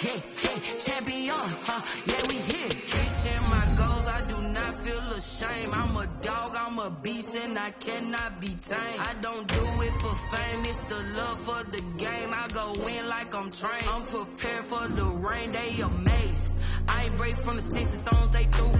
yeah, yeah, champion, yeah, we here. Reaching my goals, I do not feel ashamed. I'm a dog, I'm a beast, and I cannot be tamed. I don't do it for fame, it's the love for the game. I go in like I'm trained. I'm prepared for the rain, they amazed. I ain't break from the sticks and stones they threw.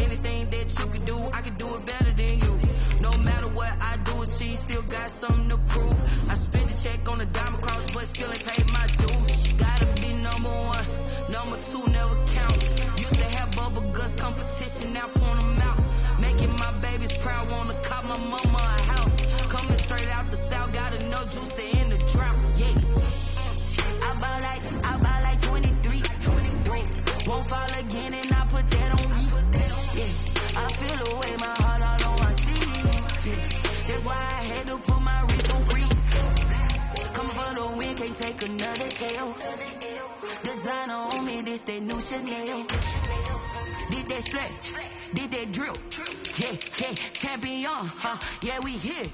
Anything that you can do, I can do it better than you. No matter what I do, achieve, still got something to prove. I spent the check on the diamond cross, but still ain't paid my dues. Gotta be number one, number two never count. Used to have bubble guts competition, now point them out. Making my babies proud, wanna cop my mama a house. Coming straight out the south, got enough juice to end the drought, yeah. I bought like 23. Won't fall again and I put that on me, yeah. I feel the way my heart all on my sleeve, yeah. That's why I had to put my wrist on freeze. Come for the win, can't take another L. Designer on me, this that new Chanel. Did that stretch, did that drill, yeah, yeah, champion, yeah, we here.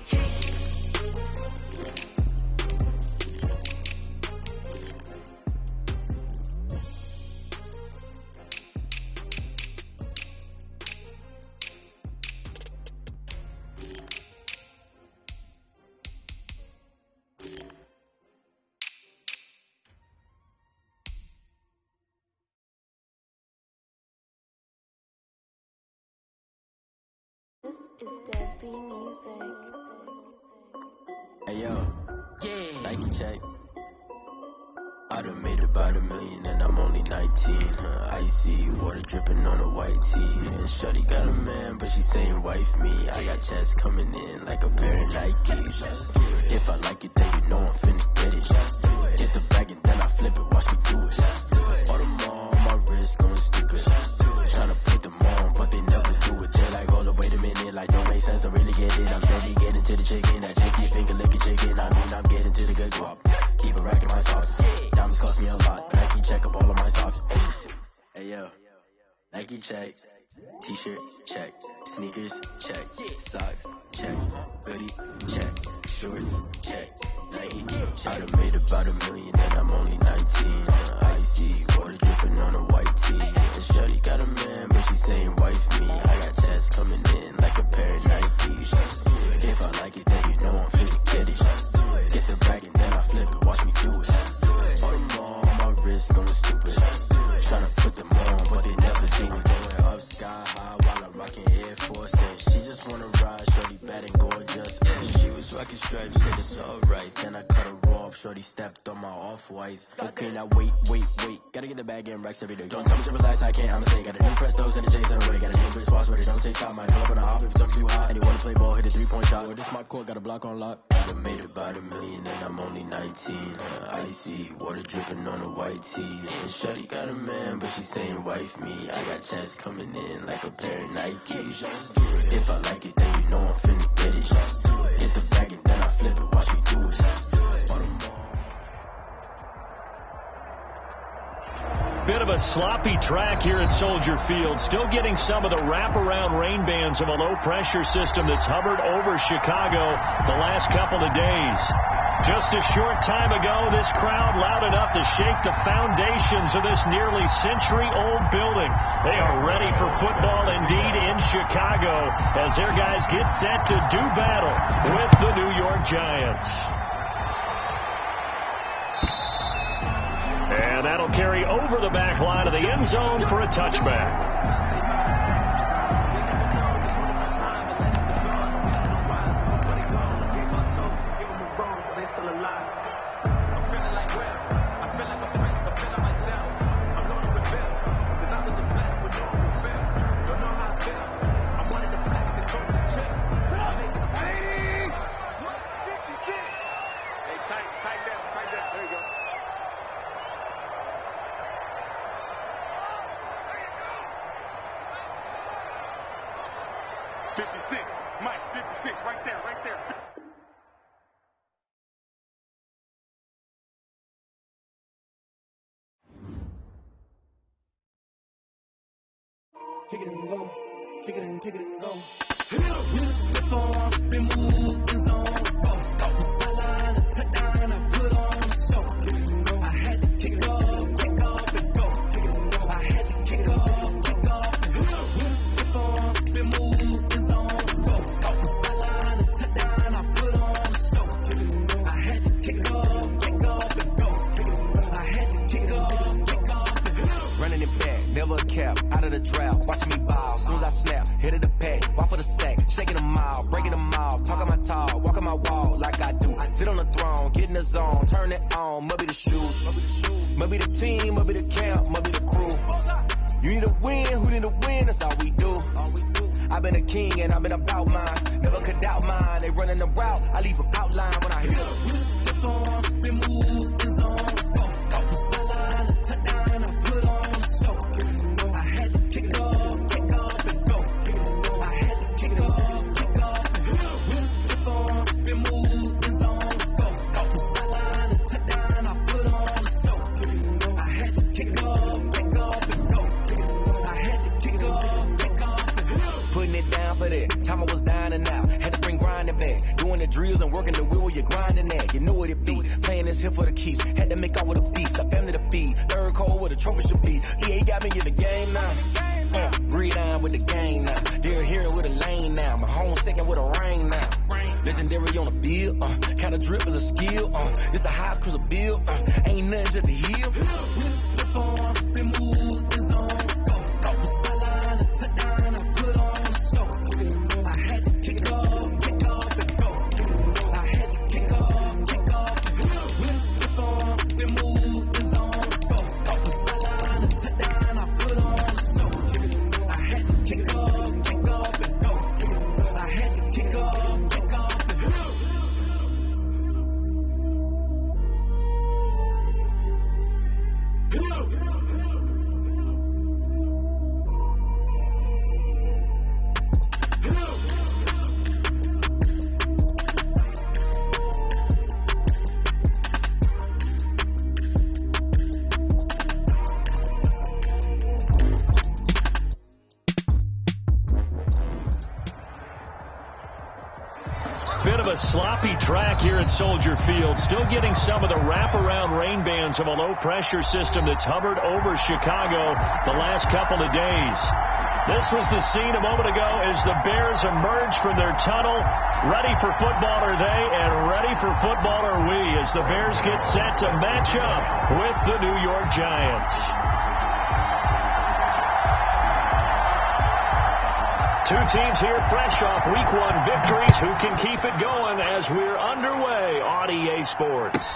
This is Debbie Music. Hey yo, Yeah. Nike check. I done made about $1 million and I'm only 19. Icy water dripping on a white tee. And shorty got a man, but she saying wife me. I got checks coming in like a pair of Nikes. If I like it, then you know I'm finna get it. Get the bag and then I flip it, watch me do it. Audemars on my wrist going stupid. Tryna put them on, but they never do it. They're like, hold up, wait a minute, like don't make sense, don't really get it. I'm steady getting to the chicken, that chicky finger licking chicken. I mean, I'm getting to the good guap. Keep a rack in my socks. Diamonds cost me a lot. Nike check up all of my socks. Hey yo, Nike check. T-shirt check. Sneakers check. Socks check. Hoodie check. Shorts check. Nike. I done made about $1 million and I'm only 19. Icy water dripping on a white tee. And shorty got a man, but she saying wife me. I got checks coming in like a pair of Nikes. If I like it, then you know I'm finna get it. Get the bag and then I flip it, watch me do it. Audemars on my wrist going stupid. Tryna put them on, but they never do it. Going up sky high while I'm rocking Air Force. And she just wanna ride, shorty bad and gorgeous. And she was rocking stripes, said it's alright. Then I cut her off, shorty stepped on my off-whites. Okay, now wait. Gotta get the bag and racks every day. Don't tell me to relax, I can't, I'ma say. Got a new Prestos and a J's in a way. Got a new wrist watch, but it don't take time. I pull up on a hop if it's up too hot. And you wanna play ball, hit a 3-point shot. Or this my court, got a block on lock. I done made about $1 million and I'm only 19. Icy water dripping on a white tee. And shorty got a man, but she saying wife me. I got checks coming in like a pair of Nikes. If I like it, then you know I'm finna get it. Hit the bag and then I flip it, watch me do it. Bit of a sloppy track here at Soldier Field. Still getting some of the wraparound rain bands of a low-pressure system that's hovered over Chicago the last couple of days. Just a short time ago, this crowd loud enough to shake the foundations of this nearly century-old building. They are ready for football indeed in Chicago as their guys get set to do battle with the New York Giants. And that'll carry over the back line of the end zone for a touchback. Kick it and go. Kick it and go. Flip on, spin move, end zone, scope. Sideline, touchdown, I put on the show. I had to kick it off, never a cap, out of the drought. Watch me ball, soon as I snap, hit of the pack, walk for the sack, shaking them all, breaking them all, talking my talk, walking my wall like I do. Sit on the throne, get in the zone, turn it on, must be the shoes, must be the team, must be the camp, must be the crew. You need a win, who need a win, that's all we do. I've been a king and I've been about mine, never could doubt mine. They running the route, I leave an outline when I hit them. Slip on, spin move, in zone, scope, sideline, touchdown, I put on the show. I had to kick off and go. I had to kick off and go. Slip on, spin move, in zone, scope, sideline, touchdown, I put on the show. I had to kick off and go. I had to kick off and go. Putting it down for that. Time I was down and out. Had to bring grinding back. Doing the drills and working the wheel, you're grinding that. You know what it be. Playing this here for the keeps. Had to make out with a feast. A family to feed. Third cold where the trophy should be. EA got me in the game now. Breathe on with the game now. They're here with a lane now. My home second with a rain now. Legendary on the field. Kind of drip is a skill. It's the highest cruiser bill. Ain't nothing just to heal. Slip on, spin move, in zone, scope, sideline, touchdown, I put on the show. I had to kick off and go. I had to kick off and go. Slip on, spin move, in zone, scope, sideline, touchdown, I put on the show. I had to kick off and go. I had to kick off and go. Bit of a sloppy track here at Soldier Field. Still getting some of the wraparound rain bands of a low-pressure system that's hovered over Chicago the last couple of days. This was the scene a moment ago as the Bears emerged from their tunnel. Ready for football are they, and ready for football are we as the Bears get set to match up with the New York Giants. Two teams here fresh off Week 1 victories. Who can keep it going as we're underway on EA Sports?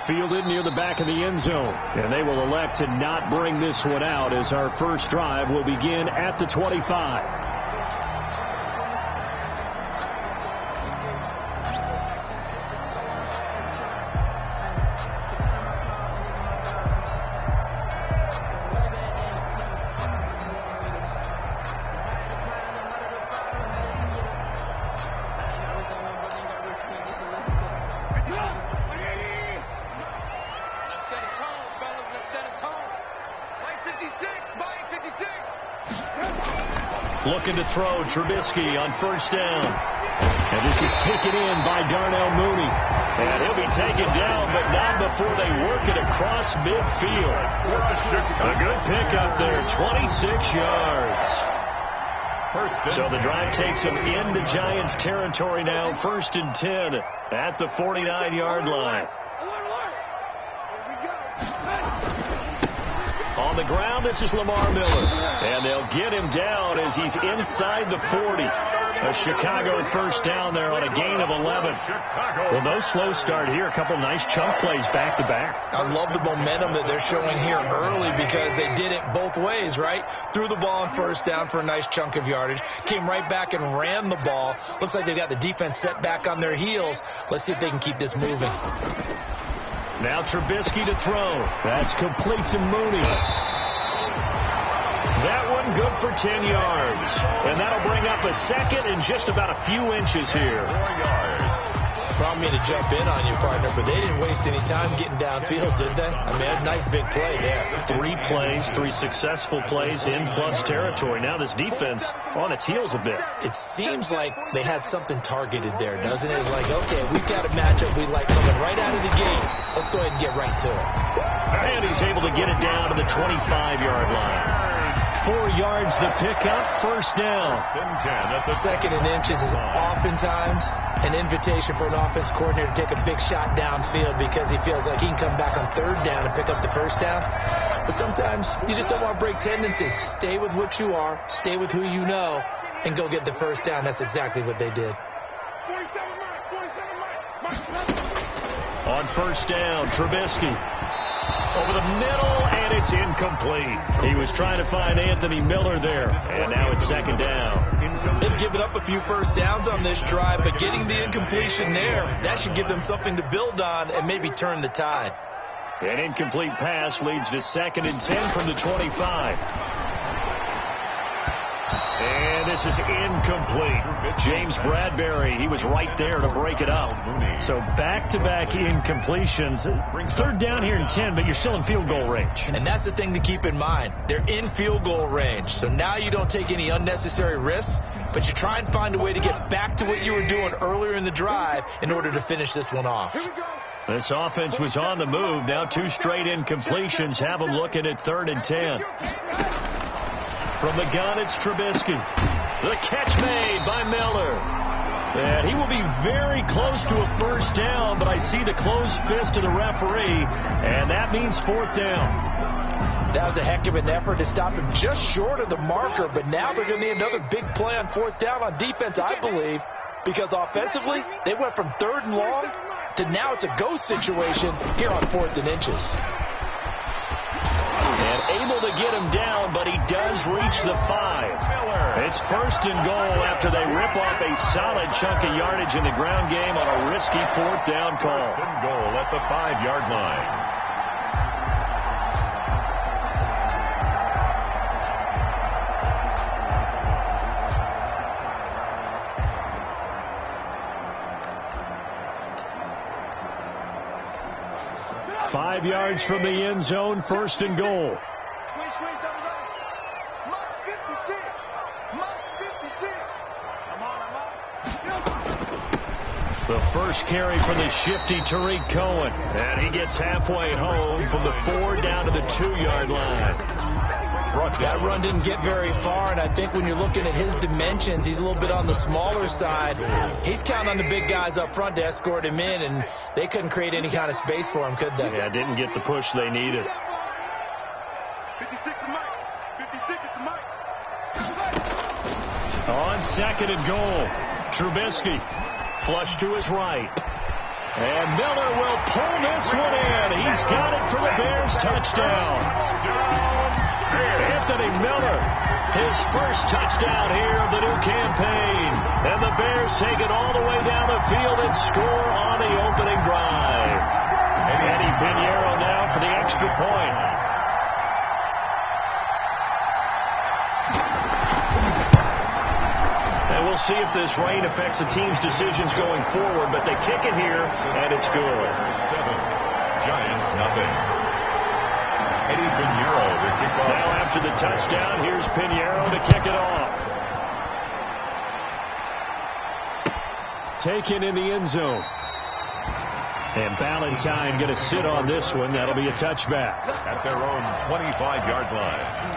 Fielded near the back of the end zone. And they will elect to not bring this one out as our first drive will begin at the 25. Looking to throw Trubisky on first down. And this is taken in by Darnell Mooney. And he'll be taken down, but not before they work it across midfield. A good pickup there, 26 yards. So the drive takes them into Giants territory now, 1st and 10 at the 49-yard line. On the ground, this is Lamar Miller. And they'll get him down as he's inside the 40. A Chicago first down there on a gain of 11. Well, no slow start here. A couple nice chunk plays back-to-back. I love the momentum that they're showing here early because they did it both ways, right? Threw the ball on first down for a nice chunk of yardage. Came right back and ran the ball. Looks like they got the defense set back on their heels. Let's see if they can keep this moving. Now Trubisky to throw. That's complete to Mooney. That one good for 10 yards. And that'll bring up a second and just about a few inches here. 4 yards. Brought me to jump in on you, partner, but they didn't waste any time getting downfield, did they? I mean, a nice big play there. 3 plays, 3 successful plays in plus territory. Now this defense on its heels a bit. It seems like they had something targeted there, doesn't it? It's like, okay, we've got a matchup we like coming right out of the gate. Let's go ahead and get right to it. And he's able to get it down to the 25-yard line. 4 yards the pickup, first down. 2nd and inches is oftentimes an invitation for an offense coordinator to take a big shot downfield because he feels like he can come back on 3rd down and pick up the first down. But sometimes you just don't want to break tendency. Stay with what you are, stay with who you know, and go get the first down. That's exactly what they did. On first down, Trubisky. Over the middle, and it's incomplete. He was trying to find Anthony Miller there, and now it's second down. They've given up a few first downs on this drive, but getting the incompletion there, that should give them something to build on and maybe turn the tide. An incomplete pass leads to 2nd and 10 from the 25. And this is incomplete. James Bradbury, he was right there to break it up. So back-to-back incompletions. 3rd down here and 10, but you're still in field goal range. And that's the thing to keep in mind. They're in field goal range. So now you don't take any unnecessary risks, but you try and find a way to get back to what you were doing earlier in the drive in order to finish this one off. This offense was on the move. Now 2 straight incompletions have them looking at 3rd and 10. From the gun, it's Trubisky. The catch made by Miller. And he will be very close to a first down, but I see the closed fist of the referee, and that means 4th down. That was a heck of an effort to stop him just short of the marker, but now they're going to need another big play on 4th down on defense, I believe, because offensively, they went from 3rd and long to now it's a ghost situation here on 4th and inches. And able to get him down, but he does reach the 5. It's 1st and goal after they rip off a solid chunk of yardage in the ground game on a risky 4th down call. 1st and goal at the 5-yard line. Five yards from the end zone, 1st and goal. The first carry for the shifty Tariq Cohen. And he gets halfway home from the 4 down to the 2-yard line. That run didn't get very far, and I think when you're looking at his dimensions, he's a little bit on the smaller side. He's counting on the big guys up front to escort him in, and they couldn't create any kind of space for him, could they? Yeah, didn't get the push they needed. 56 to Mike. 56 to Mike. On 2nd and goal, Trubisky. Flush to his right. And Miller will pull this one in. He's got it for the Bears. Touchdown. Anthony Miller, his first touchdown here of the new campaign. And the Bears take it all the way down the field and score on the opening drive. And Eddie Pinheiro now for the extra point. And we'll see if this rain affects the team's decisions going forward, but they kick it here, and it's good. 7, Giants nothing. Eddie Pinheiro to kick off. Now after the touchdown, here's Pinheiro to kick it off. Taken in the end zone. And Ballantyne going to sit on this one. That'll be a touchback. At their own 25-yard line.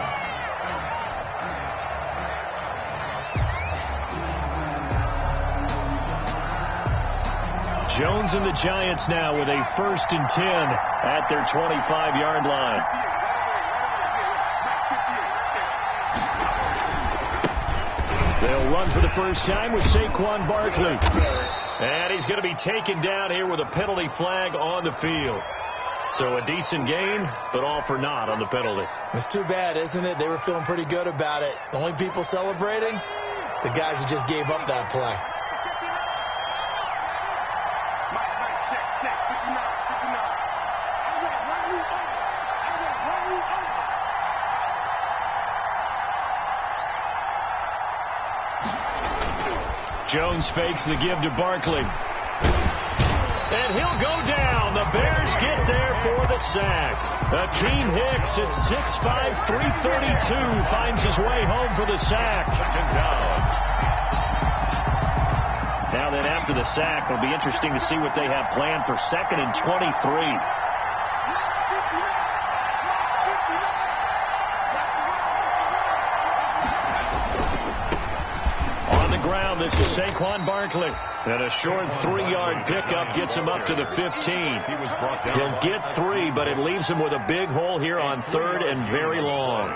Jones and the Giants now with a 1st and 10 at their 25-yard line. They'll run for the first time with Saquon Barkley. And he's going to be taken down here with a penalty flag on the field. So a decent gain, but all for naught on the penalty. It's too bad, isn't it? They were feeling pretty good about it. The only people celebrating, the guys who just gave up that play. Jones fakes the give to Barkley. And he'll go down. The Bears get there for the sack. Akeem Hicks at 6'5", 332 finds his way home for the sack. Now then, after the sack, it'll be interesting to see what they have planned for 2nd and 23. down. This is Saquon Barkley. And a short 3-yard pickup gets him up to the 15. He'll get 3, but it leaves him with a big hole here on 3rd and very long.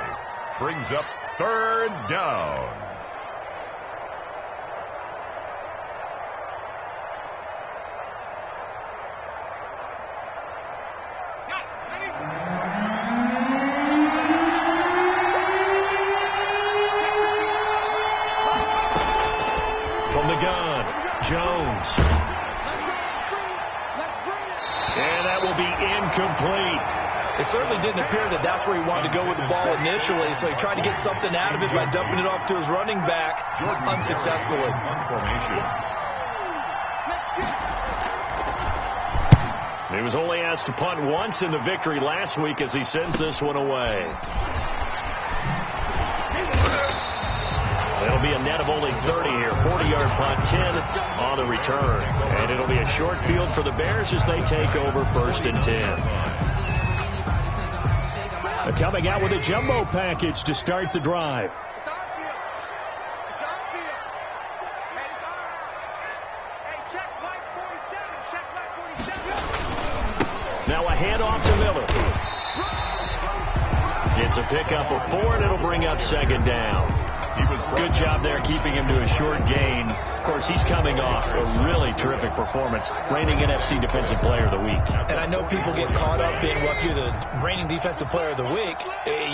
Brings up 3rd down. From the gun, Jones. And that will be incomplete. It certainly didn't appear that that's where he wanted to go with the ball initially, so he tried to get something out of it by dumping it off to his running back unsuccessfully. He was only asked to punt once in the victory last week as he sends this one away. It'll be a net of only 30 here. 40-yard punt, 10 on the return. And it'll be a short field for the Bears as they take over 1st and 10. Coming out with a jumbo package to start the drive. Now a handoff to Miller. It's a pickup of 4, and it'll bring up 2nd down. Good job there keeping him to a short gain. Of course, he's coming off a really terrific performance, reigning NFC Defensive Player of the Week. And I know people get caught up in, well, if you're the reigning Defensive Player of the Week,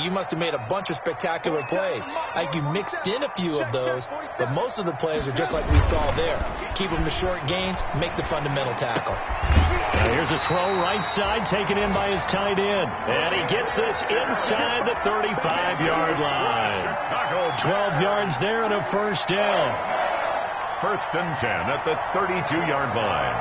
you must have made a bunch of spectacular plays. I think you mixed in a few of those, but most of the plays are just like we saw there. Keep them to short gains, make the fundamental tackle. Now here's a throw right side, taken in by his tight end. And he gets this inside the 35-yard line. 12 yards there and a 1st down. 1st and 10 at the 32-yard line.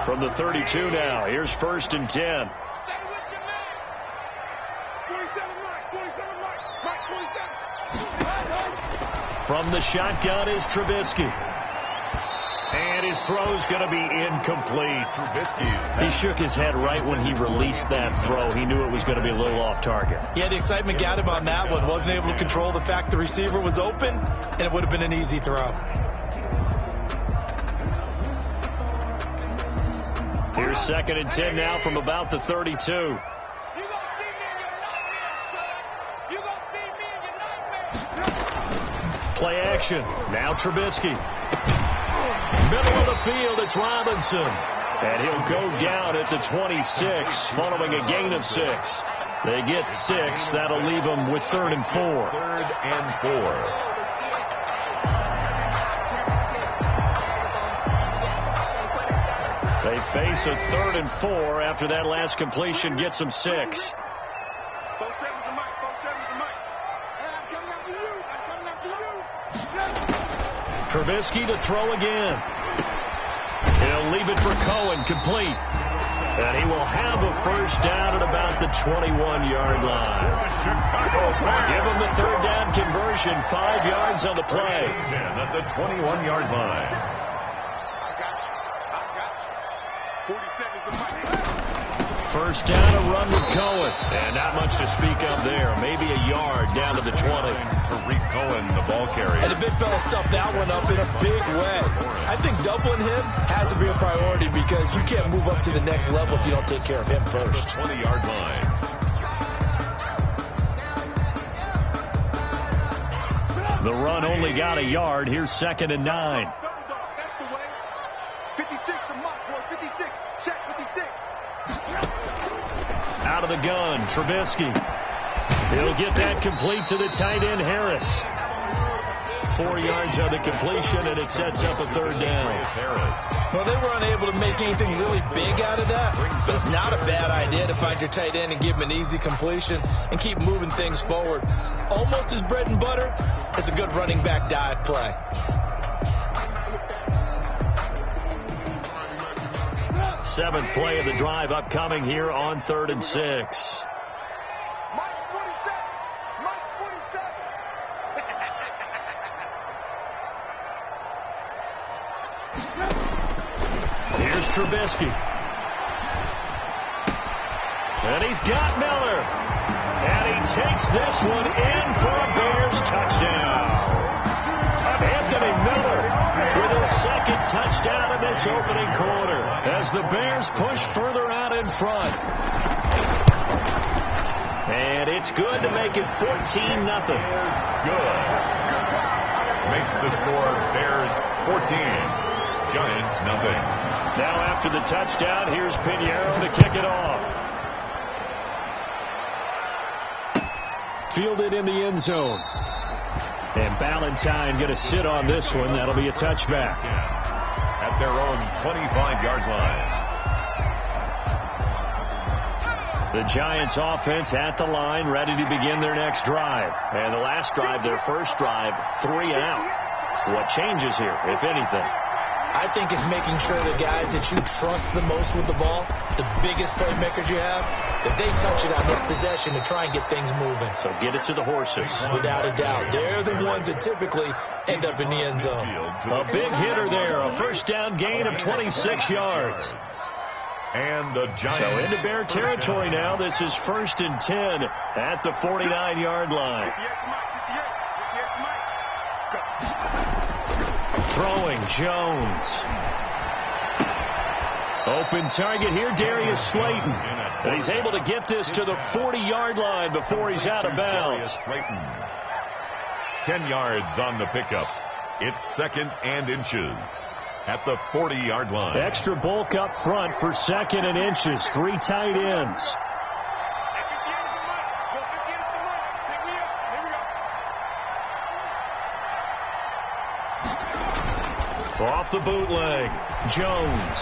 From the 32 now, here's 1st and 10. From the shotgun is Trubisky. And his throw's going to be incomplete. He shook his head right when he released that throw. He knew it was going to be a little off target. Yeah, the excitement got him on that one. Wasn't able to control the fact the receiver was open, and it would have been an easy throw. Here's 2nd and 10 now from about the 32. Play action. Now Trubisky. Middle of the field, it's Robinson. And he'll go down at the 26 following a gain of 6. They get 6. That'll leave them with 3rd and 4. 3rd and 4. They face a 3rd and 4 after that last completion gets them 6. Trubisky to throw again. He'll leave it for Cohen, complete. And he will have a 1st down at about the 21-yard line. Give him the 3rd down conversion, 5 yards on the play. 10 at the 21-yard line. 1st down, a run with Cohen. And not much to speak of there. Maybe a yard down to the 20. Tariq Cohen, the ball carrier. And the big fella stuffed that one up in a big way. I think doubling him has to be a priority because you can't move up to the next level if you don't take care of him first. 20-yard line. The run only got a yard. Here's 2nd and 9. Out of the gun, Trubisky. He'll get that complete to the tight end, Harris. 4 yards on the completion, and it sets up a 3rd down. Well, they were unable to make anything really big out of that. But it's not a bad idea to find your tight end and give him an easy completion and keep moving things forward. Almost his bread and butter is a good running back dive play. Seventh play of the drive upcoming here on 3rd and 6. Here's Trubisky. And he's got Miller. And he takes this one in for a Bears touchdown. Anthony Miller with his second touchdown in this opening quarter as the Bears push further out in front. And it's good to make it 14-0. Good. Makes the score Bears 14, Giants nothing. Now after the touchdown, here's Pinheiro to kick it off. Fielded in the end zone. And Ballantyne going to sit on this one. That'll be a touchback. At their own 25-yard line. The Giants offense at the line, ready to begin their next drive. And the last drive, their first drive, 3 and out. What changes here, if anything? I think it's making sure the guys that you trust the most with the ball, the biggest playmakers you have, that they touch it on this possession to try and get things moving. So get it to the horses. Without a doubt. They're the ones that typically end up in the end zone. A big hitter there. A first down gain of 26 yards. And the Giants. So into Bear territory now. This is 1st and 10 at the 49-yard line. Throwing Jones. Open target here, Darius Slayton. And he's able to get this to the 40-yard line before he's out of bounds. 10 yards on the pickup. It's 2nd and inches at the 40-yard line. Extra bulk up front for 2nd and inches. 3 tight ends. Off the bootleg, Jones.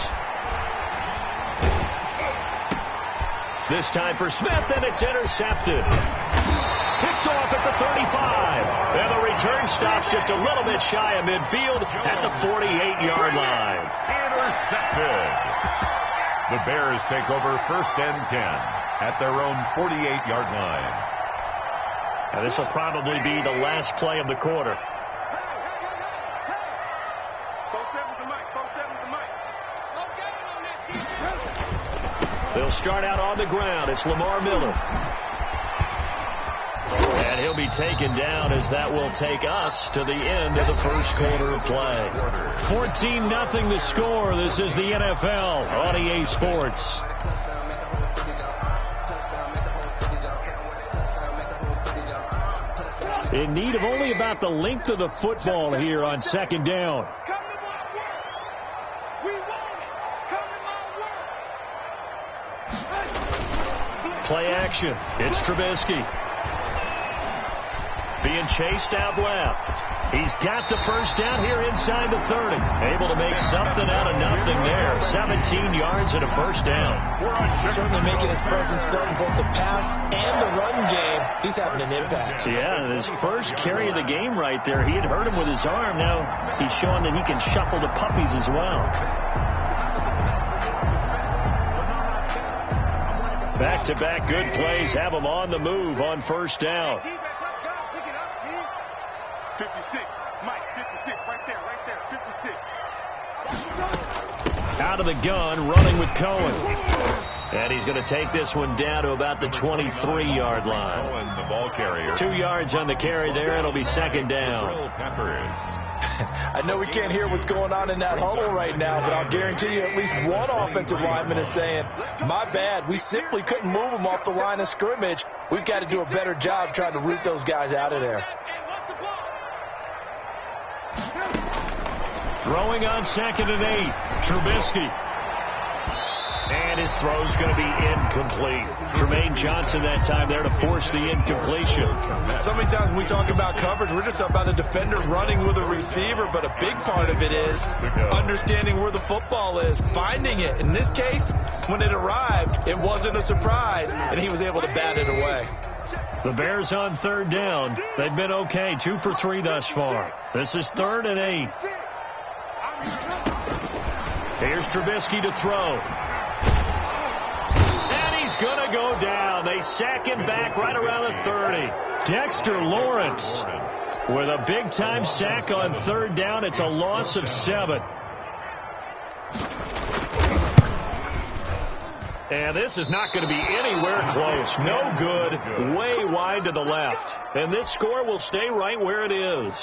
This time for Smith, and it's intercepted. Picked off at the 35. And the return stops just a little bit shy of midfield at the 48-yard line. Intercepted. The Bears take over 1st and 10 at their own 48-yard line. And this will probably be the last play of the quarter. They'll start out on the ground. It's Lamar Miller. And he'll be taken down as that will take us to the end of the first quarter of play. 14-0 the score. This is the NFL on EA Sports. In need of only about the length of the football here on 2nd down. Play action. It's Trubisky. Being chased out left. He's got the first down here inside the 30. Able to make something out of nothing there. 17 yards and a first down. Certainly making his presence felt in both the pass and the run game. He's having an impact. Yeah, his first carry of the game right there. He had hurt him with his arm. Now he's showing that he can shuffle the puppies as well. Back-to-back good plays have him on the move on first down. 56, Mike, 56, right there, 56. Out of the gun, running with Cohen. And he's going to take this one down to about the 23-yard line. Cohen, the ball carrier. 2 yards on the carry there. It'll be 2nd down. I know we can't hear what's going on in that huddle right now, but I'll guarantee you at least one offensive lineman is saying, my bad, we simply couldn't move them off the line of scrimmage. We've got to do a better job trying to root those guys out of there. Throwing on 2nd and 8. Trubisky. And his throw's going to be incomplete. Tremaine Johnson that time there to force the incompletion. So many times when we talk about coverage, we're just talking about a defender running with a receiver, but a big part of it is understanding where the football is, finding it. In this case, when it arrived, it wasn't a surprise, and he was able to bat it away. The Bears on 3rd down. They've been okay, 2 for 3 thus far. This is 3rd and 8. Here's Trubisky to throw. And he's going to go down. They sack him back right around the 30. Dexter Lawrence with a big-time sack on 3rd down. It's a loss of 7. And this is not going to be anywhere close. No good. Way wide to the left. And this score will stay right where it is.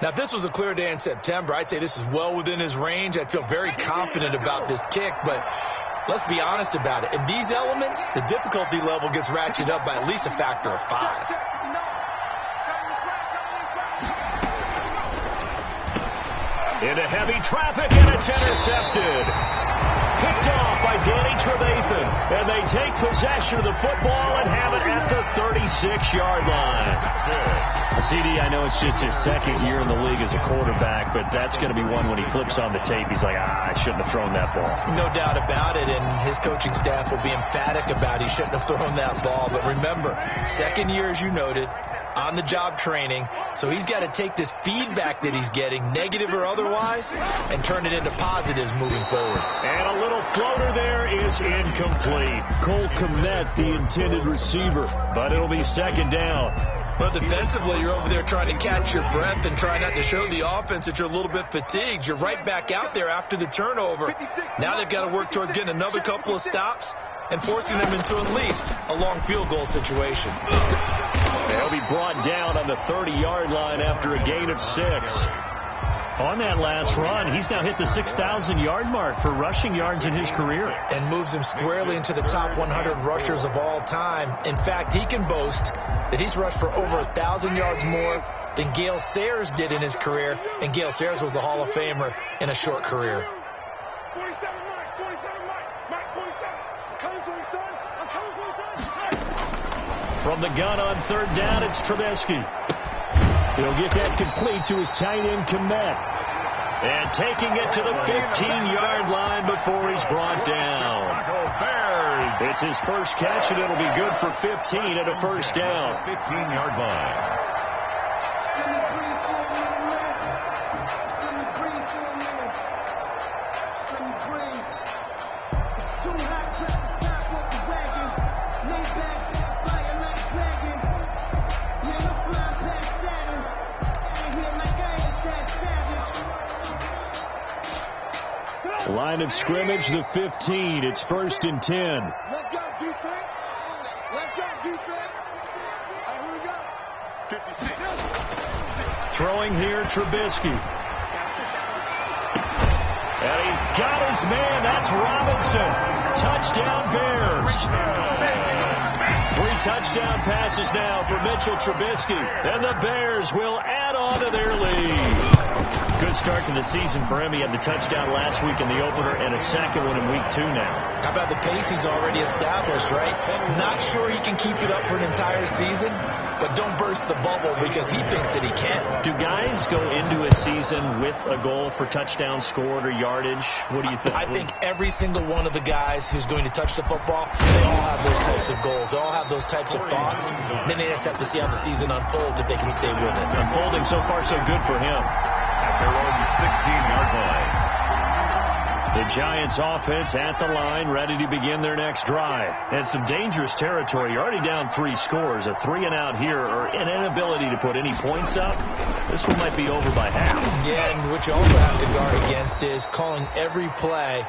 Now, if this was a clear day in September, I'd say this is well within his range. I'd feel very confident about this kick, but let's be honest about it. In these elements, the difficulty level gets ratcheted up by at least a factor of 5. Into heavy traffic, and it's intercepted. Picked off by Danny Trevathan, and they take possession of the football and have it at the 36-yard line. CD, I know it's just his second year in the league as a quarterback, but that's going to be one when he flips on the tape. He's like, I shouldn't have thrown that ball. No doubt about it, and his coaching staff will be emphatic about he shouldn't have thrown that ball. But remember, second year, as you noted, on-the-job training, so he's got to take this feedback that he's getting, negative or otherwise, and turn it into positives moving forward. And a little floater there is incomplete. Cole Kmet, the intended receiver, but it'll be second down. But defensively, you're over there trying to catch your breath and try not to show the offense that you're a little bit fatigued. You're right back out there after the turnover. Now they've got to work towards getting another couple of stops and forcing them into at least a long field goal situation. They'll be brought down on the 30-yard line after a gain of 6. On that last run, he's now hit the 6,000-yard mark for rushing yards in his career. And moves him squarely into the top 100 rushers of all time. In fact, he can boast that he's rushed for over 1,000 yards more than Gale Sayers did in his career. And Gale Sayers was a Hall of Famer in a short career. 47, Mike. 47, Mike. Mike, 47. I'm coming for you, son. I'm coming for you, son. From the gun on third down, it's Trubisky. He'll get that complete to his tight end, Kmet. And taking it to the 15-yard line before he's brought down. It's his first catch, and it'll be good for 15 at a first down. 15-yard line. Line of scrimmage, the 15. It's 1st and 10. Let's go, defense. Let's go, defense. All right, here we go. 56. Throwing here, Trubisky. And he's got his man. That's Robinson. Touchdown, Bears. 3 touchdown passes now for Mitchell Trubisky. And the Bears will add on to their lead. Good start to the season for him. He had the touchdown last week in the opener and a second one in week 2 now. How about the pace he's already established, right? Not sure he can keep it up for an entire season, but don't burst the bubble because he thinks that he can. Do guys go into a season with a goal for touchdown scored or yardage? What do you think? I think every single one of the guys who's going to touch the football, they all have those types of goals. They all have those types of thoughts. Then they just have to see how the season unfolds if they can stay with it. Unfolding so far so good for him. At their own 16-yard line. The Giants offense at the line, ready to begin their next drive. And some dangerous territory. You're already down 3 scores. A 3-and-out here, or an inability to put any points up. This one might be over by half. Yeah, and what you also have to guard against is calling every play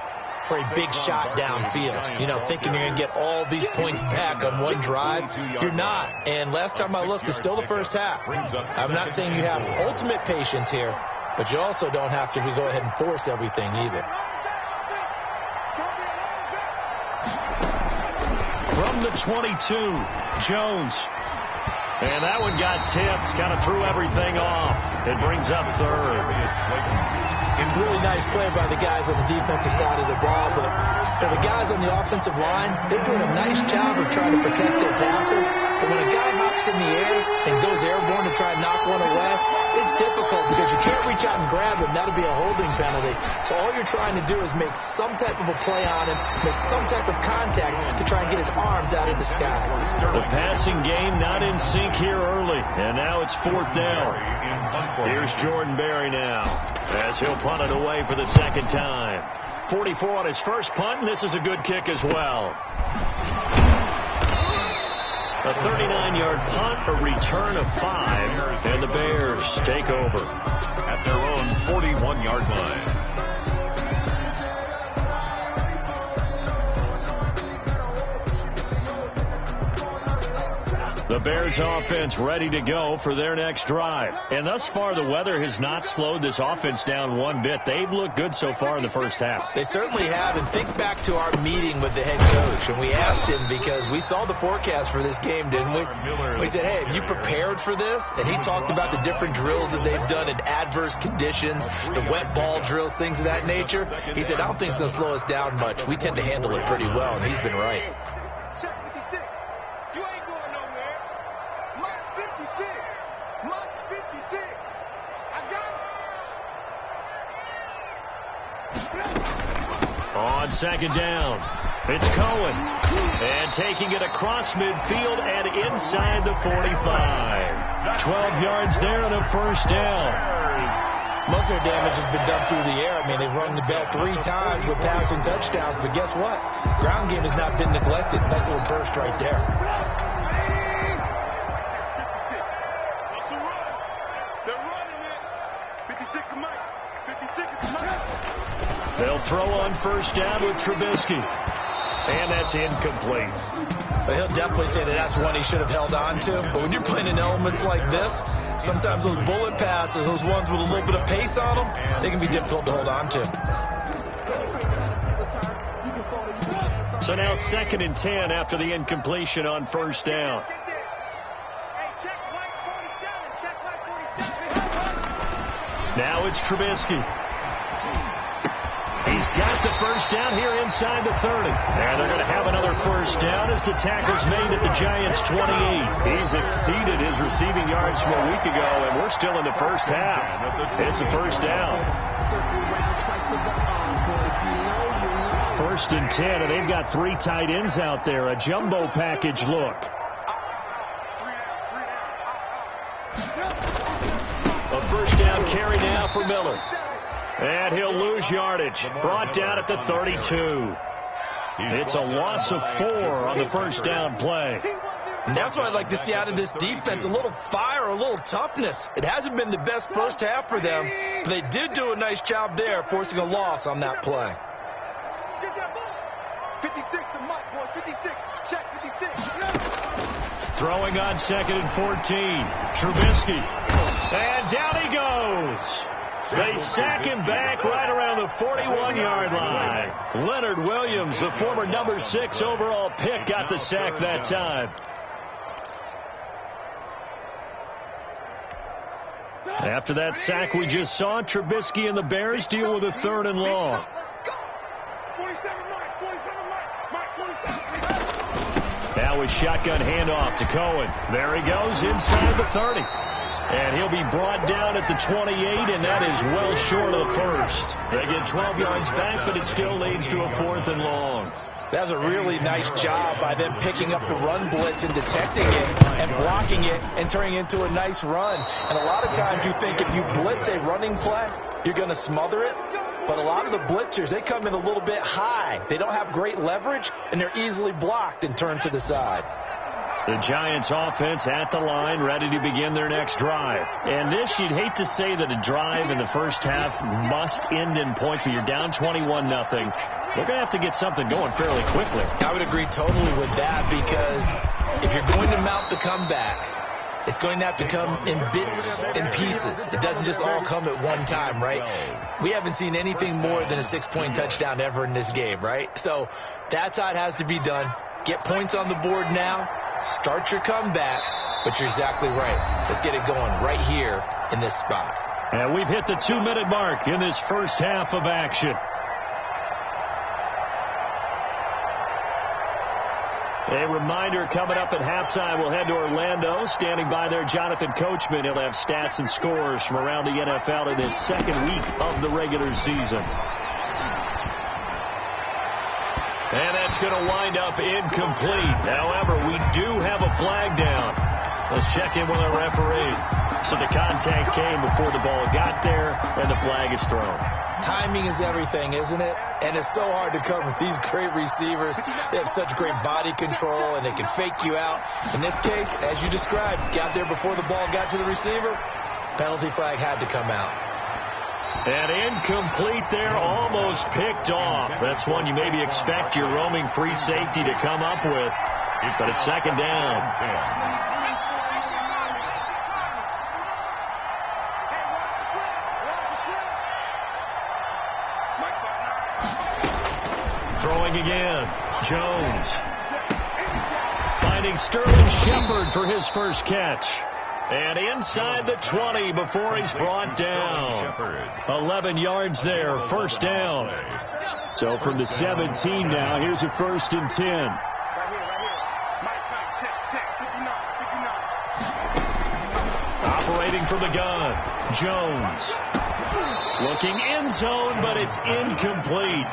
for a big shot downfield. You know, thinking you're going to get all these points back on one drive. You're not. And last time I looked, it's still the first half. I'm not saying you have ultimate patience here, but you also don't have to go ahead and force everything either. From the 22, Jones. And that one got tipped, kind of threw everything off. It brings up third. Really nice play by the guys on the defensive side of the ball, but for the guys on the offensive line, they're doing a nice job of trying to protect their passer. But when a guy hops in the air and goes airborne to try and knock one away, it's difficult because you can't reach out and grab him. That'll be a holding penalty. So all you're trying to do is make some type of a play on him, make some type of contact to try and get his arms out of the sky. The passing game not in sync here early, and now it's 4th down. Here's Jordan Berry now as he'll punt it away for the second time. 44 on his first punt, and this is a good kick as well. A 39-yard punt, a return of 5, and the Bears take over at their own 41-yard line. The Bears offense ready to go for their next drive. And thus far, the weather has not slowed this offense down one bit. They've looked good so far in the first half. They certainly have. And think back to our meeting with the head coach. And we asked him, because we saw the forecast for this game, didn't we? We said, hey, have you prepared for this? And he talked about the different drills that they've done in adverse conditions, the wet ball drills, things of that nature. He said, I don't think it's going to slow us down much. We tend to handle it pretty well, and he's been right. On second down, it's Cohen. And taking it across midfield and inside the 45. 12 yards there and a first down. Most of their damage has been done through the air. I mean, they've rung the bell 3 times with passing touchdowns. But guess what? Ground game has not been neglected. Nice little burst right there. They'll throw on first down with Trubisky. And that's incomplete. But he'll definitely say that that's one he should have held on to. But when you're playing in elements like this, sometimes those bullet passes, those ones with a little bit of pace on them, they can be difficult to hold on to. So now 2nd and 10 after the incompletion on first down. Now it's Trubisky. He's got the first down here inside the 30. And they're going to have another first down as the tackle's made at the Giants' 28. He's exceeded his receiving yards from a week ago, and we're still in the first half. It's a first down. 1st and 10, and they've got 3 tight ends out there. A jumbo package look. A first down carry now for Miller. And he'll lose yardage. Brought down at the 32. It's a loss of 4 on the first down play. And that's what I'd like to see out of this defense. A little fire, a little toughness. It hasn't been the best first half for them, but they did do a nice job there, forcing a loss on that play. 56 to Mike, boys. 56. Check 56. Throwing on 2nd and 14. Trubisky. And down he goes. They sack him back right around the 41-yard line. Leonard Williams, the former number 6 overall pick, got the sack that time. After that sack we just saw, Trubisky and the Bears deal with a 3rd and long. Now with shotgun handoff to Cohen. There he goes inside the 30. And he'll be brought down at the 28, and that is well short of the first. They get 12 yards back, but it still leads to a 4th and long. That's a really nice job by them picking up the run blitz and detecting it and blocking it and turning it into a nice run. And a lot of times you think if you blitz a running play, you're going to smother it. But a lot of the blitzers, they come in a little bit high. They don't have great leverage, and they're easily blocked and turned to the side. The Giants offense at the line, ready to begin their next drive. And this, you'd hate to say that a drive in the first half must end in points, but you're down 21-0. They're going to have to get something going fairly quickly. I would agree totally with that, because if you're going to mount the comeback, it's going to have to come in bits and pieces. It doesn't just all come at one time, right? We haven't seen anything more than a 6-point touchdown ever in this game, right? So that's how it has to be done. Get points on the board now. Start your comeback, but you're exactly right. Let's get it going right here in this spot. And we've hit the 2-minute mark in this first half of action. A reminder, coming up at halftime, we'll head to Orlando. Standing by there, Jonathan Coachman. He'll have stats and scores from around the NFL in his 2nd week of the regular season. And that's going to wind up incomplete. However, we do have a flag down. Let's check in with our referee. So the contact came before the ball got there, and the flag is thrown. Timing is everything, isn't it? And it's so hard to cover these great receivers. They have such great body control, and they can fake you out. In this case, as you described, got there before the ball got to the receiver. Penalty flag had to come out. And incomplete there, almost picked off. That's one you maybe expect your roaming free safety to come up with. But it's 2nd down. Throwing again. Jones. Finding Sterling Shepard for his first catch. And inside the 20 before he's brought down. 11 yards there, first down. So from the 17 now, here's a 1st and 10. Operating from the gun, Jones. Looking end zone, but it's incomplete.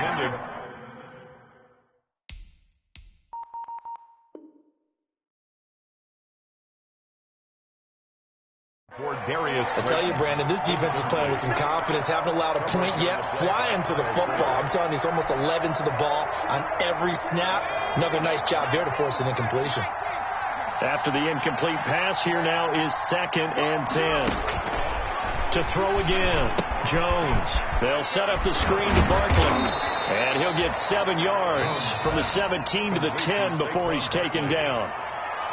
I tell you, Brandon, this defense is playing with some confidence. Haven't allowed a point yet. Flying to the football. I'm telling you, it's almost 11 to the ball on every snap. Another nice job there to force an incompletion. After the incomplete pass, here now is 2nd and 10. To throw again, Jones. They'll set up the screen to Barkley. And he'll get 7 yards from the 17 to the 10 before he's taken down.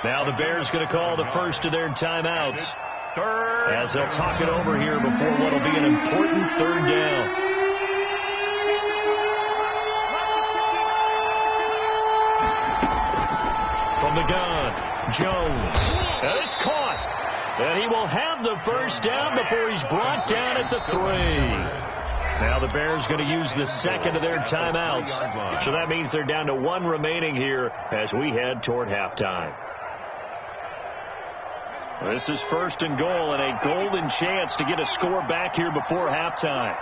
Now the Bears going to call the first of their timeouts, as they'll talk it over here before what will be an important 3rd down. From the gun, Jones. And it's caught. And he will have the first down before he's brought down at the 3. Now the Bears going to use the 2nd of their timeouts. So that means they're down to 1 remaining here as we head toward halftime. This is 1st and goal and a golden chance to get a score back here before halftime.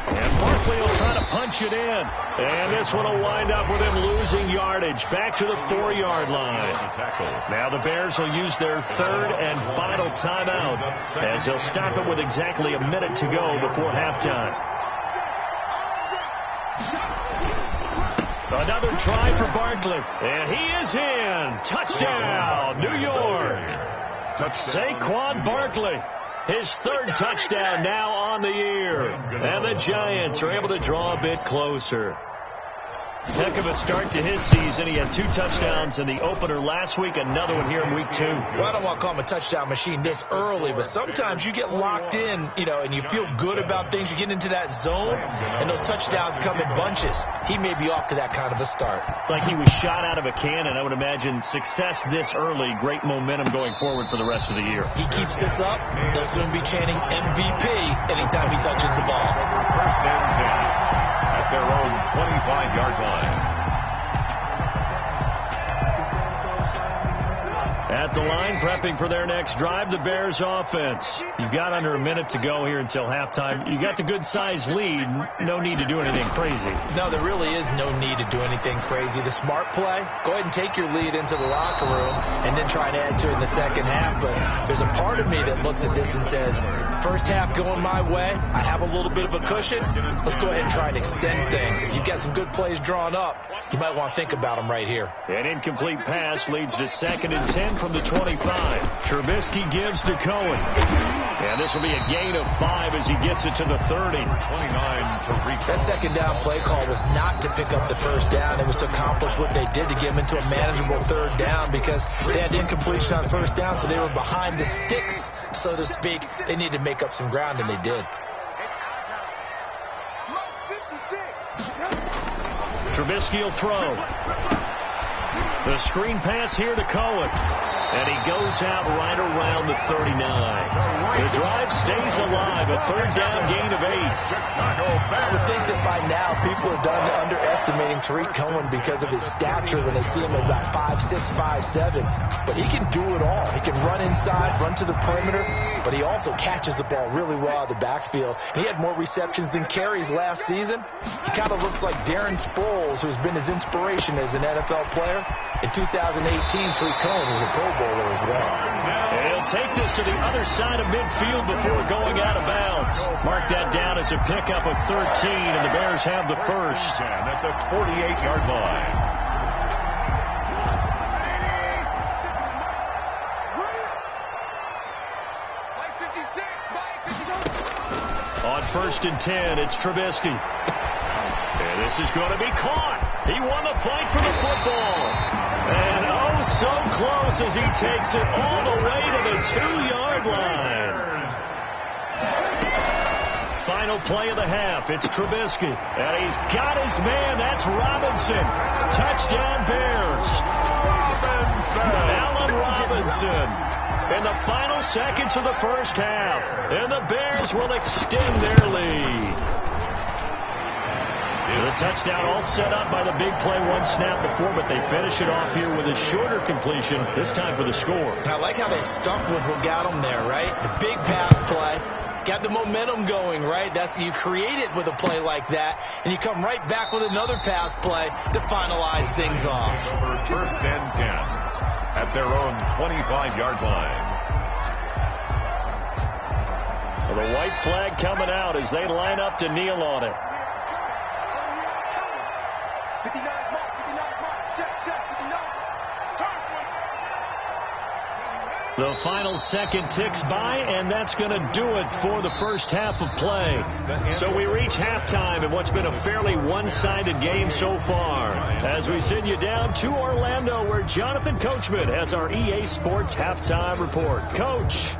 And Barkley will try to punch it in. And this one will wind up with him losing yardage back to the 4-yard line. Now the Bears will use their 3rd and final timeout as they'll stop it with exactly a minute to go before halftime. Another try for Barkley, and he is in. Touchdown, New York. Saquon Barkley, his 3rd touchdown now on the year. And the Giants are able to draw a bit closer. Heck of a start to his season. He had 2 touchdowns in the opener last week, another one here in week 2. Well, I don't want to call him a touchdown machine this early, but sometimes you get locked in, and you feel good about things. You get into that zone, and those touchdowns come in bunches. He may be off to that kind of a start. It's like he was shot out of a cannon. I would imagine success this early, great momentum going forward for the rest of the year. He keeps this up, they'll soon be chanting MVP anytime he touches the ball. 1st and 10 at their own 25-yard line. At the line, prepping for their next drive, the Bears offense. You've got under a minute to go here until halftime. You got the good-sized lead. No need to do anything crazy. No, there really is no need to do anything crazy. The smart play, go ahead and take your lead into the locker room and then try and add to it in the second half. But there's a part of me that looks at this and says, first half going my way, I have a little bit of a cushion. Let's go ahead and try and extend things. If you've got some good plays drawn up, you might want to think about them right here. An incomplete pass leads to 2nd and 10 from the 25. Trubisky gives to Cohen. And this will be a gain of 5 as he gets it to the 30. 29 to reach. That second down play call was not to pick up the first down. It was to accomplish what they did to get him into a manageable 3rd down because they had incompletion on first down, so they were behind the sticks, so to speak. They needed to make up some ground, and they did. Trubisky will throw. The screen pass here to Cohen. And he goes out right around the 39. The drive stays alive. A 3rd down gain of 8. I would think that by now people are done underestimating Tariq Cohen because of his stature when they see him at about 5'6", 5'7". But he can do it all. He can run inside, run to the perimeter, but he also catches the ball really well out of the backfield. He had more receptions than carries last season. He kind of looks like Darren Sproles, who's been his inspiration as an NFL player. In 2018, Tariq Cohen was a Pro Bowler as well. And he'll take this to the other side of midfield before going out of bounds. Mark that down as a pickup of 13, and the Bears have the first. At the 48-yard line. On 1st and 10, it's Trubisky. And this is going to be caught. He won the fight for the football. And oh, so close as he takes it all the way to the 2-yard line. Final play of the half. It's Trubisky. And he's got his man. That's Robinson. Touchdown Bears. Allen Robinson. In the final seconds of the first half. And the Bears will extend their lead. The touchdown all set up by the big play one snap before, but they finish it off here with a shorter completion, this time for the score. I like how they stuck with what got them there, right? The big pass play. Got the momentum going, right? That's you create it with a play like that, and you come right back with another pass play to finalize things off. First and 10 at their own 25-yard line. Well, the white flag coming out as they line up to kneel on it. 59 mark, 59 mark, check, 59. The final second ticks by, and that's going to do it for the first half of play. So we reach halftime in what's been a fairly one-sided game so far. As we send you down to Orlando, where Jonathan Coachman has our EA Sports halftime report. Coach.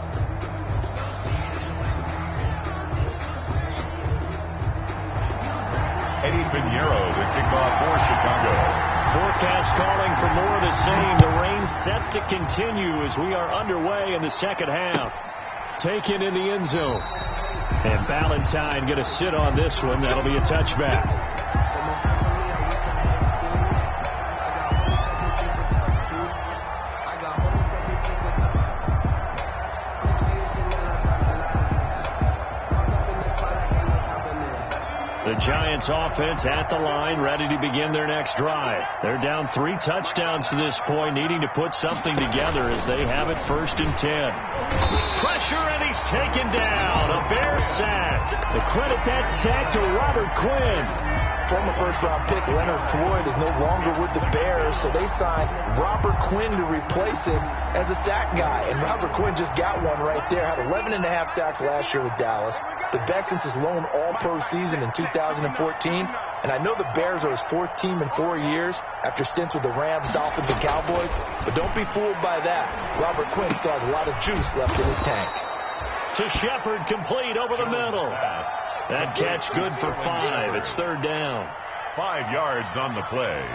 Eddie Pinheiro, the kickoff for Chicago. Forecast calling for more of the same. The rain set to continue as we are underway in the second half. Taken in the end zone. And Valentine going to sit on this one. That'll be a touchback. The Giants offense at the line, ready to begin their next drive. They're down 3 touchdowns to this point, needing to put something together as they have it 1st and 10. Pressure, and he's taken down. A Bear sack. The credit that sack to Robert Quinn. Former first-round pick Leonard Floyd is no longer with the Bears, so they signed Robert Quinn to replace him as a sack guy. And Robert Quinn just got one right there. Had 11.5 sacks last year with Dallas, the best since his lone all-pro season in 2014. And I know the Bears are his 4th team in 4 years after stints with the Rams, Dolphins, and Cowboys. But don't be fooled by that. Robert Quinn still has a lot of juice left in his tank. To Shepard, complete over the middle. That catch good for 5. It's 3rd down. 5 yards on the play.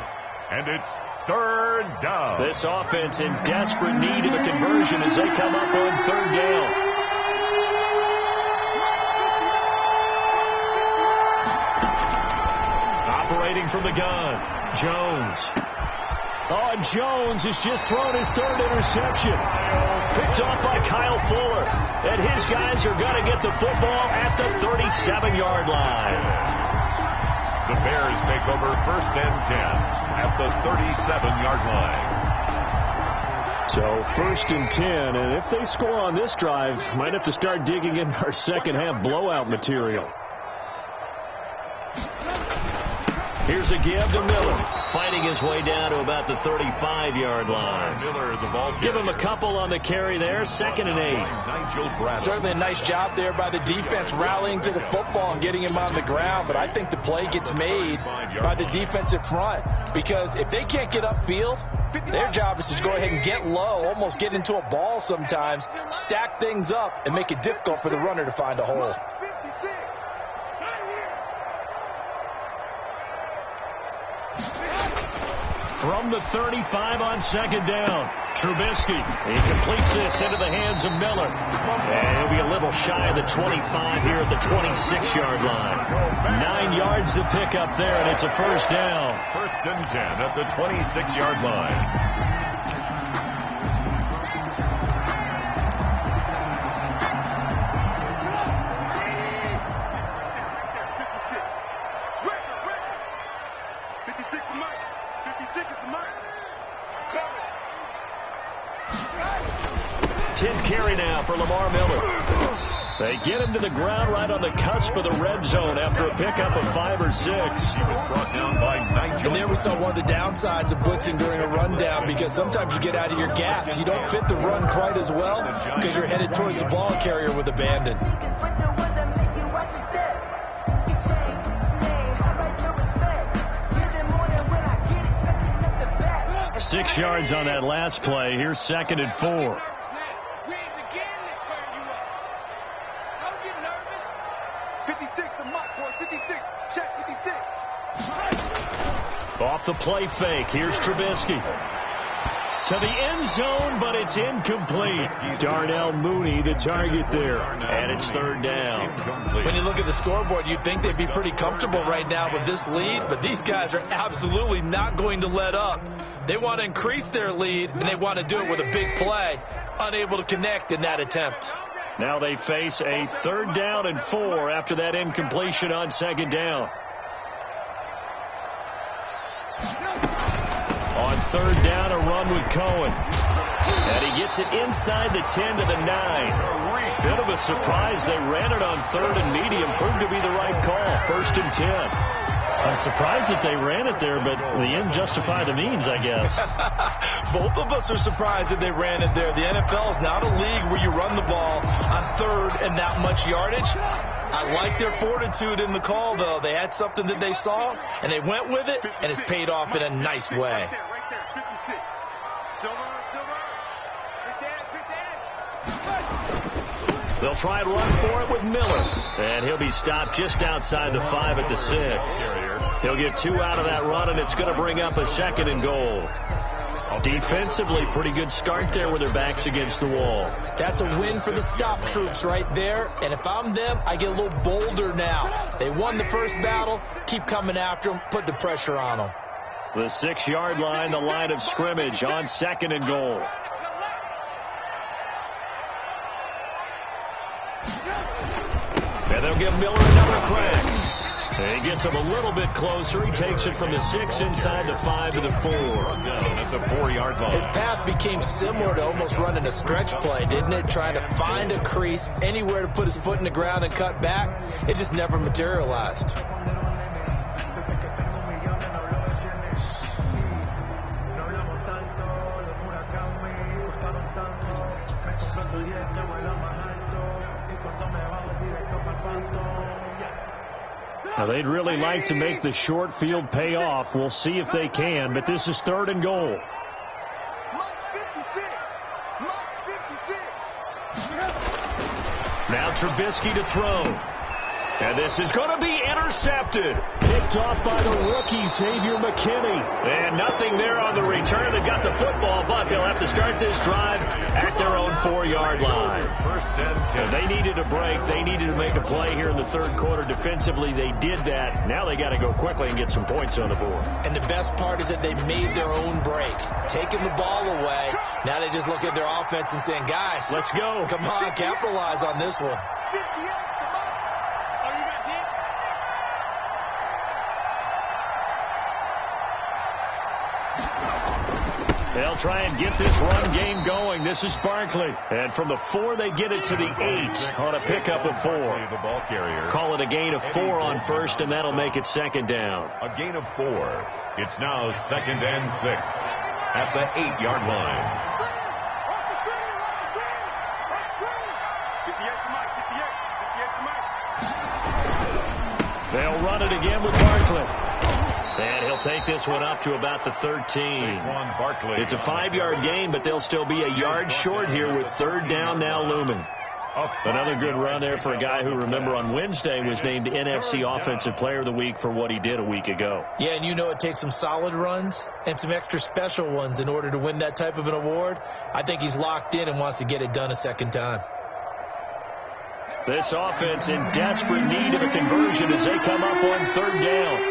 And it's 3rd down. This offense in desperate need of a conversion as they come up on 3rd down. Operating from the gun, Jones. Oh, Jones has just thrown his 3rd interception. Picked off by Kyle Fuller. And his guys are going to get the football at the 37-yard line. The Bears take over 1st and 10 at the 37-yard line. So 1st and 10, and if they score on this drive, might have to start digging in our second half blowout material. Here's a give to Miller, fighting his way down to about the 35-yard line. Miller, the ball Give him a couple on the carry there, 2nd and 8. Certainly a nice job there by the defense rallying to the football and getting him on the ground, but I think the play gets made by the defensive front because if they can't get upfield, their job is to go ahead and get low, almost get into a ball sometimes, stack things up, and make it difficult for the runner to find a hole. From the 35 on 2nd down, Trubisky. He completes this into the hands of Miller. And he'll be a little shy of the 25 here at the 26-yard line. 9 yards to pick up there, and it's a 1st down. 1st and 10 at the 26-yard line. Carry now for Lamar Miller. They get him to the ground right on the cusp of the red zone after a pickup of 5 or 6. He was brought down by Nigel. And there we saw one of the downsides of blitzing during a rundown because sometimes you get out of your gaps. You don't fit the run quite as well because you're headed towards the ball carrier with abandon. 6 yards on that last play. Here's 2nd and 4. 56, the mock boy, 56. Check, 56. Off the play fake. Here's Trubisky. To the end zone, but it's incomplete. Darnell Mooney, the target there. And it's third down. When you look at the scoreboard, you'd think they'd be pretty comfortable right now with this lead, but these guys are absolutely not going to let up. They want to increase their lead, and they want to do it with a big play. Unable to connect in that attempt. Now they face a 3rd down and 4 after that incompletion on 2nd down. On 3rd down, a run with Cohen. And he gets it inside the 10 to the 9. Bit of a surprise. They ran it on 3rd and medium. Proved to be the right call. 1st and 10. I'm surprised that they ran it there, but the end justified the means, I guess. Both of us are surprised that they ran it there. The NFL is not a league where you run the ball on 3rd and that much yardage. I like their fortitude in the call, though. They had something that they saw, and they went with it, and it's paid off in a nice way. Right there, 56. Silver. Pick the edge. They'll try and run for it with Miller. And he'll be stopped just outside the 5 at the 6. He'll get 2 out of that run, and it's going to bring up a 2nd and goal. Defensively, pretty good start there with their backs against the wall. That's a win for the stop troops right there. And if I'm them, I get a little bolder now. They won the first battle. Keep coming after them. Put the pressure on them. The 6-yard line, the line of scrimmage on 2nd and goal. And they'll give Miller another crack. And he gets him a little bit closer. He takes it from the 6 inside the 5 to the 4. Down at the 4-yard line. His path became similar to almost running a stretch play, didn't it? Trying to find a crease, anywhere to put his foot in the ground and cut back. It just never materialized. Now, they'd really like to make the short field pay off. We'll see if they can, but this is 3rd and goal. Now Trubisky to throw. And this is going to be intercepted. Picked off by the rookie, Xavier McKinney. And nothing there on the return. They got the football, but they'll have to start this drive at their own 4-yard line. 1st and 10. They needed a break. They needed to make a play here in the 3rd quarter. Defensively, they did that. Now they got to go quickly and get some points on the board. And the best part is that they made their own break. Taking the ball away. Now they just look at their offense and saying, guys, let's go. Come on, capitalize on this one. 58. They'll try and get this run game going. This is Barkley. And from the 4, they get it to the 8 on a pickup of 4. The ball carrier. Call it a gain of 4 on 1st, and that'll make it 2nd down. A gain of 4. It's now 2nd and 6 at the 8-yard line. 58 to Mike. They'll run it again with Barkley. And he'll take this one up to about the 13. It's a 5-yard gain, but they'll still be a yard short here with 3rd down now looming. Another good run there for a guy who, remember, on Wednesday was named NFC Offensive Player of the Week for what he did a week ago. Yeah, and you know it takes some solid runs and some extra special ones in order to win that type of an award. I think he's locked in and wants to get it done a 2nd time. This offense in desperate need of a conversion as they come up on 3rd down.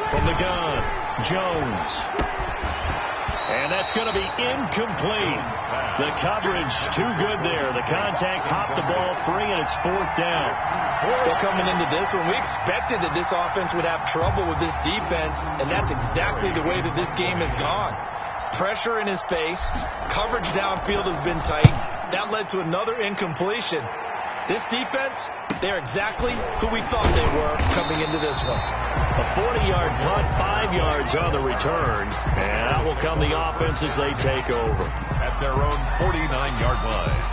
From the gun, Jones. And that's going to be incomplete. The coverage too good there. The contact popped the ball free, and it's 4th down. Well, coming into this one, we expected that this offense would have trouble with this defense, and that's exactly the way that this game has gone. Pressure in his face. Coverage downfield has been tight. That led to another incompletion. This defense, they're exactly who we thought they were coming into this one. A 40-yard punt, 5 yards on the return. And out will come the offense as they take over. At their own 49-yard line.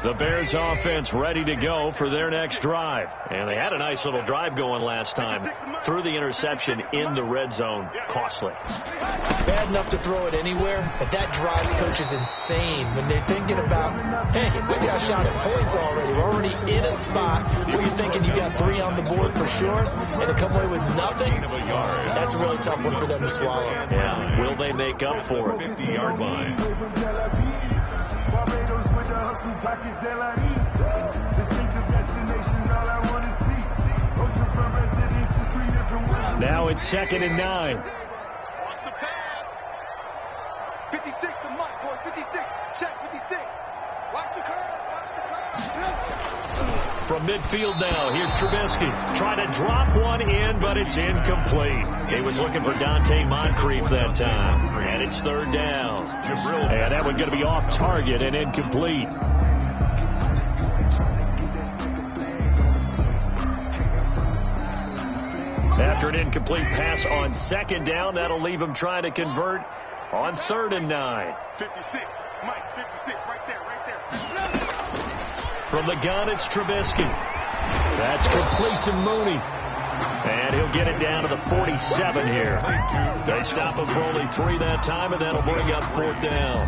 The Bears offense ready to go for their next drive. And they had a nice little drive going last time. Threw the interception in the red zone. Costly. Bad enough to throw it anywhere, but that drives coaches insane when they're thinking about, hey, we got shot at points already. We're already in a spot where you're thinking you got 3 on the board for sure, and to come away with nothing, that's a really tough one for them to swallow. Yeah, will they make up for it? 50-yard line. Now it's 2nd and 9. Watch the pass. 56 to Mike, boy. 56. Check 56. Watch the curve. Watch the curve. From midfield now, here's Trubisky. Trying to drop one in, but it's incomplete. He was looking for Dante Moncrief that time. And it's 3rd down. And that one going to be off target and incomplete. After an incomplete pass on 2nd down, that'll leave him trying to convert on 3rd and 9. 56. Mike, 56. Right there. From the gun, it's Trubisky. That's complete to Mooney. And he'll get it down to the 47 here. They stop him for only 3 that time, and that'll bring up 4th down.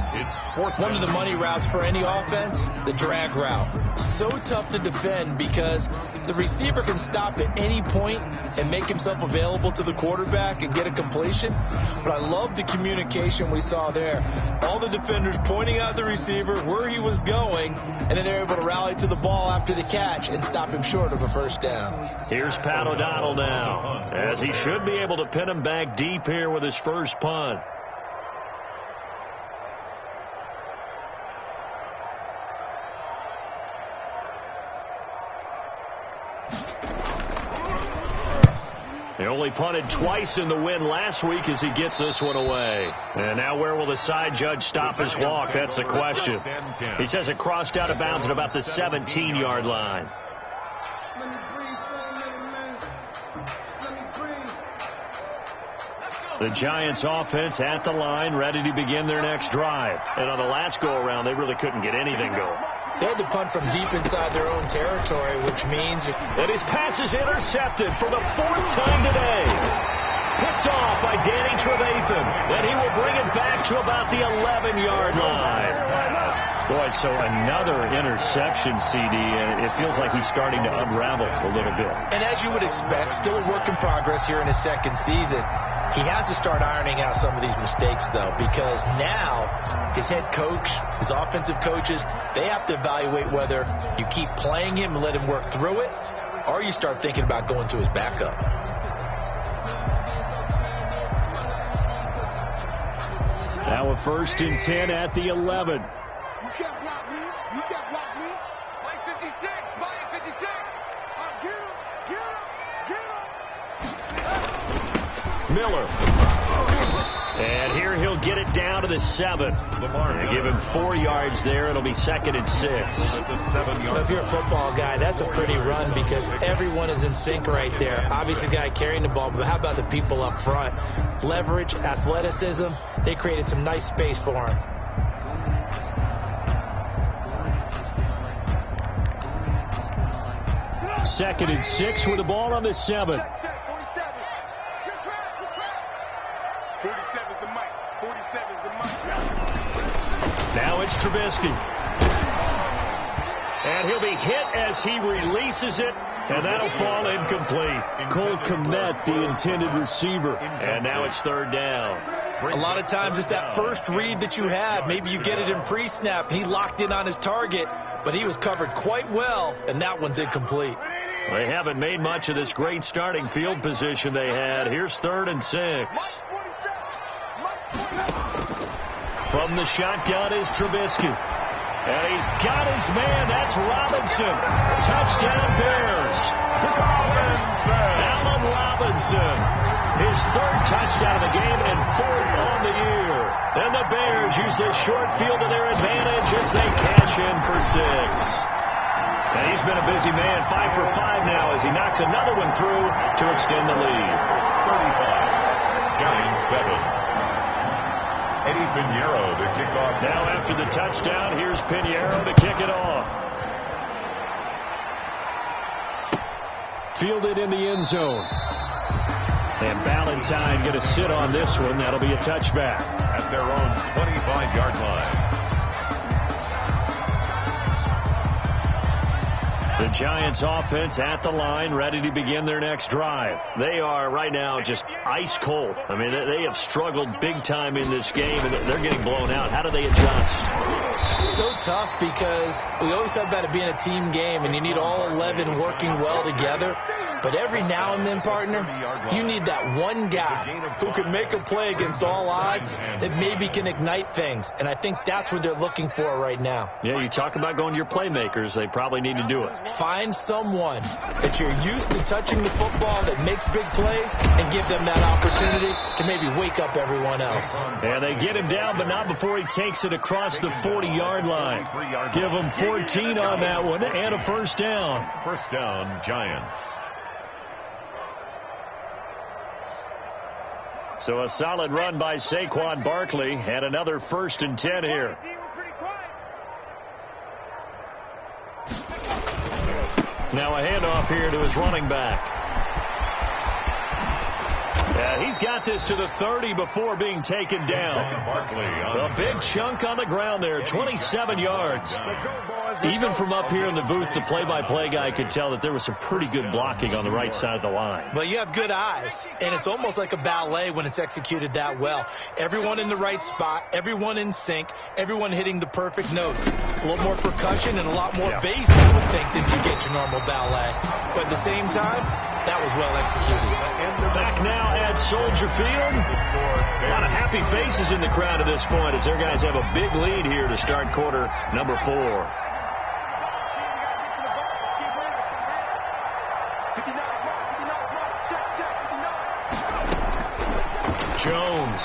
One of the money routes for any offense, the drag route. So tough to defend because the receiver can stop at any point and make himself available to the quarterback and get a completion. But I love the communication we saw there. All the defenders pointing out the receiver, where he was going, and then they're able to rally to the ball after the catch and stop him short of a 1st down. Here's Pat O'Donnell now, as he should be able to pin him back deep here with his first punt. He only punted twice in the win last week as he gets this one away. And now where will the side judge stop his walk? That's the question. He says it crossed out of bounds at about the 17-yard line. The Giants offense at the line, ready to begin their next drive. And on the last go-around, they really couldn't get anything going. They had to punt from deep inside their own territory, which means that his pass is intercepted for the 4th time today. Picked off by Danny Trevathan. Then he will bring it back to about the 11-yard line. Boy, so another interception, CD, and it feels like he's starting to unravel a little bit. And as you would expect, still a work in progress here in his 2nd season. He has to start ironing out some of these mistakes, though, because now his head coach, his offensive coaches, they have to evaluate whether you keep playing him and let him work through it, or you start thinking about going to his backup. Now a 1st and 10 at the 11. You can't block me. You can't block me. Mike 56. Mike 56. Get him. Miller. And here he'll get it down to the 7. They give him 4 yards there. It'll be 2nd and 6. So if you're a football guy, that's a pretty run because everyone is in sync right there. Obviously, the guy carrying the ball, but how about the people up front? Leverage, athleticism. They created some nice space for him. Second and 6 with the ball on the 7. 47's the mic. 47's the mic. Now it's Trubisky. And he'll be hit as he releases it, and that'll fall incomplete. Cole Kmet, the intended receiver. And now it's 3rd down. A lot of times it's that first read that you have. Maybe you get it in pre-snap. He locked in on his target, but he was covered quite well, and that one's incomplete. They haven't made much of this great starting field position they had. Here's 3rd and 6. From the shotgun is Trubisky. And he's got his man. That's Robinson. Touchdown Bears. Allen Robinson. His 3rd touchdown of the game and 4th on the year. Then the Bears use this short field to their advantage as they cash in for 6. And he's been a busy man. 5 for 5 now as he knocks another one through to extend the lead. 35. Giants 7. Eddie Pinheiro to kick off. Now after the touchdown, here's Pinheiro to kick it off. Fielded in the end zone. And Ballantyne going to sit on this one. That'll be a touchback. At their own 25-yard line. The Giants offense at the line, ready to begin their next drive. They are right now just ice cold. I mean, they have struggled big time in this game, and they're getting blown out. How do they adjust? So tough because we always talk about it being a team game, and you need all 11 working well together. But every now and then, partner, you need that one guy who can make a play against all odds that maybe can ignite things. And I think that's what they're looking for right now. Yeah, you talk about going to your playmakers. They probably need to do it. Find someone that you're used to touching the football that makes big plays and give them that opportunity to maybe wake up everyone else. And they get him down, but not before he takes it across the 40-yard line. Give him 14 on that one and a first down. First down, Giants. So a solid run by Saquon Barkley and another 1st and 10 here. Now a handoff here to his running back. Yeah, he's got this to the 30 before being taken down. A big chunk on the ground there, 27 yards. Even from up here in the booth, the play-by-play guy could tell that there was some pretty good blocking on the right side of the line. Well, you have good eyes, and it's almost like a ballet when it's executed that well. Everyone in the right spot, everyone in sync, everyone hitting the perfect notes. A little more percussion and a lot more bass, I would think, than you get your normal ballet. But at the same time, that was well executed. Back now at Soldier Field. A lot of happy faces in the crowd at this point as their guys have a big lead here to start quarter number 4. Jones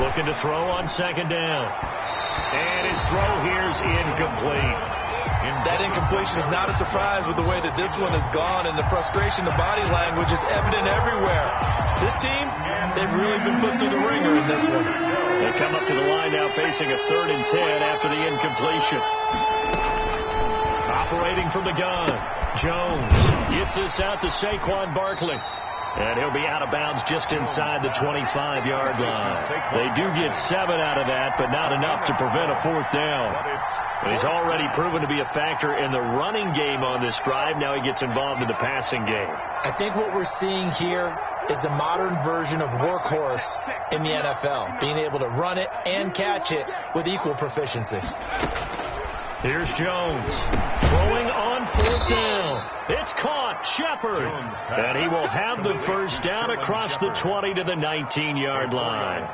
looking to throw on 2nd down. And his throw here's incomplete. That incompletion is not a surprise with the way that this one has gone, and the frustration, the body language is evident everywhere. This team, they've really been put through the ringer in this one. They come up to the line now facing a 3rd and 10 after the incompletion. Operating from the gun, Jones gets this out to Saquon Barkley. And he'll be out of bounds just inside the 25-yard line. They do get 7 out of that, but not enough to prevent a 4th down. And he's already proven to be a factor in the running game on this drive. Now he gets involved in the passing game. I think what we're seeing here is the modern version of workhorse in the NFL, being able to run it and catch it with equal proficiency. Here's Jones throwing on 4th down. It's caught. Shepard. And he will have the first down across the 20 to the 19-yard line.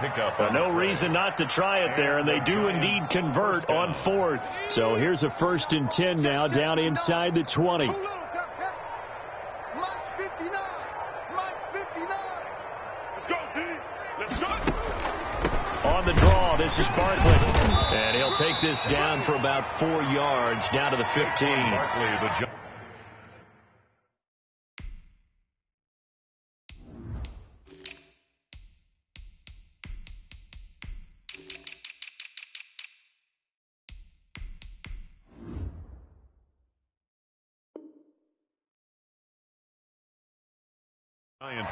No reason not to try it there, and they do indeed convert on 4th. So here's a 1st and 10 now down inside the 20. On the draw, this is Barkley. And he'll take this down for about 4 yards, down to the 15.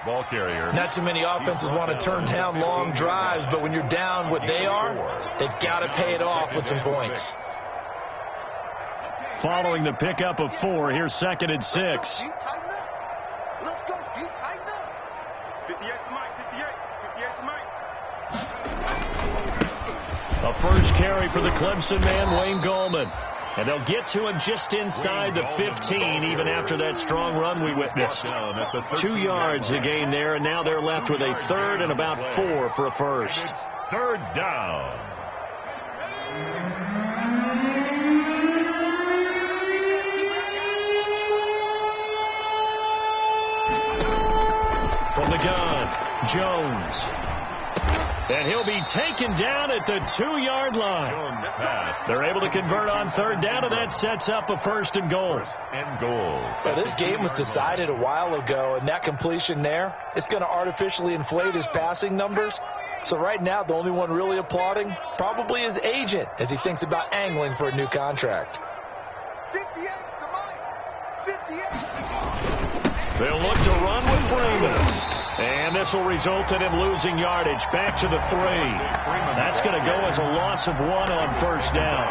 Ball carrier. Not too many offenses want to turn down long drives, but when you're down what they are, they've got to pay it off with some points. Following the pickup of 4, here's 2nd and 6. Let's go. You tighten up. 58 to Mike. 58 to Mike. A first carry for the Clemson man, Wayne Gallman. And they'll get to him just inside the 15, even after that strong run we witnessed. 2 yards to gain there, and now they're left with a 3rd and about 4 for a first. 3rd down. From the gun, Jones. And he'll be taken down at the 2-yard line. They're able to convert on 3rd down, and that sets up a 1st and goal. Well, this game was decided a while ago, and that completion there, it's going to artificially inflate his passing numbers. So right now, the only one really applauding probably his agent as he thinks about angling for a new contract. 58 to Mike. 58. They'll look to run with Freeman. And this will result in him losing yardage. Back to the 3. That's going to go as a loss of 1 on first down.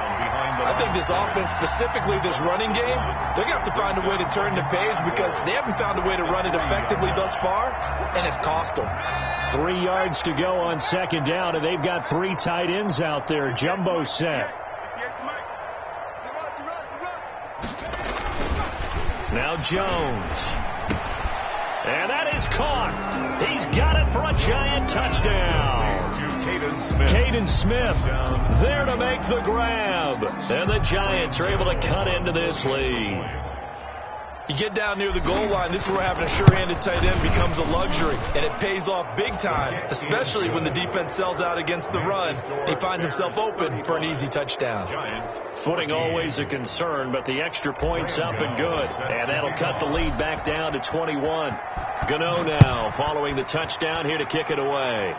I think this offense, specifically this running game, they're going to have to find a way to turn the page because they haven't found a way to run it effectively thus far, and it's cost them. 3 yards to go on second down, and they've got 3 tight ends out there. Jumbo set. Now Jones. And that is caught. He's got it for a giant touchdown. Caden Smith there to make the grab. And the Giants are able to cut into this lead. You get down near the goal line, this is where having a sure-handed tight end becomes a luxury, and it pays off big time, especially when the defense sells out against the run. He finds himself open for an easy touchdown. Footing always a concern, but the extra point's up and good, and that'll cut the lead back down to 21. Gano now following the touchdown here to kick it away.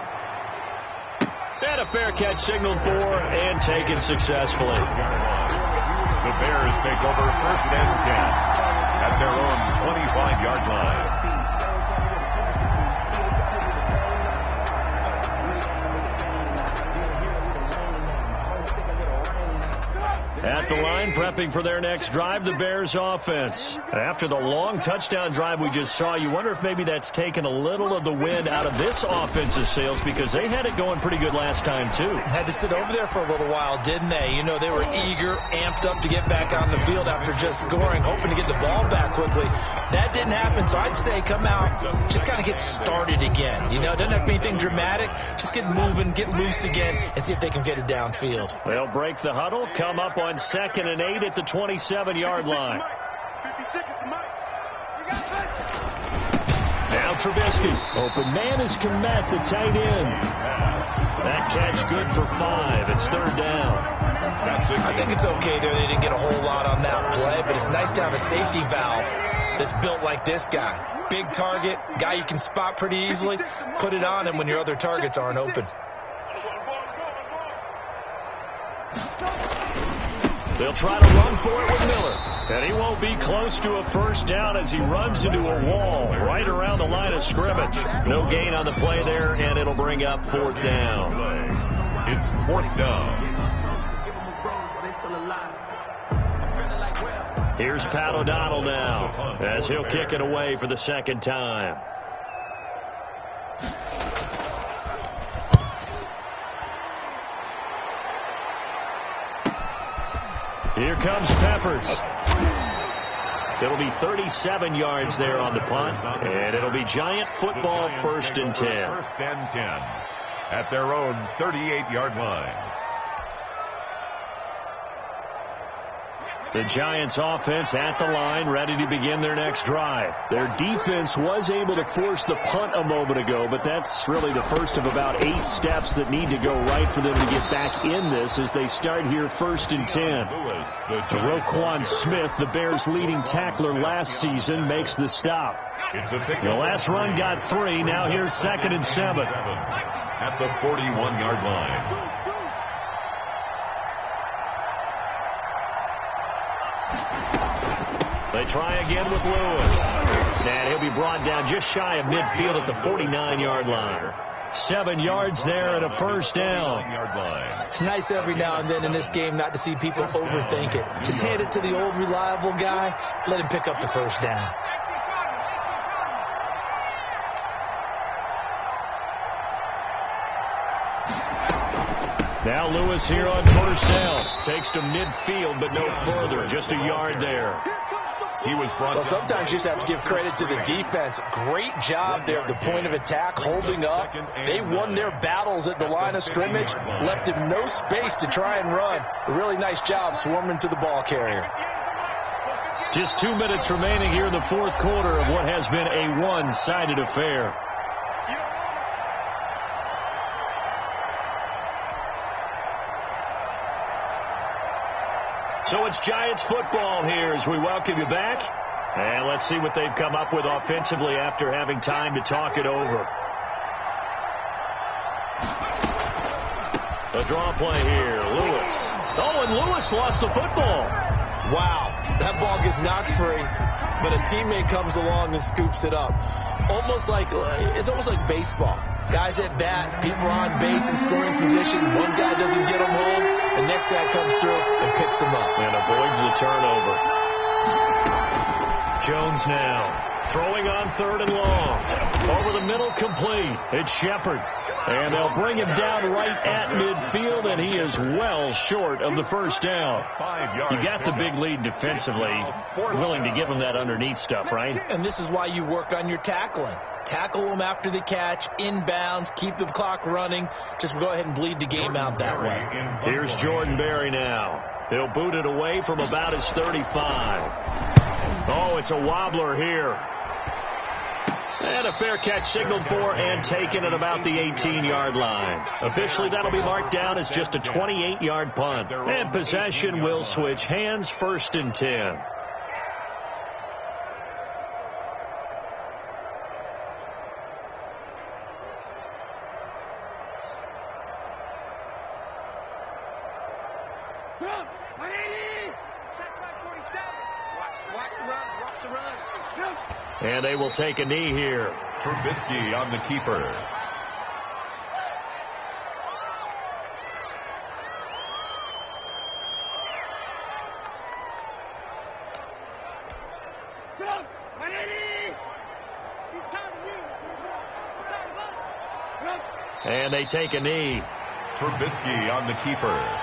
And a fair catch signaled for and taken successfully. The Bears take over first and 10. At their own 25-yard line. At the line, prepping for their next drive, the Bears offense. After the long touchdown drive we just saw, you wonder if maybe that's taken a little of the wind out of this offensive sails because they had it going pretty good last time, too. Had to sit over there for a little while, didn't they? You know, they were eager, amped up to get back on the field after just scoring, hoping to get the ball back quickly. That didn't happen, so I'd say come out, just kind of get started again. You know, doesn't have to be anything dramatic. Just get moving, get loose again, and see if they can get it downfield. They'll break the huddle, come up on 2nd and 8 at the 27-yard line. Now Trubisky. Open man is Komet, the tight end. That catch good for 5. It's 3rd down. I think it's okay there. They didn't get a whole lot on that play, but it's nice to have a safety valve that's built like this guy. Big target, guy you can spot pretty easily. Put it on him when your other targets aren't open. They'll try to run for it with Miller. And he won't be close to a first down as he runs into a wall right around the line of scrimmage. No gain on the play there, and it'll bring up 4th down. It's 4th down. Here's Pat O'Donnell now as he'll kick it away for the 2nd time. Here comes Peppers. It'll be 37 yards there on the punt, and it'll be Giant football 1st and 10. 1st and 10 at their own 38-yard line. The Giants offense at the line, ready to begin their next drive. Their defense was able to force the punt a moment ago, but that's really the first of about 8 steps that need to go right for them to get back in this as they start here 1st and 10. Roquan Smith, the Bears' leading tackler last season, makes the stop. The last run got 3. Now here's 2nd and 7. At the 41-yard line. They try again with Lewis. And he'll be brought down just shy of midfield at the 49-yard line. 7 yards there and a first down. It's nice every now and then in this game not to see people overthink it. Just hand it to the old reliable guy. Let him pick up the first down. Now Lewis here on first down. Takes to midfield, but no further. Just a yard there. He was brought well, sometimes you just have to give credit to the defense. Great job there at the point of attack, holding up. They won their battles at the line of scrimmage, left him no space to try and run. A really nice job swarming to the ball carrier. Just 2 minutes remaining here in the 4th quarter of what has been a one-sided affair. So it's Giants football here as we welcome you back. And let's see what they've come up with offensively after having time to talk it over. A draw play here. Lewis. Oh, and Lewis lost the football. Wow, that ball gets knocked free, but a teammate comes along and scoops it up. It's almost like baseball. Guys at bat, people are on base in scoring position. One guy doesn't get them home, the next guy comes through and picks them up. And avoids the turnover. Jones now throwing on 3rd and long. Over the middle, complete. It's Shepard. And they'll bring him down right at midfield, and he is well short of the first down. You got the big lead defensively, willing to give him that underneath stuff, right? And this is why you work on your tackling. Tackle them after the catch, inbounds, keep the clock running. Just go ahead and bleed the game out that way. Here's Jordan Berry now. He'll boot it away from about his 35. Oh, it's a wobbler here. And a fair catch signaled for and taken at about the 18-yard line. Officially, that'll be marked down as just a 28-yard punt. And possession will switch hands, 1st and 10. And they will take a knee here. Trubisky on the keeper. And they take a knee. Trubisky on the keeper.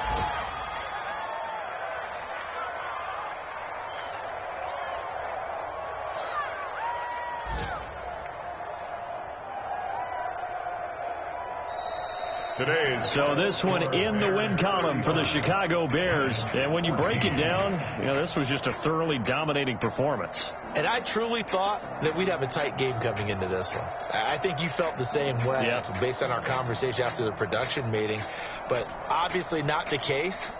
So this one in the win column for the Chicago Bears. And when you break it down, this was just a thoroughly dominating performance. And I truly thought that we'd have a tight game coming into this one. I think you felt the same way based on our conversation after the production meeting. But obviously not the case.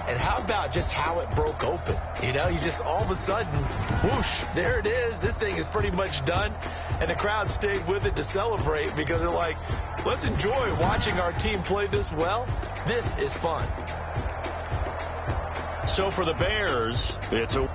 And how about just how it broke open? You just all of a sudden, whoosh, there it is. This thing is pretty much done. And the crowd stayed with it to celebrate because they're like, let's enjoy watching our team play this well. This is fun. So for the Bears, it's a...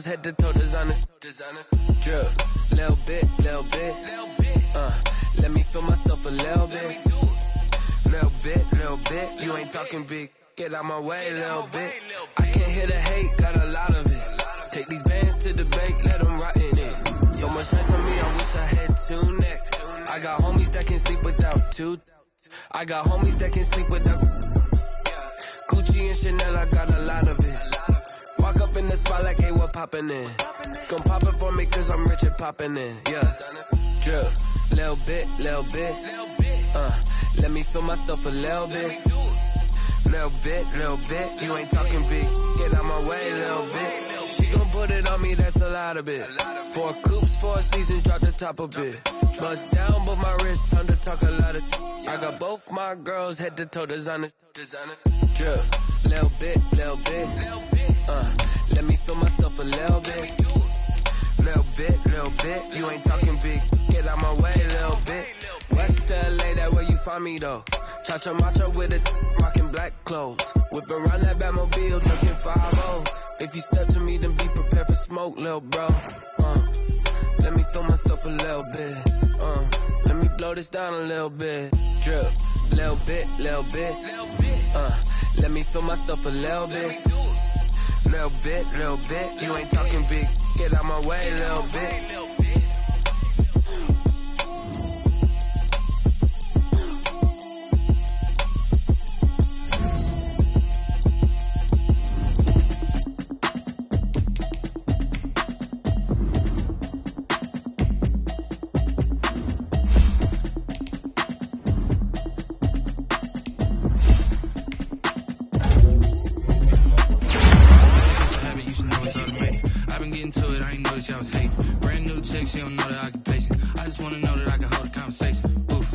Head to toe designer, drip, little bit, let me feel myself a little bit, you ain't talking big, get out my way, little bit, I can't hear the hate, got a lot of it, take these bands to the bank, let them rot in it, so much less on me, I wish I had 2 necks, I got homies that can sleep without 2, I got homies that can sleep without, Gucci and Chanel, I got a lot of it. Walk up in the spot like, hey, what poppin' in? Gon' pop it for me cause I'm rich and poppin' in, yeah. Drip, little bit, let me feel myself a little bit. Little bit, you ain't talking big, get out my way, little bit. She gon' put it on me, that's a lot of it. 4 coops, 4 seasons, drop the top a bit. Bust down, but my wrist, time to talk a lot of. I got both my girls, head to toe designer. Drip, little bit, let me feel myself a little bit. Little bit, you ain't talking big, get out my way, little bit. West LA, that where you find me though. Cha-cha macha with it, rockin' black clothes. Whip around that Batmobile, looking 5-0. If you step to me, then be prepared for smoke, little bro. Let me feel myself a little bit. Let me blow this down a little bit. Drip, little bit. Let me feel myself a little bit. Little bit, you ain't talking big, get out my way, little bit. Brand Brand new chick, she don't know the occupation. I just wanna know that I can hold a conversation. Oof,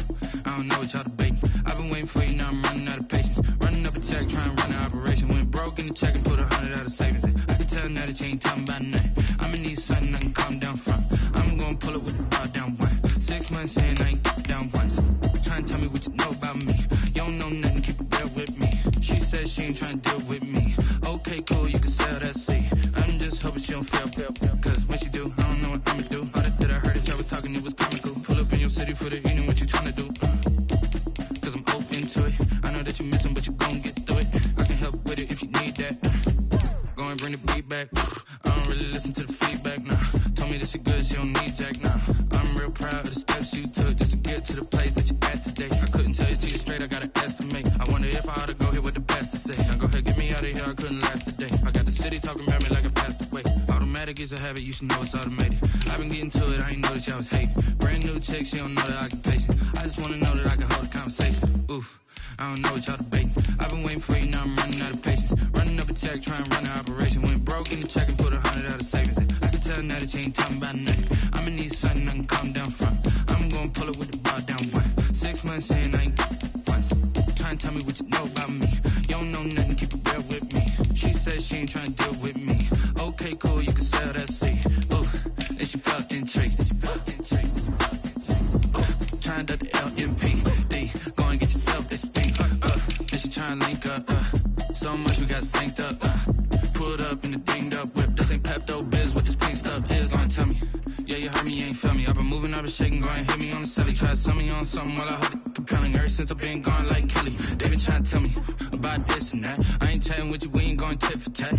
I don't know what y'all debating. I've been waiting for you, now I'm running out of patience. Running up a check, trying to run an operation. Went broke in the check and put 100 out of savings in. I can tell now that you ain't talking about nothing. I'ma need something I can calm down from. I'm gonna pull it with the bar down one. 6 months in, I ain't down once. Trying to tell me what you know about me. You don't know nothing, keep it real with me. She said she ain't trying to deal with me. Okay, cool, you can sell that seat. I'm just hoping she don't fail. Cause when she do, I don't know what I'ma do. All that I heard is y'all was talking, it was comical. Pull up in your city for the evening, what you trying to do? Cause I'm open to it. I know that you missing, but you gon' get through it. I can help with it if you need that. Go and bring the beat back. I don't really listen to the feedback, nah. Told me that she good, she don't need jack, nah. I'm real proud of the steps you took just to get to the place that you at today. I couldn't tell you to you straight, I gotta estimate. I wonder if I ought to go here with the pastor say. Now go ahead, get me out of here, I couldn't last a day. I got the city talking about me like I passed away. Automatic is a habit, you should know it's automated. I've been getting to it, I ain't noticed y'all was hating. Brand new chick, she don't know the occupation. I just wanna know that I can hold a conversation. Oof, I don't know what y'all debating. I've been waiting for you, now I'm running out of patience. Running up a check, trying to run an operation. Went broke in the check and put 100 out of savings in. I can tell now that you ain't talking about nothing. I'ma need something I can calm down from. I'm gonna pull it with the bar down one. 6 months in, I ain't once. Trying to tell me what you know about me. You don't know nothing, keep it real with me. She said she ain't trying to deal with me. Okay, cool, you can sell that seat. Ooh, and she felt intrigued. Trying to the LMPD. Go and get yourself this thing. And she trying to link up. So much we got synced up. Pulled up in the dinged up whip. This ain't Pepto Biz, what this pink stuff is. Gonna tell me. Yeah, you heard me, you ain't feel me. I've been moving, I've been shaking, go and hit me on the celly. Try to sell me on something while I hold it compelling. Ever since I've been gone like Kelly. They been trying to tell me about this and that. I ain't chatting with you, we ain't going tit for tat.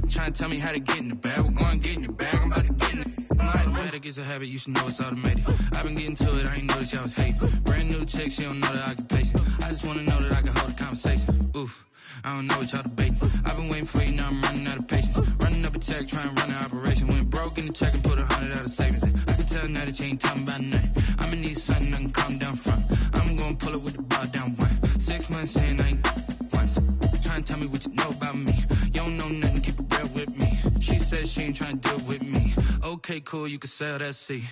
Trying to tell me how to get in the bag. We're going to get in your bag, I'm about to get in it. Automatic is a habit, you should know it's automated. I've been getting to it, I ain't noticed y'all was hating. Brand new chick, she don't know the occupation. I just wanna know that I can hold a conversation. Oof, I don't know what y'all debating. I've been waiting for you, now I'm running out of patience. Running up a check, trying to run an operation. Went broke in the check and put 100 out of savings in. I can tell now that you ain't talking about nothing. I'ma need something I can calm down from. I'm gonna pull it with the bar down one. 6 months in, I ain't once. Trying to tell me what you know about me. You don't know nothing, keep it real with me. She said she ain't trying to deal with me. Okay, cool, you can sell that seat.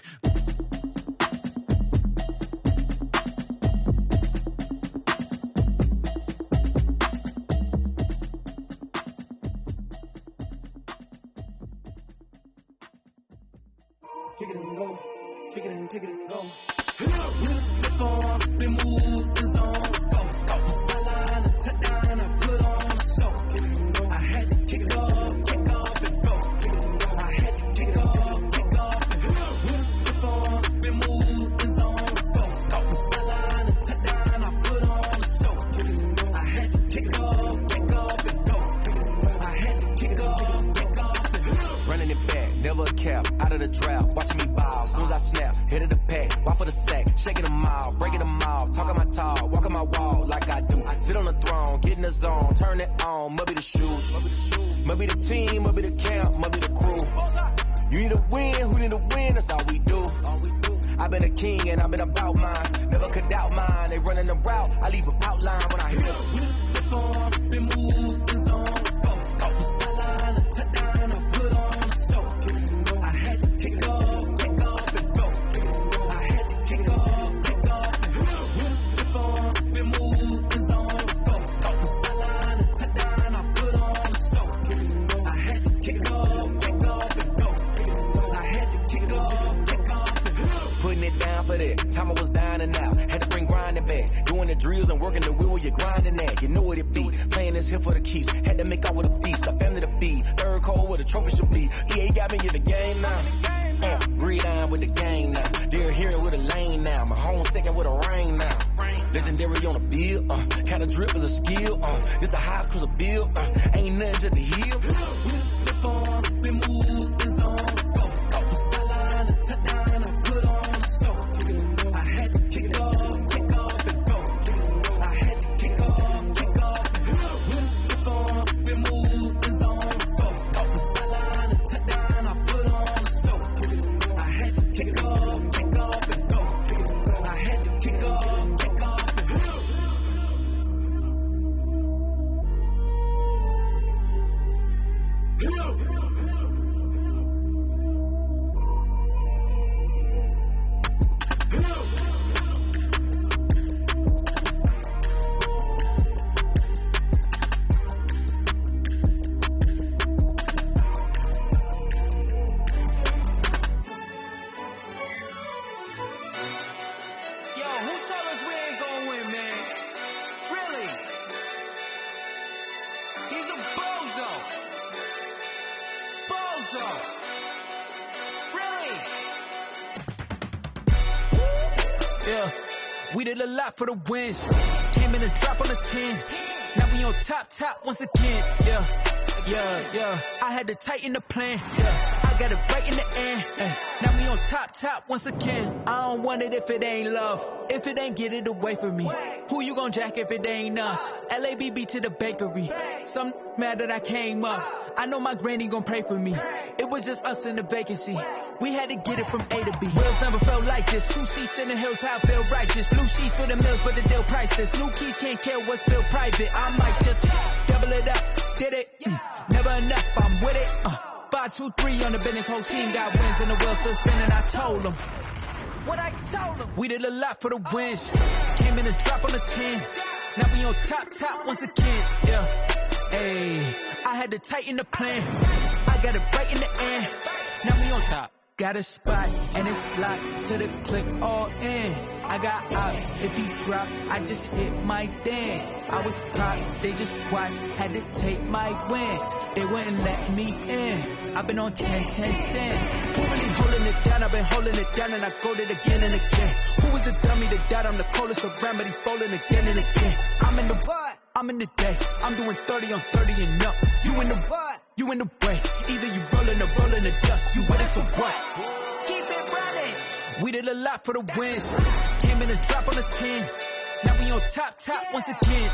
Kick it and go, kick it and go. Slip on, spin move, is on, let's go. Sideline, a touchdown, I put on a show. I had to kick off and go. I had to kick off and go. Slip on, spin move, is on, let's go. Sideline, a touchdown, I put on a show. I had to kick off and go. I had to kick off and go. Running it back, never a cap, out of the drought. Watching me ball, soon as I snap, hit of the pack, walk for the sack, shaking them out, breaking them out, talking my talk, walking my wall like I do. Sit on the throne, get in the zone, turn it on, must be the shoes, must be the team, must be the camp, must be the crew. You need a win, who need a win, that's all we do. I've been a king and I've been about mine, never could doubt mine, they running the route, I leave them outline when I hear the slip on, spin move, is on, let's go. Sideline, a touchdown, I put on a show. I had to kick off and go. I had to kick off and go. Slip on, spin move, is on, let's go. Sideline, a touchdown, I put on a show. I had to kick off and go. I had to kick off and go. Putting it down for that, time I was down and out. Had to bring grinding back, doing the drills and working the wheel where you're grinding at. You know what it be, playing this here for the keeps. Had to make out with a feast, a family to feed. Third cold where the trophy should be. EA got me in the game now. Breed on with the game now. They're here with a lane now. My home second with a rain now. Legendary on the field, kind of drip is a skill. It's the highest cruiser bill. Ain't nothing just the hill. Slip on, spin move, is on, let's go. Sideline, a touchdown, I put on a show. I had to kick off and go. I had to kick off and go. Slip on, spin move, is on, let's go. Sideline, a touchdown, I put on a show. I had to kick off and go. I had to kick off and go. We did a lot for the wins. Came in a drop on the 10. Now we on top once again. Yeah. I had to tighten the plan. I got it right in the end. Now we on top once again. I don't want it if it ain't love. If it ain't, get it away from me. Who you gon' jack if it ain't us? LABB to the bakery. Some mad that I came up. I know my granny gon' pray for me. It was just us in the vacancy. We had to get it from A to B. Wheels never felt like this. 2 seats in the hills, how I feel righteous. Blue sheets for the mills, but the deal priceless. New keys can't care what's still private. I might just double it up. Did it? Never enough, I'm with it. 5, 2, 3 on the business. Whole team got wins and the wheels still spinning. I told them what I told them. We did a lot for the wins. Came in a drop on the 10. Now we on top once again. I had to tighten the plan. I got it right in the end. Now we on top. Got a spot and it's locked to the click all in. I got ops, if he drop, I just hit my dance. I was pop, they just watched, had to take my wins. They wouldn't let me in. I've been on 10 cents. Who really holding it down? I've been holding it down and I go it again and again. Who was a dummy that died? I'm the coldest around, but he folding again and again. I'm in the what? I'm in the day. I'm doing 30 on 30 and up. You in the what? You in the way. Either you rolling or rolling the dust. You with us or what? Keep it running. We did a lot for the wins. Came in a drop on the 10. Now we on top once again.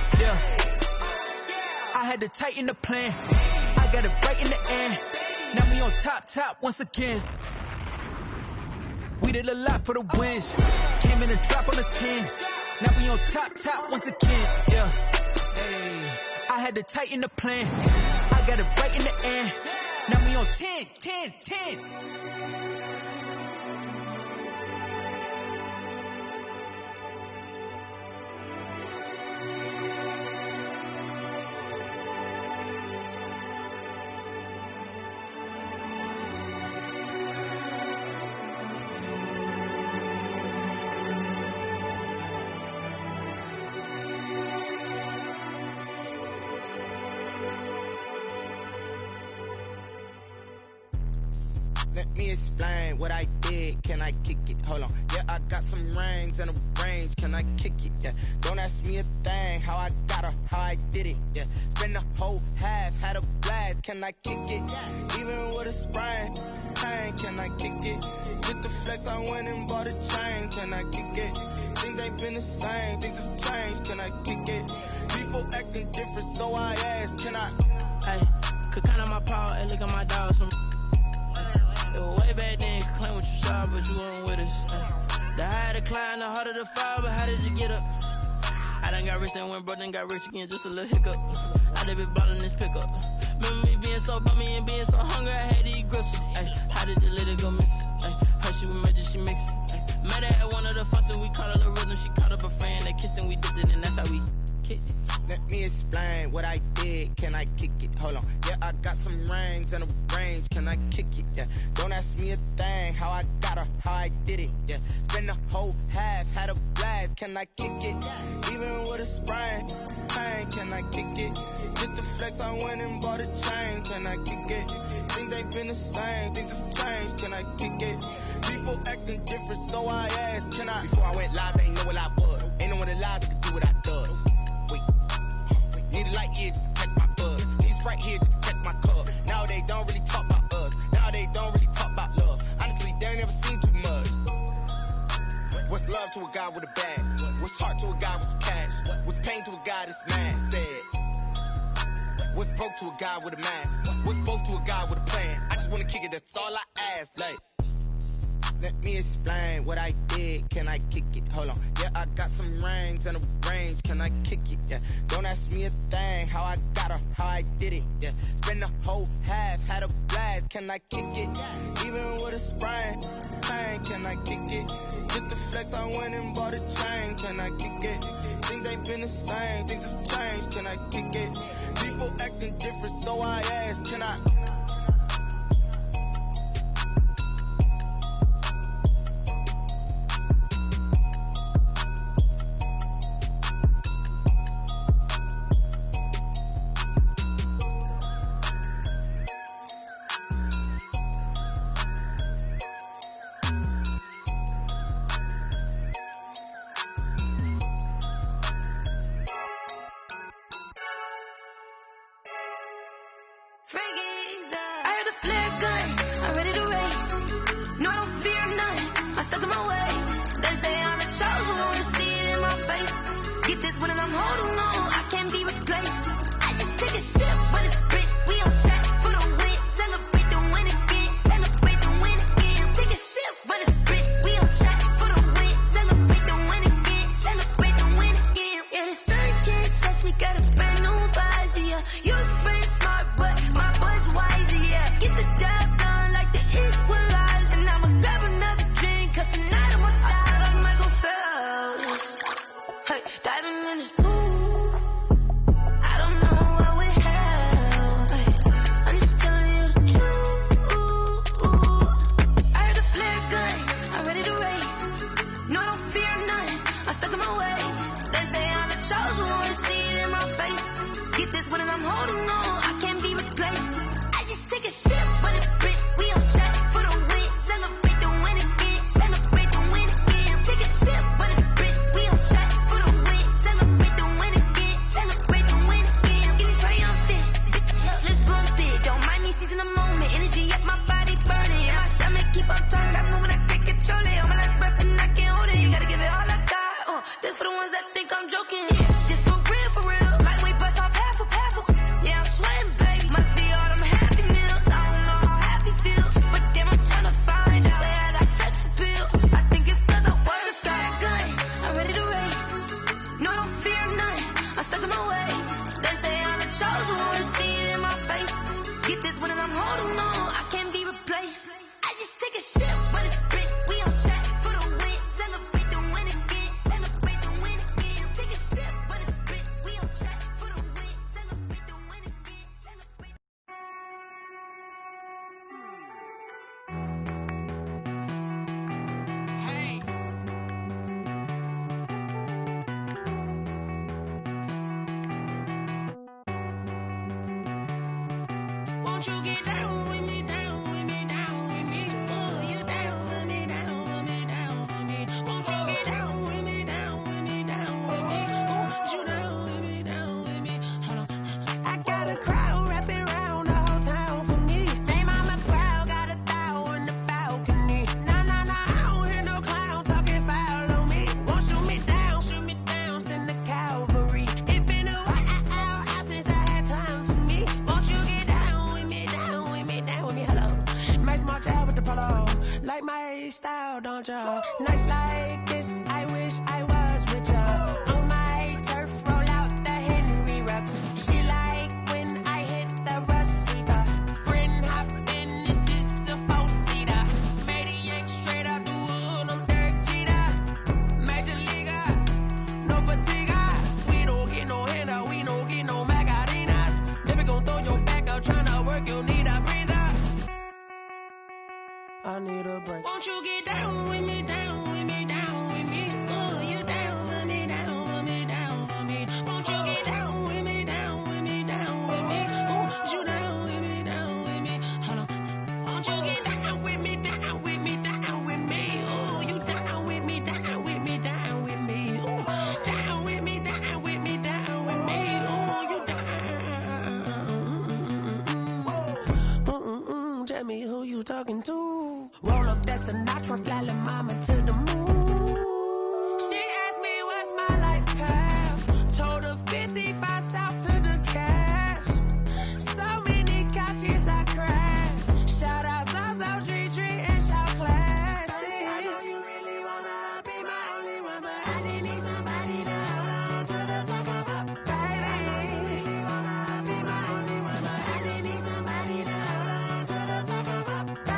I had to tighten the plan. I got it right in the end. Now we on top once again. We did a lot for the wins. Came in a drop on the 10. Now we on top once again. I had to tighten the plan. I got it right in the end. Now we on 10. Let me explain what I did. Can I kick it? Hold on. Yeah, I got some rings and a range. Can I kick it? Yeah. Don't ask me a thing. How I got her, how I did it. Yeah. Spend the whole half, had a blast. Can I kick it? Even with a sprain. Pain, can I kick it? With the flex, I went and bought a chain. Can I kick it? Things ain't been the same. Things have changed. Can I kick it? People acting different, so I ask. Can I? Hey, could count on my power and look at my dogs from. Way back then, you could claim what you saw, but you weren't with us. The higher the climb, the harder the fall, but how did you get up? I done got rich and went broke, then got rich again, just a little hiccup. I done been ballin' this pickup. Remember me being so bummy and being so hungry, I had to eat gristle. How did the little go miss? Her she was magic, she mixed. Met her at one of the functions, we caught her the rhythm, she caught up a friend, they kissed and we dipped it, and that's how we kicked it. Let me explain what I did. Can I kick it? Hold on. Yeah, I got some rings and a range. Can I kick it? Yeah. Don't ask me a thing. How I got her, how I did it. Yeah. Spend the whole half, had a blast. Can I kick it? Even with a sprain. Pain, can I kick it? Just the flex, I went and bought a chain. Can I kick it? Things ain't been the same. Things have changed. Can I kick it? People acting different, so I asked. Can I? Before I went live, they ain't know what I was. Ain't no one alive that could do what I does. Need a light year just to catch my buzz. These right here just to catch my cub. Now they don't really talk about us. Now they don't really talk about love. Honestly, they ain't never seen too much. What's love to a guy with a bag? What's heart to a guy with some cash? What's pain to a guy that's mad? Said. What's broke to a guy with a mask? What's both to a guy with a plan? I just wanna kick it, that's all I ask. Like, let me explain what I did. Can I kick it? Hold on. Yeah, I got some rings and a range. Can I kick it? Yeah. Don't ask me a thing. How I got her, how I did it. Yeah. Spend the whole half, had a blast. Can I kick it? Even with a sprain. Pain, can I kick it? Just the flex, I went and bought a chain. Can I kick it? Things ain't been the same. Things have changed. Can I kick it? People acting different, so I ask. Can I? Won't you get down with me, down with me, down with me? Oh, you down with me, down with me, down with me. Won't you get down with me, down with me, down with me? Oh, you down with me, down with me? Hold on. I got a crowd wrapping around the whole town for me. They mama proud, got a thou in the balcony. Nah, I don't hear no clown talking foul on me. Won't shoot me down, send the cavalry. It been a while since I had time for me. Won't you get down with me, down with me, down with me? Hello. Max March out with the polo. Like my style, don't ya? Nights like this, I wish I was with ya. On my turf, roll out the Henry Rux. She like when I hit the receiver. Friend hop in, this is a four-seater. Made a yank straight out the wood, I'm Derek Jeter. Major leaguer, no fatigue. We don't get no handout, we don't get no Macarinas. Never gon' throw your back out, tryna work, you need a breather. I need a break. Won't you get down with me, down with me, down with me? Oh, you down with me, down with me, down with me? Won't you get down with me, down with me, down with me? Oh, you down with me, down with me? Hold on. Won't you get down with me, down with me, down with me? Oh, you down with me, down with me, down with me? Oh, down with me, down with me, down with me? Oh, you down. Tell me who you talking to. Roll up that Sinatra, fly la mama to the moon. She asked me what's my life path. Told her 55 south to the cash. So many couches I crashed. Shout out South Street and shout class. I know you really wanna be my only one, but I didn't need somebody to hold on to the top of my baby. I know you really wanna be my only one, but I didn't need somebody to hold on to the top of my baby.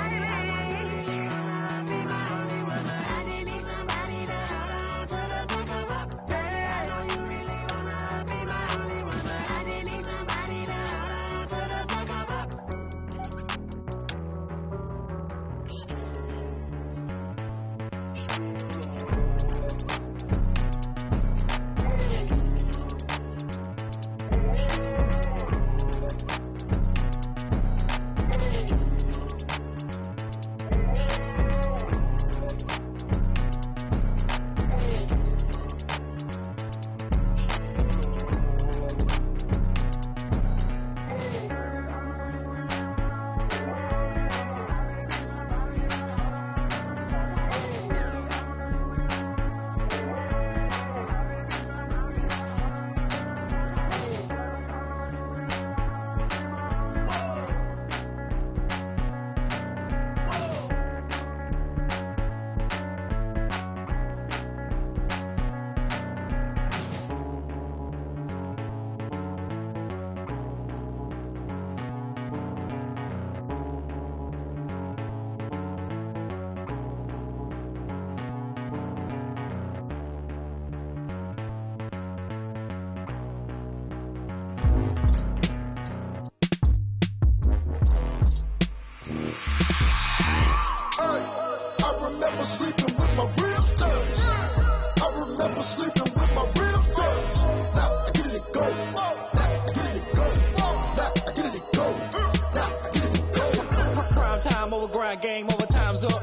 Game over, time's up.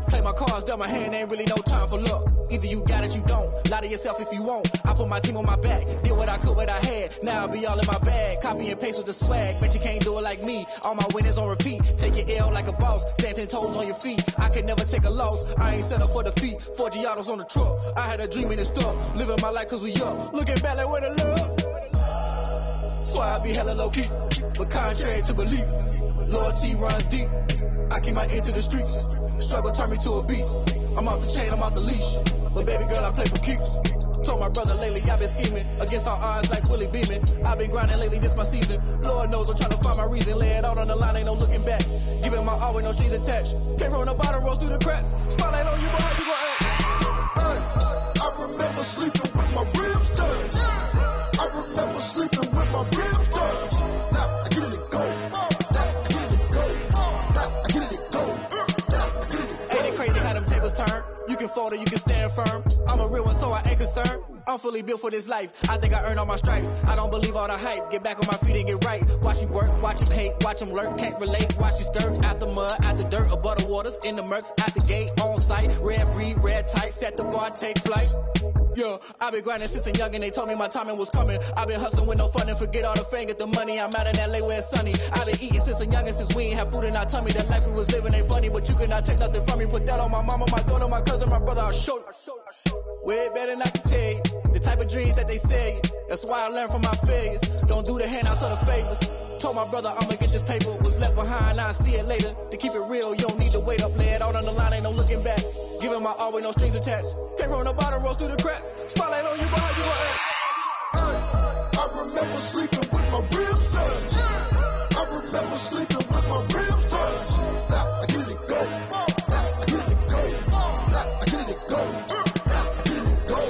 Play my cards, dealt my hand, ain't really no time for luck. Either you got it, you don't. Lie to yourself if you won't. I put my team on my back, did what I could, what I had. Now I'll be all in my bag. Copy and paste with the swag, bet you can't do it like me. All my winners on repeat. Take your L like a boss, stand 10 toes on your feet. I can never take a loss, I ain't set up for defeat. 4 Giottos on the truck, I had a dream and it's stuck. Living my life cause we up, looking back like where the love. So I be hella low key, but contrary to belief, loyalty runs deep. I keep my ear to the streets. Struggle turn me to a beast. I'm off the chain, I'm off the leash. But baby girl, I play for keeps. Told my brother lately, I've been scheming. Against all odds like Willie Beeman. I've been grinding lately, this my season. Lord knows I'm trying to find my reason. Lay it out on the line, ain't no looking back. Giving my all with no strings attached. Came from the bottom, roll through the cracks. Spotlight on you, boy, you gon' act. I remember sleeping with my ribs touched. I remember sleeping with my ribs touched. Now I get it to go. Now I get it to go. Now I get it to go. Now I get it to go. Ain't it crazy how them tables turn? turn. You can fold or you can stand firm. I'm a real one, so I ain't concerned. I'm fully built for this life. I think I earned all my stripes. I don't believe all the hype. Get back on my feet and get right. Watch you work, watch him hate, watch him lurk. Can't relate, watch you skirt. Out the mud, out the dirt, above the waters, in the murks, out the gate, on site. Red breed, red tight, set the bar, take flight. Yeah, I been grinding since a young and they told me my timing was coming. I been hustling with no fun and forget all the fame, get the money. I'm out in LA where it's sunny. I been eating since a young and since we ain't have food in our tummy. That life we was living ain't funny, but you cannot take nothing from me. Put that on my mama, my daughter, my cousin, my brother, I'll show you. Way better not to tell you the type of dreams that they sell you. That's why I learned from my failures. Don't do the handouts or the favors. Told my brother I'ma get this paper. Was left behind, I'll see it later. To keep it real, you don't need to wait up. Lay it out on the line, ain't no looking back. Giving my all with no strings attached. Can't run the bottom, roll through the cracks. Spotlight on you, boy, you gon' act. I remember sleeping with my ribs touched. I remember sleeping with my ribs touched. Now I get it go. Now I get it go. Now I get it go. Now I get it go.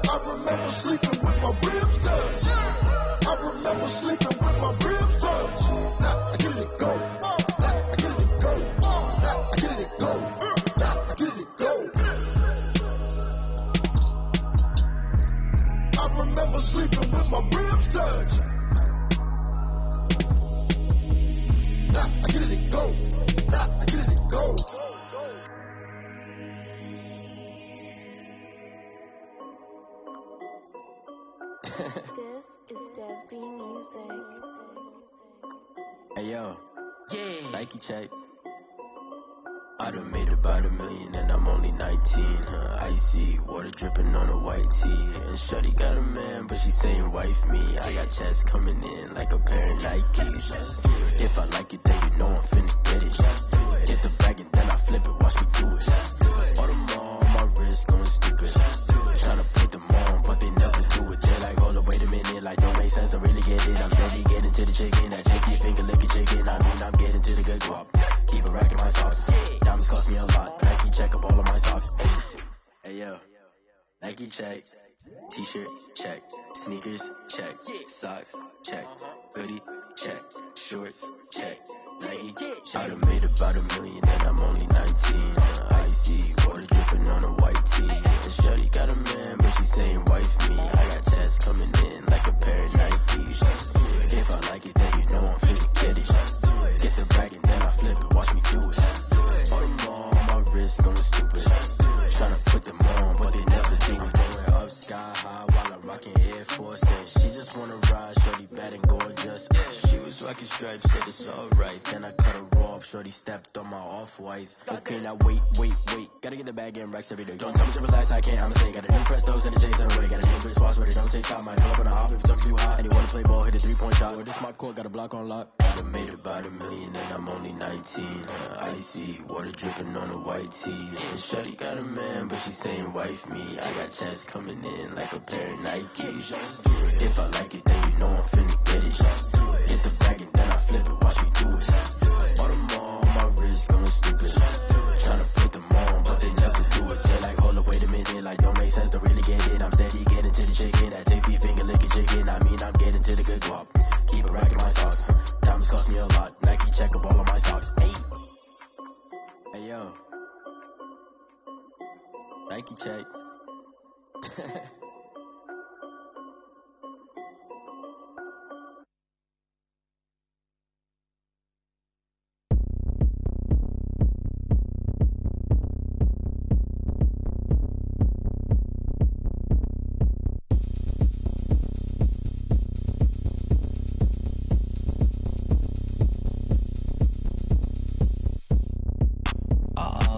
I remember sleeping with my ribs touched. I remember sleeping with my ribs touched. Now I get it go. Now I get it go. Now I get it go. Now I get it go. I remember sleeping with my ribs touched. Now I get it go. Now I get it go. This is Dev Music. Hey yo, Yeah. Nike check. I done made about $1 million and I'm only 19, Icy, water dripping on a white tee. And shorty got a man, but she saying wife me. I got checks coming in like a pair of Nikes. If I like it, then you know I'm finna get it. Get the bag and then I flip it, watch me do it. All them on my wrist going stupid. Tryna put them on, but they never do it. They're like, hold up, wait a minute, like don't make sense, don't really get it. I'm steady getting to the chicken, that chicky finger licking chicken. I mean, I'm getting to the good guap. Keep it racking my sauce. Diamonds cost me a lot. Nike check up all of my socks. Hey yo, Nike check. T-shirt check. Sneakers check. Socks check. Hoodie check. Shorts check. Nike check. I done made about $1 million and I'm only 19. Icy, water dripping on a white tee. And shorty got a man, but she saying wife me. I got checks coming in like a pair of Nikes. If I like it, then you know I'm finna get it. Get the bag and then I flip it, watch me do it. All them on my wrist going stupid. Tryna put them on, but they never do it. Going up sky high while I'm rocking Air Force. And she just wanna ride, shorty bad and gorgeous. She was rocking stripes, said it's alright. Then I cut her off, shorty stepped on my off-whites. Okay, now wait. Gotta get the bag and racks every day. Don't tell me to relax, I can't, I'ma say. Got a new Prestos and a chase in the way. Got a new Chris Boss, but it don't take time. I pull up on a hop if it's up too hot. And you wanna play ball, hit a 3-point shot. Or this my court, got a block on lock. I done made about $1 million and I'm only 19. Icy, water dripping on a white tee. And shorty got a man, but she saying wife me. I got checks coming in like a pair of Nikes. If I like it, then you know I'm finna get it. Get the bag and then I flip it, watch me do it. All them on my wrist going stupid. Tryna put them on, but they never do it. They're like, hold up, wait a minute, like don't make sense, don't really get it. I'm steady getting to the chicken, that tasty finger licking chicken. I mean, I'm getting to the good guap. Keep it racking my socks. Diamonds cost me a lot. Nike check up all of my socks. Hey yo, Nike check.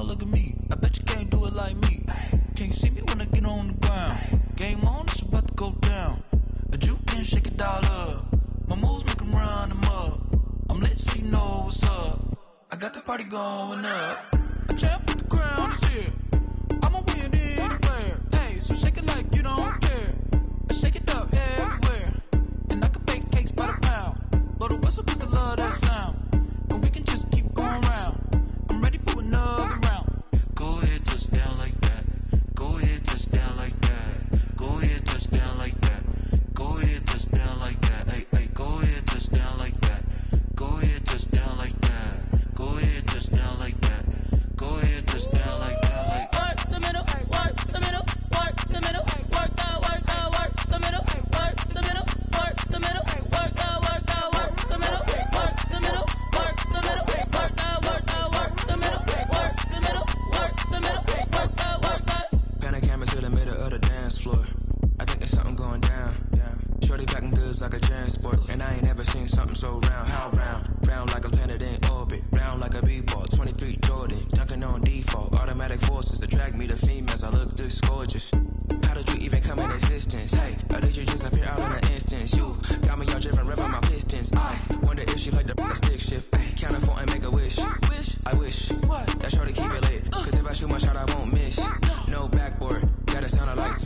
Look at me, I bet you can't do it like me. Can't see me when I get on the ground.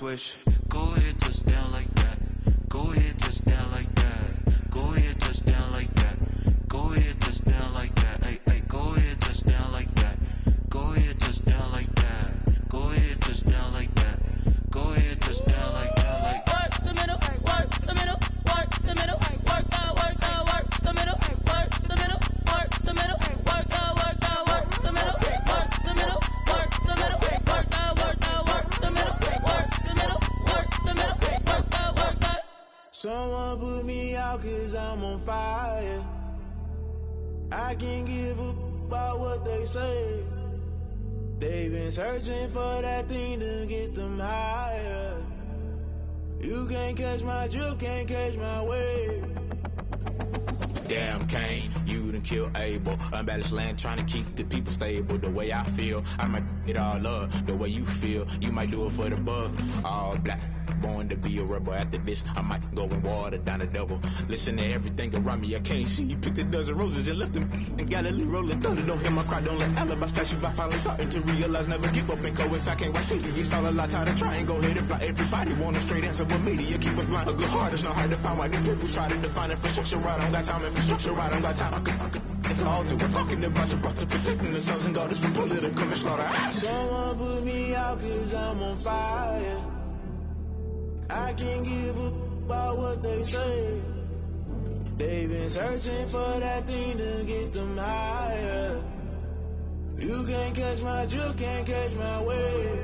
question. Go ahead, touchdown like that. Go ahead, touchdown like that. Go ahead, touchdown like that. Go ahead, touchdown like that. Hey, hey, go ahead, touchdown like that. Go ahead, touchdown like that. Go ahead, touchdown like that. Go ahead, touchdown like that. Like work the middle, work the middle, work the middle, work the middle, work the middle, work the middle, work the middle, work the middle, work the middle, work the middle, work the middle, work the middle, work the middle. Someone put me out 'cause I'm on fire. I can't give up about what they say. They've been searching for that thing to get them higher. You can't catch my drift, can't catch my wave. Damn, Kane, you done killed Abel. Unbalanced land, trying to keep the people stable. The way I feel, I might it all up. The way you feel, you might do it for the buck. All black, born to be a rebel. After this, I might go and water down the devil. Listen to everything around me, I can't see. You picked a dozen roses and left them in Galilee rolling thunder. Don't hear my cry, don't let alibis flash you. I finally starting to realize, never give up and coincide. I can't watch TV, it's all a lot. Tired of trying, go ahead and fly. Everybody want a straight answer, but media keep us blind. A good heart is not hard to find. Why the people try to define infrastructure right? I don't got time, infrastructure right? I don't got time. I could it's all to we're talking about to protecting the sons and daughters from political manslaughter. Someone put me out 'cause I'm on fire. I can't give up about what they say. They've been searching for that thing to get them higher. You can't catch my drift, can't catch my wave.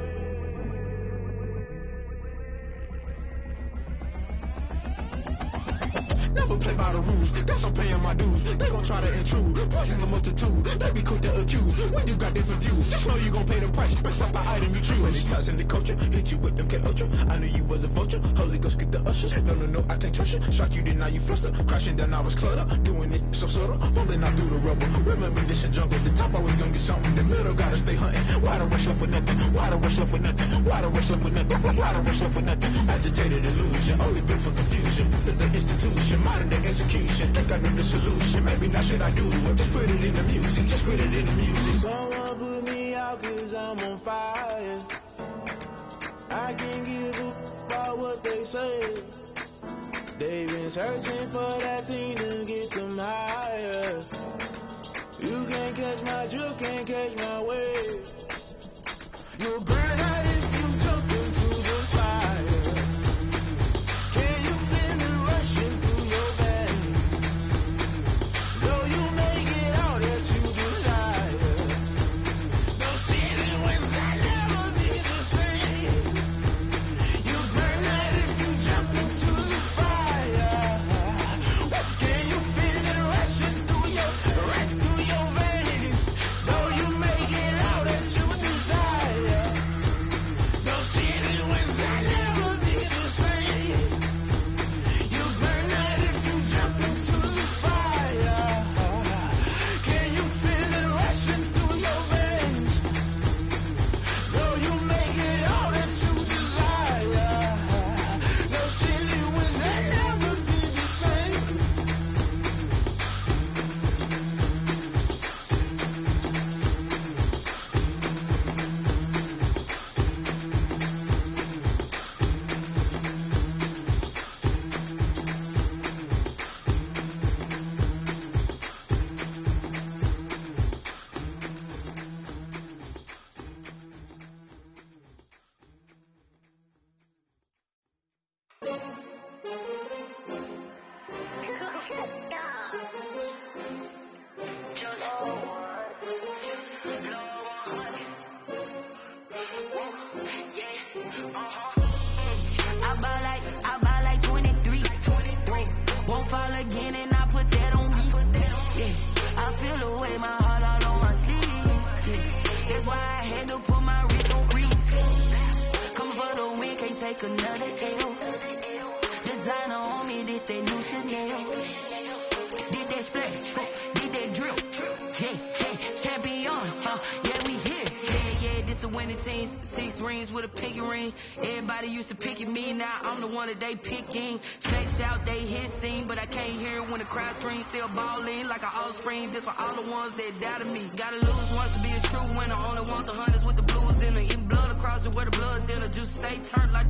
Never play by the rules, guess I'm paying my dues. They gon' try to intrude, poison the multitude. They be quick to accuse, when you got different views. Just know you gon' pay the price, based off the item you choose. When it's in the culture, hit you with them K Ultra. I knew you was a vulture, Holy Ghost get the ushers. No, I can't trust you. Shock you, then now you fluster. Crashing down, I was clutter. Doing it so subtle, falling out through the rubble. Remember this in jungle, the top always gonna get something. The middle gotta stay hunting. Why the rush left with nothing? Why the rush left with nothing? Why the rush left with nothing? Why the rush left with nothing? Agitated illusion, only built for confusion. The institution, modern day execution. Think I know the solution. Maybe not should I do it? Just put it in the music. Just put it in the music. Someone put me out 'cause I'm on fire. I can't give up about what they say. They've been searching for that thing to get them higher. You can't catch my drift, can't catch my wave. You'll burn out if you jump into the fire. Can you feel it rushing through your veins? Though you may get all that you desire, no ceiling will never be the same. You burn out if you jump into the fire. Can you feel it rushing through your veins? Though you may get all that you desire, no ceiling will never be the same. You burn out if you jump into the fire. Can you feel it rushing through your veins? Though you may get all that you desire, no ceiling will never be the same. I buy like 23. Won't fall again and I put that on me. Yeah, I feel the way my heart all on my sleeve. Yeah, that's why I had to put my wrist on freeze. Coming for the win, can't take another L. Designer on me, this that new Chanel. Did that splash, did that drill. Yeah, champion, yeah, we here. Yeah, this the winning team. 6 rings with a pinky ring. Everybody used to pick at me, now I'm the one that they picking. Snakes out, they hit scene, but I can't hear it when the crowd screams. Still balling like an offspring. This for all the ones that doubted me. Gotta lose once to be a true winner. Only want the hunters with the blues in it. Eating blood across it where the blood dinner. Just stay turned like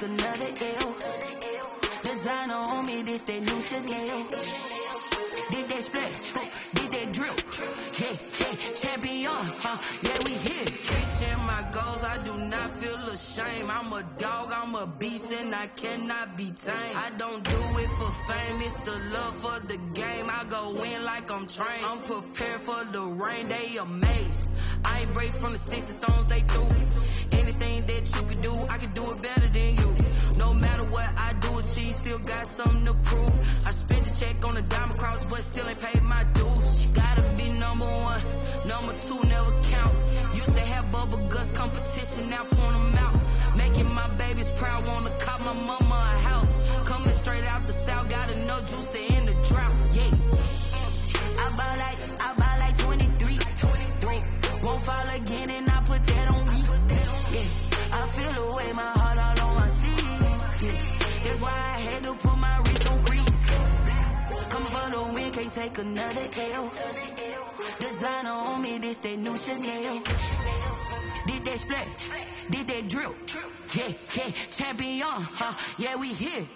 take another L. Designer on me, this that new Chanel. Did that splash, did that drill. Yeah, champion, yeah, we here. Reaching my goals, I do not feel ashamed. I'm a dog, I'm a beast, and I cannot be tamed. I don't do it for fame, it's the love for the game. I go in like I'm trained. I'm prepared for the rain, they amazed. I ain't break from the sticks and stones they threw. Anything that you can do, I can do it better than you. No matter what I do, achieve, still got something to prove. I spent the check on the diamond cross, but still ain't paid my dues. Gotta be number one, number two never count. Used to have bubble guts competition, now point them out. Making my babies proud, wanna cop my mama a house. Coming straight out the south, got enough juice to end the drought. Yeah, I buy like 23. Won't fall again, and I put that on me. Yeah, I feel the way my heart all on my sleeve. Yeah, that's why I had to put my wrist on freeze. Coming for the win, can't take another L. Designer on me, this that new Chanel. Did that splash, did that drill. Yeah, champion, yeah, we here.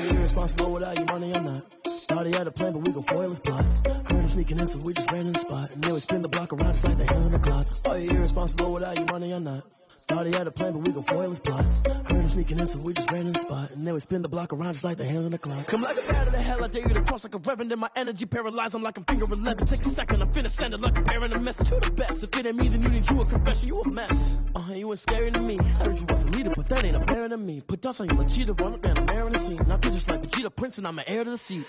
Irresponsible without your money, I'm not. Thought he had a plan, but we gon' foil his plots. Heard him sneaking in, so we just ran in the spot. And then we spin the block around just like the hand on the clock. Are you irresponsible without your money, I'm not. Thought he had a plan, but we gon' foil his plots. Heard him sneaking in, so we just ran in the spot. And then we spin the block around just like the hands on the clock. Come like a bat of the hell, I dare you to cross like a reverend. And my energy paralyzed, I'm like I'm finger 11. Take a second, I'm finna send it like I'm airing a message to the best. If it ain't me, then you need you a confession, you a mess. You ain't scary to me. Heard you was a leader, but that ain't apparent to me. Put dust on you like cheetah, run up and I'm airing the scene. Now you just like Vegeta Prince and I'm an heir to the seat.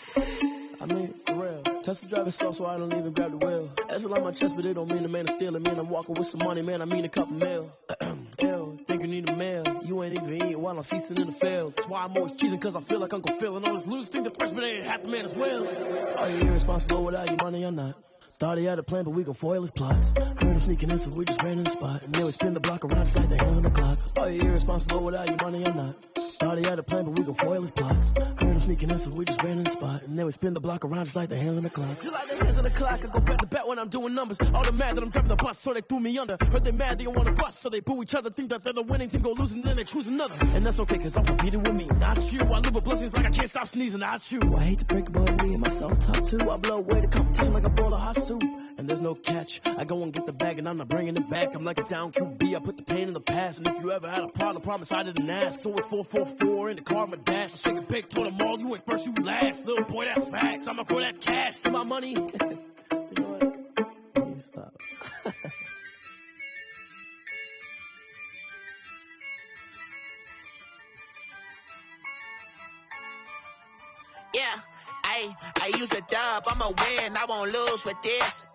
I mean, for real. Test the driver's soft, so I don't even grab the wheel. That's a lot on my chest, but it don't mean the man is stealing. Me and I'm walking with some money, man, I mean a couple mil. Ew, think you need a meal. You ain't even eating while I'm feasting in the field. That's why I'm always cheesing, cause I feel like Uncle Phil. And all this losers think the freshman ain't half the man as well. Are you irresponsible without your money or not? Thought he had a plan, but we gon' foil his plots. Heard him sneaking in, so we just ran in the spot. And then we spin the block around just like the hand on the clock. Are you irresponsible without your money or not? Thought he had a plan, but we gon' foil his plots. Heard him sneaking in, so we just ran in the spot. And then we spin the block around just like the hands on the clock. Just like the hands on the clock, I go back to bat when I'm doing numbers. All the mad that I'm driving the bus, so they threw me under. Heard they mad, they don't wanna bust, so they boo each other. Think that they're the winning team, go losing, then they choose another. And that's okay, cause I'm competing with me, not you. I live with blessings like I can't stop sneezing, not you. I hate to break it, but me and myself top two. I blow away the competition like a bowl of hot soup. And there's no catch. I go and get the bag and I'm not bringing it back. I'm like a down QB, I put the pain in the past. And if you ever had a problem, promise I didn't ask. So it's 444 in the car, my dash. I shake a big, told them all, you ain't first, you last. Little boy, that's facts. I'ma throw that cash to my money. You know what? Please stop. Yeah, I use a dub, I'ma win, I won't lose with this.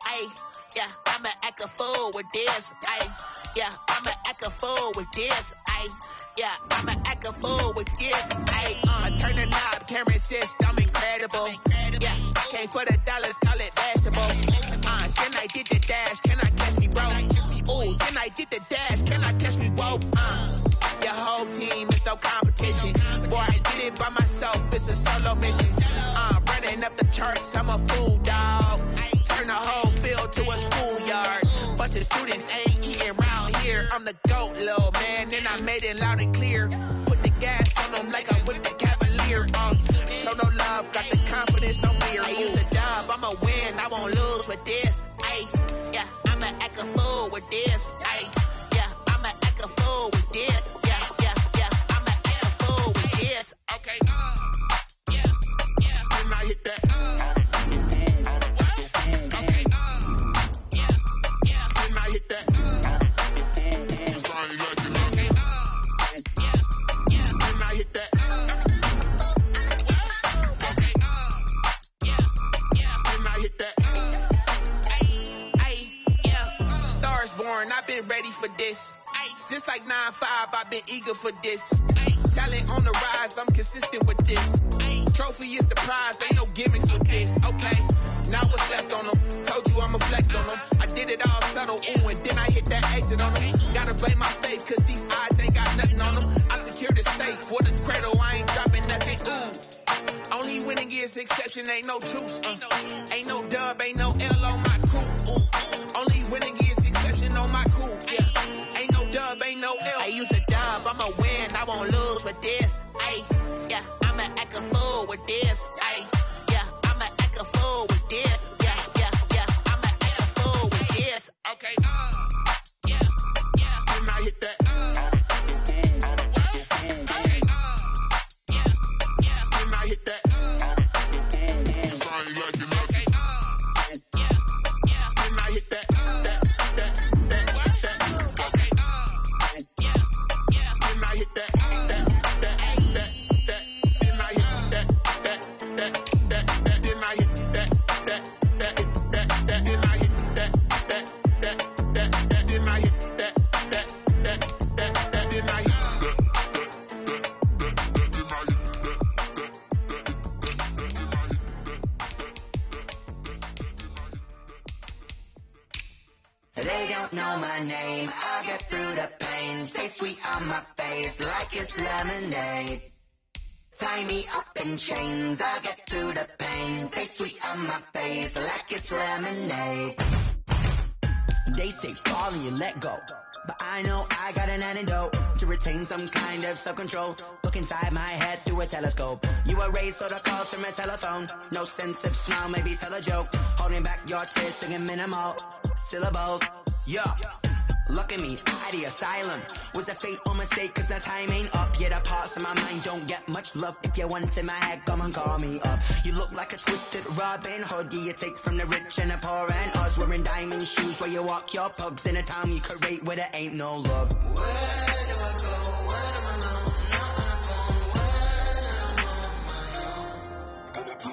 Yeah, I'ma act a fool with this. Yeah, I'ma act a fool with this. Yeah, I'ma act a fool with this. I turn the knob, can't resist, I'm incredible. Yeah, came for the dollars, call it vegetable. Then I did the dash, can I catch me, bro? Ooh, then I did the dash, can I catch me, whoa? Your whole team is no competition. Boy, I did it by myself, it's a solo mission. Running up the charts, I'm a fool, dog. Turn the whole field to a schoolyard. Bunch of students ain't eating round here. I'm the GOAT, little man, and I made it loud and clear. Put the gas on them like I'm with the Cavalier. Show no love, got the confidence, no fear. I use a dub, I'ma win, I won't lose with this. Yeah, I'ma act a fool with this. Yeah, I'ma act a fool with this. Yeah, I'ma act a fool with this. Okay, and I hit that. Since like 9-5, I've been eager for this. Talent on the rise, I'm consistent with this. Trophy is the prize, ain't no gimmicks with this. Okay, now what's left on them? Told you I'ma flex on them. I did it all subtle, ooh, and then I hit that exit on them. Gotta blame my faith, cause these eyes ain't got nothing on them. I secured the safe for the cradle, I ain't dropping nothing, ooh. Only winning is exception, ain't no truce. Ain't no dub, ain't no L on my coupe. Only winning is exception on my coupe, yeah. Ain't no dub, ain't no L. I use a dub, I'ma win, I won't lose with this. Ayy, yeah, I'ma act a fool with this. Ayy, yeah, I'ma act a fool with this. Yeah, yeah, yeah, I'ma act a fool with this. Okay, yeah, yeah, and I hit that. They don't know my name, I get through the pain. Taste sweet on my face like it's lemonade. Tie me up in chains, I get through the pain. Taste sweet on my face like it's lemonade. They say fall and you let go, but I know I got an antidote to retain some kind of self-control. Look inside my head through a telescope. You erase all the calls from a telephone. No sense of smile, maybe tell a joke. Holding back your tears, singing minimal syllables. Yeah, look at me, out of the asylum. Was a fate or mistake, cause the time ain't up. Yet the parts of my mind don't get much love. If you want in my head, come and call me up. You look like a twisted Robin Hood. You take from the rich and the poor and us. Wearing diamond shoes where you walk your pugs. In a town you create where there ain't no love. Where do I go? Where am I alone? Not on the phone, when I'm on my own.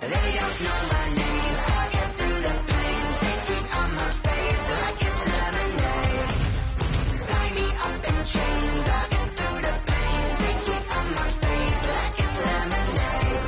They don't know my name, I get through the pain. Take sweet on my face like it's lemonade. Tie me up in chains, I get through the pain. Take sweet on my face like it's lemonade.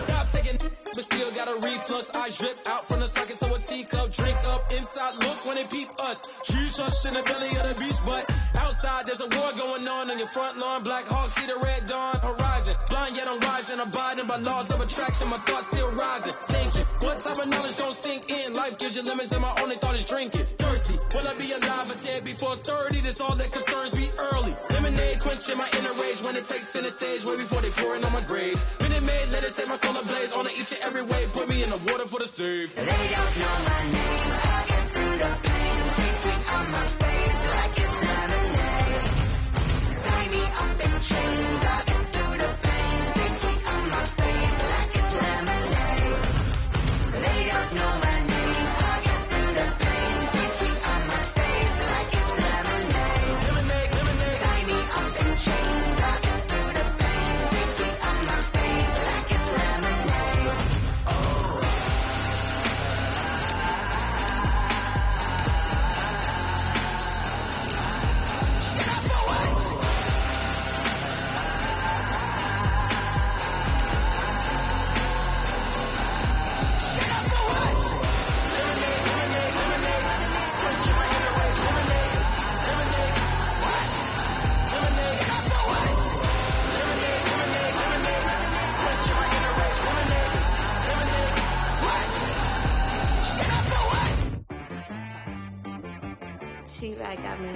Stop taking but still got a reflux. I drip out from the socket so a teacup. Drink up inside, look when they peep us. Jesus in the belly of the beast, but outside there's a war going on your front lawn. Black Hawk see the red dawn horizon. Blind yet I'm rising, abiding by laws of attraction. My thoughts still rising. Thinking, what type of knowledge don't sink in? Life gives you lemons and my only thought is drinking. Thirsty, will I be alive or dead before 30? That's all that concerns me early. Lemonade quenching my inner rage when it takes center stage way before they pour it on my grave. Minute Maid, let it set my soul ablaze on each and every way. Put me in the water for the save. They don't know my name, I get through the pain. Take sweet on my face like it's lemonade. Tie me up in chains, I get through the pain. Take sweet on my face like it's lemonade. They don't know my name, I get through the pain. Take sweet on my face like it's lemonade. Tie me up in chains, I get through the pain. Take sweet on my face like it's lemonade. Oh. She-Rag got me.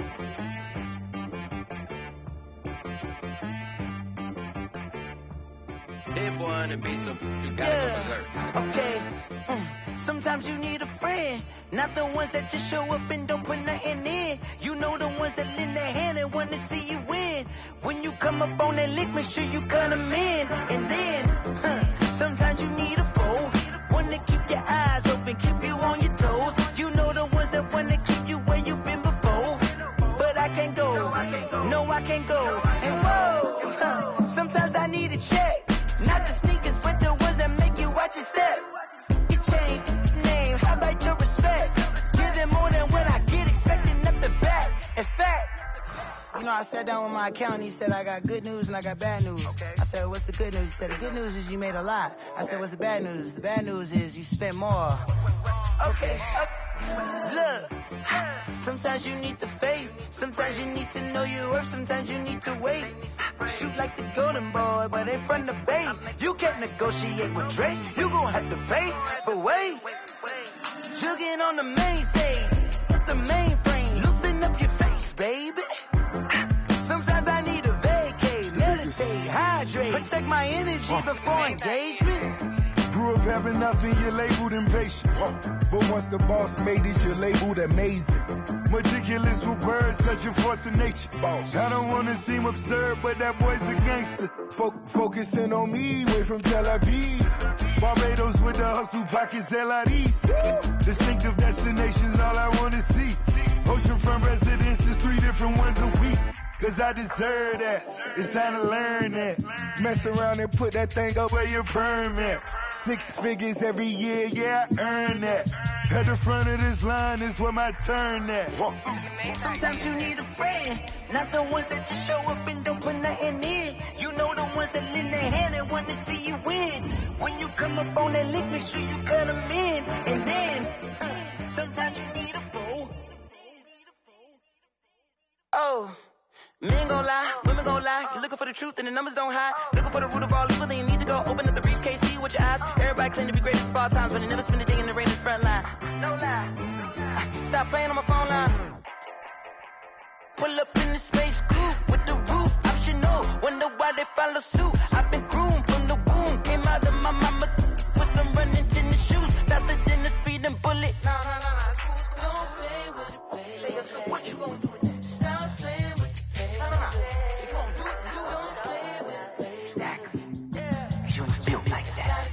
Dead boy on the beat, so you gotta go berserk. Okay. Sometimes you need a friend, not the ones that just show up and don't put nothing in. You know the ones that lend their hand and want to see you win. When you come up on that lick, make sure you cut them in. And then, sometimes you need a foe, one to keep your eyes open, keep you on your toes. You know the ones that want to keep you where you've been before. But I can't go, no I can't go. And whoa, sometimes I need a check, not the sneakers, but the ones that make you watch your step. You change name, how about your respect? Give them more than what I get, expecting up the back. In fact, You know, I sat down with my accountant. He said, I got good news and I got bad news. Okay. I said, what's the good news? He said, the good news is you made a lot. I said, what's the bad news? The bad news is you spent more. Okay. Look, sometimes you need the faith. Sometimes you need to know your worth. Sometimes you need to wait. Shoot like the golden boy, but in front of the bay. You can't negotiate with Drake. You gon' have to pay. But wait, jugging on the main stage. It's the mainframe. Loosen up your face, baby. Sometimes I need a vacate. Meditate, hydrate. Protect my energy before engagement. Grew up having nothing, you're labeled impatient. But once the boss made it, you're labeled amazing. Meticulous with words, such a force of nature. I don't want to seem absurd, but that boy's a gangster. Focusing on me, way from Tel Aviv. Barbados with the hustle pockets, LIDs. Distinctive destinations, all I want to see. Oceanfront residences, 3 different ones a week. Cause I deserve that, it's time to learn that. Mess around and put that thing up where your permit. 6 figures every year, yeah, I earn that. At the front of this line is where my turn at. Sometimes you need a friend, not the ones that just show up and don't put nothing in. You know the ones that lend their hand and want to see you win. When you come up on that lick, make sure you cut them in. And then, sometimes you need a fool. Oh. Men gon' lie, women gon' lie. You're looking for the truth and the numbers don't hide. Looking for the root of all evil, then you need to go open up the briefcase, see with your eyes. Everybody claim to be great at small times, but they never spend a day in the Raiders' front line. No lie. Stop playing on my phone line. Pull up in the space coupe with the roof optional. Wonder why they follow suit. I've been groomed from the womb. Came out of my mama with some running tennis shoes. Faster than the speeding bullet. No. Don't play with it, play. What you gonna do with that? Stop playing with it. If you don't do it, don't play with it. Exactly. You ain't built like that.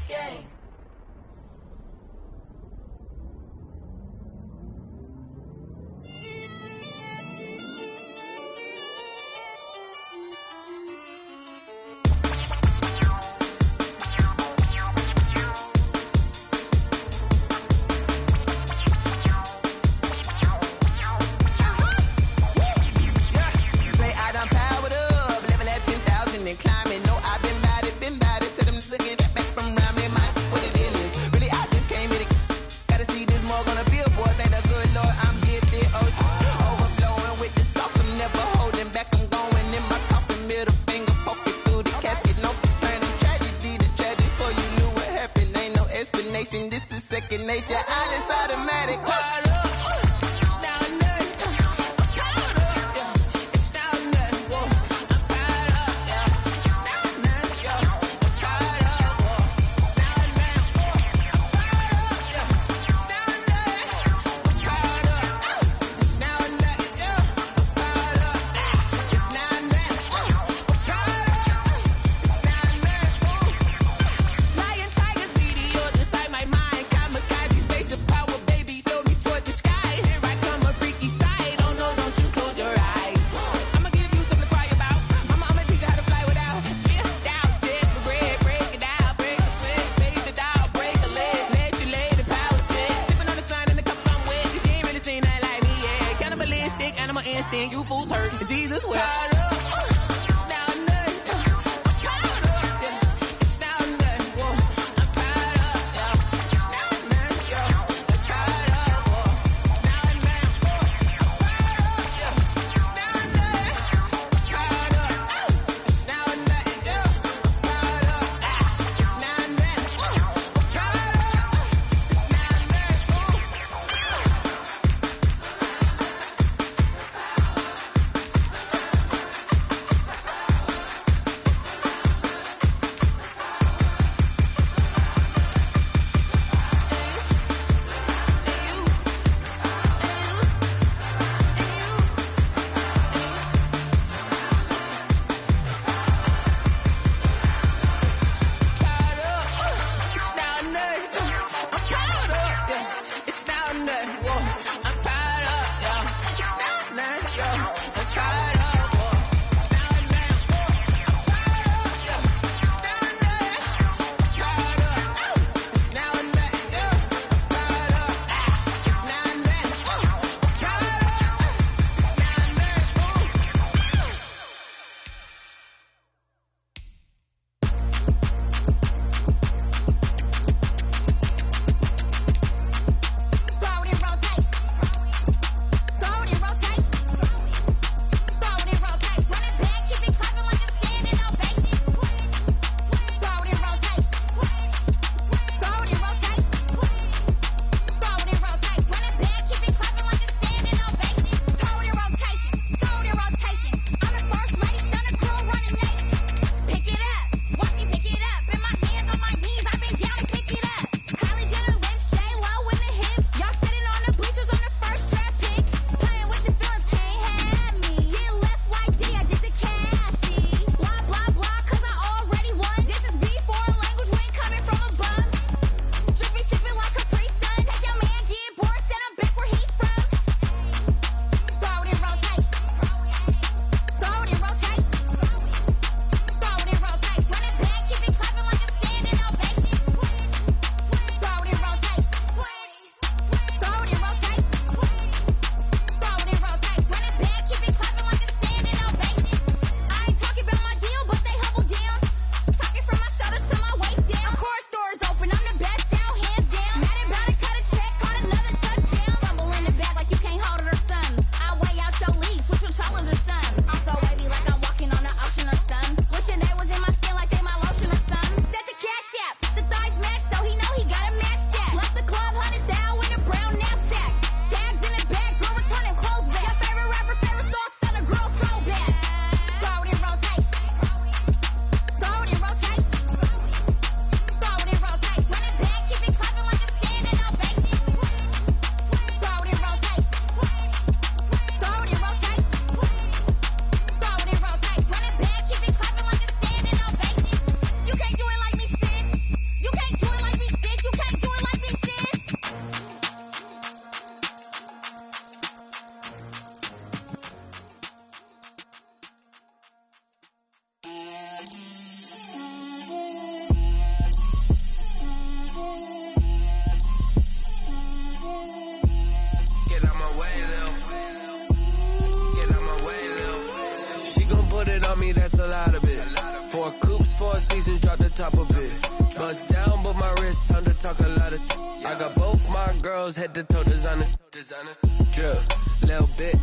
on me, that's a lot of it. 4 coops, 4 seasons, drop the top of it. Bust down, but my wrist, time to talk a lot of. I got both my girls head to toe designer. Drip, little bit.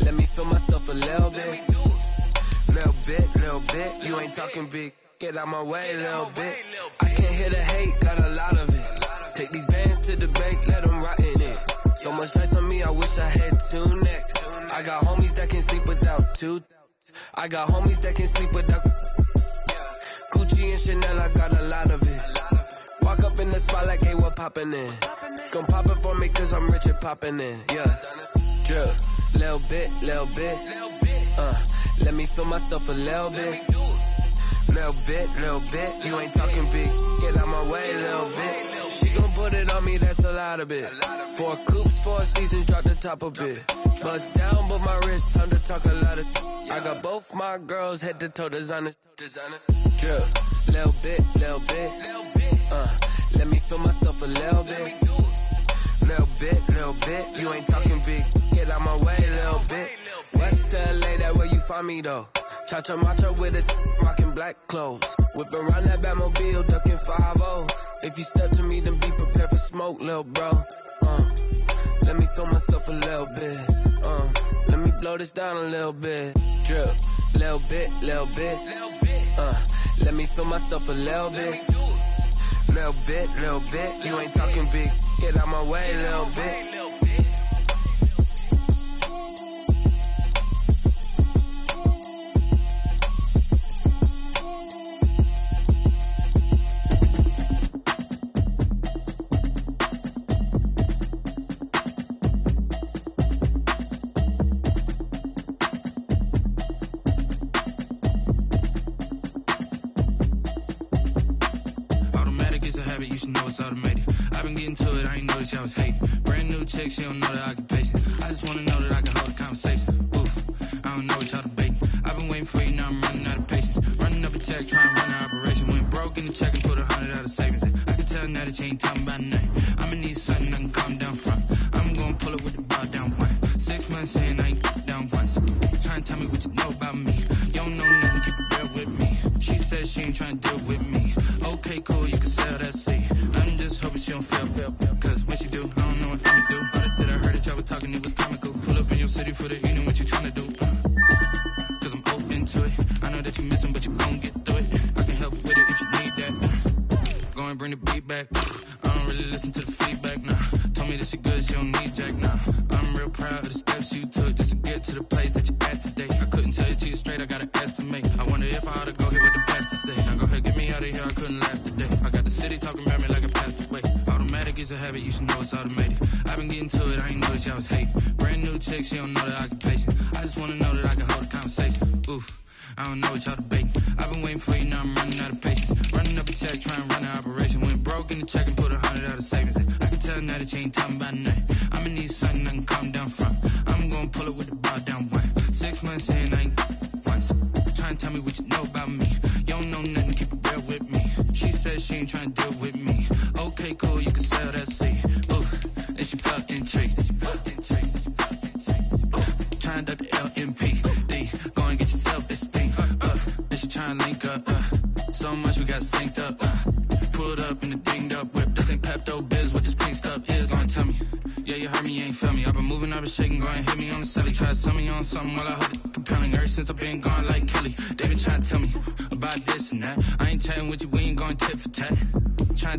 Let me feel myself a little bit. Little bit. You ain't talking big. Get out my way, little bit. I can't hear the hate, got a lot of it. Take these bands to the bank, let them rot in it. So much ice on me, I wish I had 2 necks. I got homies that can sleep without 2. I got homies that can sleep without Gucci and Chanel, I got a lot of it. Walk up in the spot like, hey, what poppin' in? Gon' pop it for me cause I'm rich and poppin' in. Yeah, drip, little bit. Let me feel myself a little bit. Little bit. You ain't talking big. Get out my way, little bit. She gon' put it on me, that's a lot of it. 4 coops, 4 seasons, drop the top of it. Bust down, but my wrist, time to talk a lot of. I got both my girls head to toe designer. Drip, little bit. Let me feel myself a little bit. Little bit. You ain't talking big. Get out my way, little bit. West LA, that where you find me though. Cha-cha matcha with it, rockin' black clothes. Whip around that Batmobile, ducking 5-0. If you step to me, then be prepared for smoke, lil' bro. Let me feel myself a little bit. Let me blow this down a little bit. Drip, little bit. Let me feel myself a little bit. Little bit. You ain't talking big. Get out my way, little bit.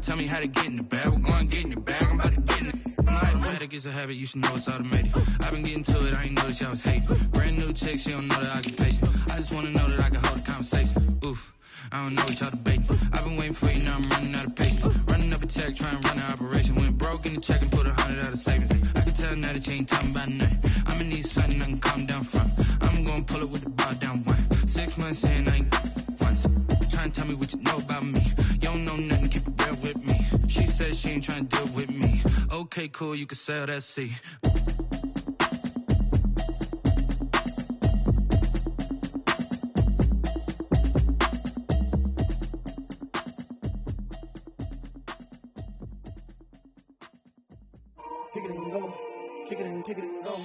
Tell me how to get in the bag. We're going to get in the bag. I'm about to get in it. Automatic is a habit. You should know it's automated. I've been getting to it. I ain't noticed y'all was hating. Brand new chick. She don't know the occupation. I just want to know that I can hold a conversation. Oof. I don't know what y'all debating. I've been waiting for you. Now I'm running out of patience. Running up a check. Trying to run an operation. Went broke in the check and put 100 out of savings. I can tell now that you ain't talking about nothing. I'm going to need something I can calm down from. I'm going to pull it with the bar down one. 6 months in. I ain't once. Trying to tell me what you know about me. You don't know nothing. Keep it real with me. She said she ain't trying to deal with me. Okay, cool, you can sell that C. Kick it and go. Kick it and go.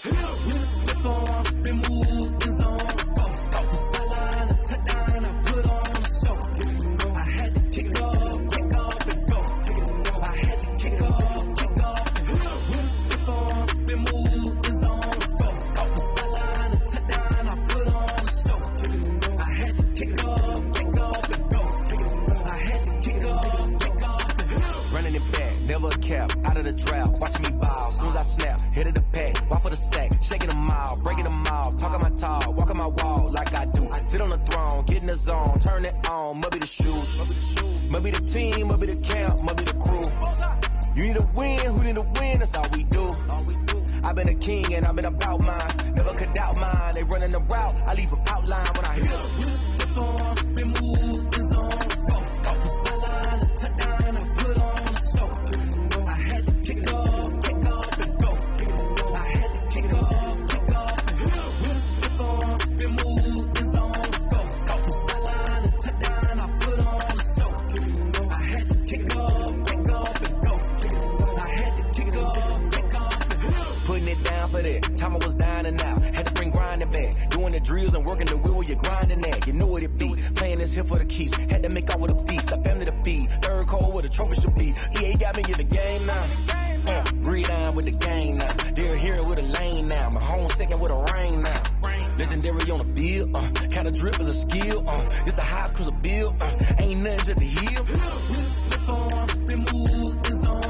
Flip on, spin move, in zone. on, must be the shoes. Must be the team, must be the camp, must be the crew. You need a win, who need a win, that's all we do. I've been a king and I've been about mine. Never could doubt mine, they running the route, I leave them outline when I hit them. Slip on, spin move, is on, scope. Sideline, touchdown, I put on the show. I had to kick off and go. I had to kick off and go. Slip on, spin move, is on, scope. Sideline, touchdown, I put on the show. I had to kick off and go. I had to kick off and go. Putting it down for that. Time I was down and out. Had to bring grinding back. Doing the drills and working the wheel where you're grinding at. You know what it be. Playing this here for the keeps. Had to make out with a feast. A family to feed. Third cold where the trophy should be. EA got me in the game now. Breathe on with the game now. They're here with a lane now. My home second with a rain now. Legendary on the field. Kind of drip is a skill. It's the highest cruiser bill. Ain't nothing just to heal. Slip on, spin move, is on.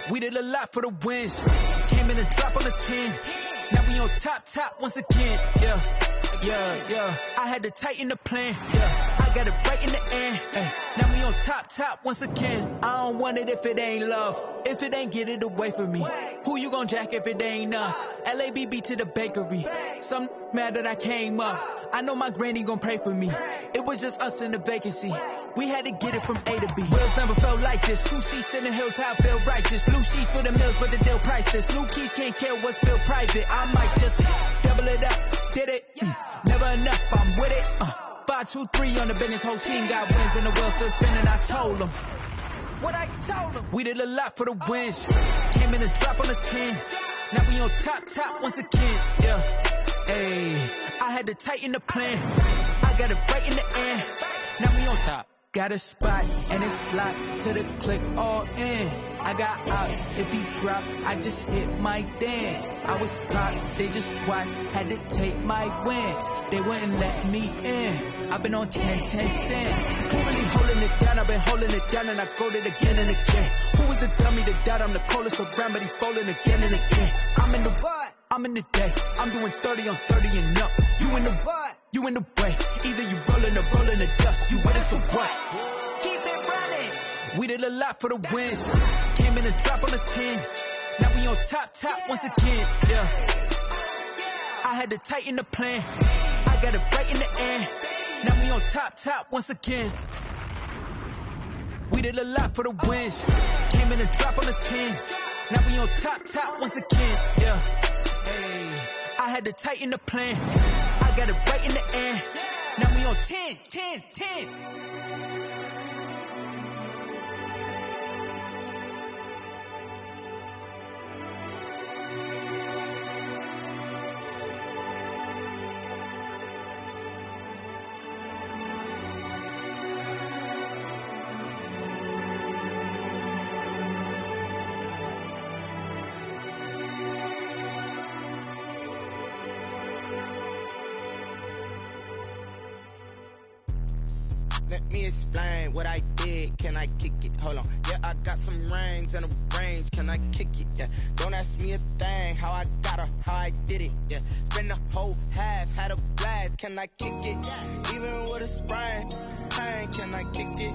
We did a lot for the wins. Came in and drop on the 10. Now we on top once again. Yeah. I had to tighten the plan. Yeah. I got it right in the end. Now we on top once again. I don't want it if it ain't love. If it ain't, get it away from me. Who you gon' jack if it ain't us? LABB to the bakery. Some mad that I came up. I know my granny gon' pray for me. It was just us in the vacancy. We had to get it from A to B. Wheels never felt like this. 2 seats in the hills, how I feel righteous. Blue sheets for the mills, but the deal priceless. New keys can't kill what's still private. I might just double it up. Did it? Never enough, I'm with it. 5, 2, 3 on the business. Whole team got wins and the wheels still spinning. I told them what I told them. We did a lot for the wins. Came in and drop on the 10. Now we on top once again. Yeah. Hey, I had to tighten the plan. I got it right in the end. Now we on top. Got a spot and it's locked to the click all in. I got ops, if he drop, I just hit my dance. I was pop, they just watched, had to take my wins. They wouldn't let me in. I've been on 10 cents. Who really holding it down? I've been holding it down and I go it again and again. Who is the dummy that doubt I'm the coldest around, but he folding again and again. I'm in the what? I'm in the day. I'm doing 30 on 30 and up. You in the what? You in the way. Either you rolling or rolling the dust. You with us or what? Keep it running. We did a lot for the wins. Came in and drop on the 10. Now we on top once again. Yeah. I had to tighten the plan. I got it right in the end. Now we on top once again. We did a lot for the wins. Came in and drop on the 10. Now we on top once again. Yeah. Hey, I had to tighten the plan. I got it right in the end. Now we on 10. Let me explain what I did. Can I kick it? Hold on. Yeah, I got some rings and a range. Can I kick it? Yeah. Don't ask me a thing. How I got her, how I did it. Yeah. Spend the whole half, had a blast. Can I kick it? Even with a sprain. Can I kick it?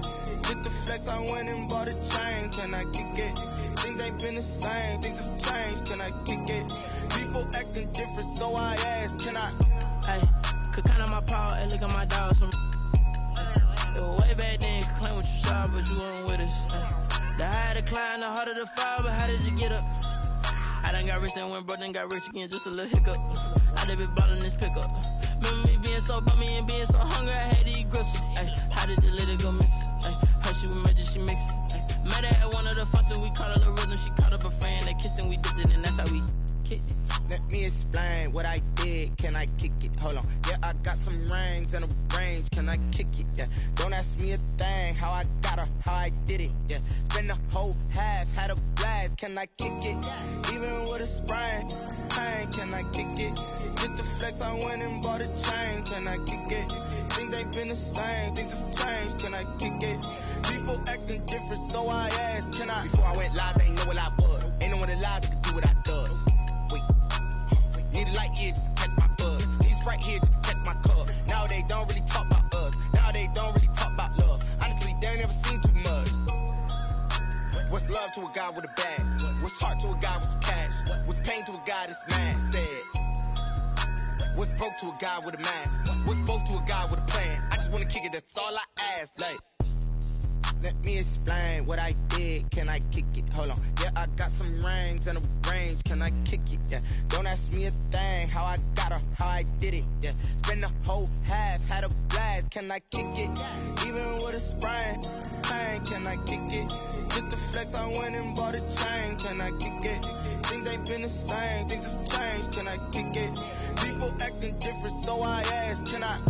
With the flex, I went and bought a chain. Can I kick it? Things ain't been the same, things have changed, can I kick it? People acting different, so I ask, can I? Hey, could count on my power, hey, look at my dogs from. It was way back then, could claim what you saw, but you weren't with us. The higher the climb, the harder the fall, but how did you get up? I done got rich and went broke, then got rich again, just a little hiccup. I done been ballin' this pickup. Remember me being so bummy and being so hungry, I had to eat gristle. Ay, how did the little go miss? Ay, her she was magic, she mixed. Met her at one of the functions, we caught her the rhythm, she caught up a friend, they kissed and we dipped it, and that's how we kicked it. Let me explain what I did, can I kick it? Hold on, yeah, I got some rings and a range, can I kick it? Yeah, don't ask me a thing, how I got her, how I did it. Yeah, spend the whole half, had a blast, can I kick it? Even with a sprain, pain, can I kick it? Just to flex, I went and bought a chain, can I kick it? Things ain't been the same, things have changed, can I kick it? People acting different, so I asked, can I? Before I went live, they ain't know what I was. Ain't no one alive that could do what I does. Need a light year just to catch my buzz. These right here just to catch my cup. Now they don't really talk about us. Now they don't really talk about love. Honestly, they ain't never seen too much. What's love to a guy with a bag? What's heart to a guy with some cash? What's pain to a guy that's mad? Said. What's broke to a guy with a mask? What's both to a guy with a plan? I just wanna kick it, that's all I ask. Like, let me explain what I did, can I kick it? Hold on, yeah, I got some rings and a range, can I kick it? Yeah, don't ask me a thing, how I got her, how I did it. Yeah, spend the whole half, had a blast, can I kick it? Even with a sprain, pain, can I kick it? Just to flex, I went and bought a chain, can I kick it? Things ain't been the same, things have changed, can I kick it? People acting different, so I ask, can I?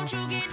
Shoot me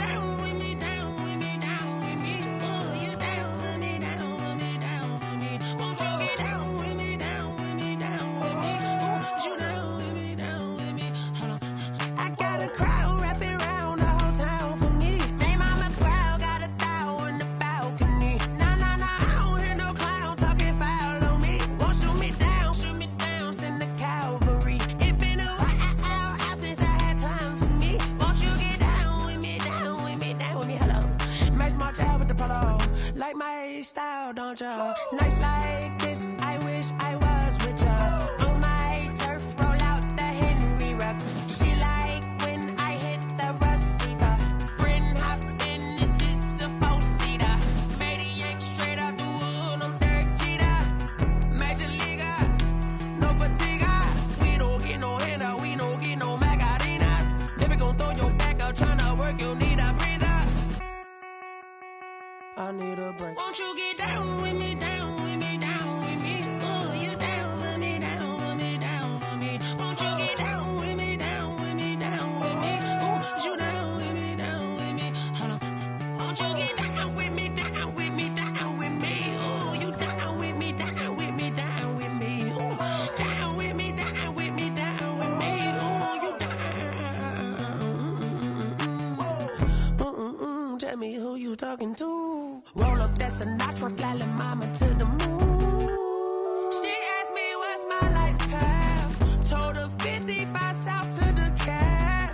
talking to. Roll up that Sinatra, fly little mama to the moon. She asked me what's my life path. Told her 55 south to the cab.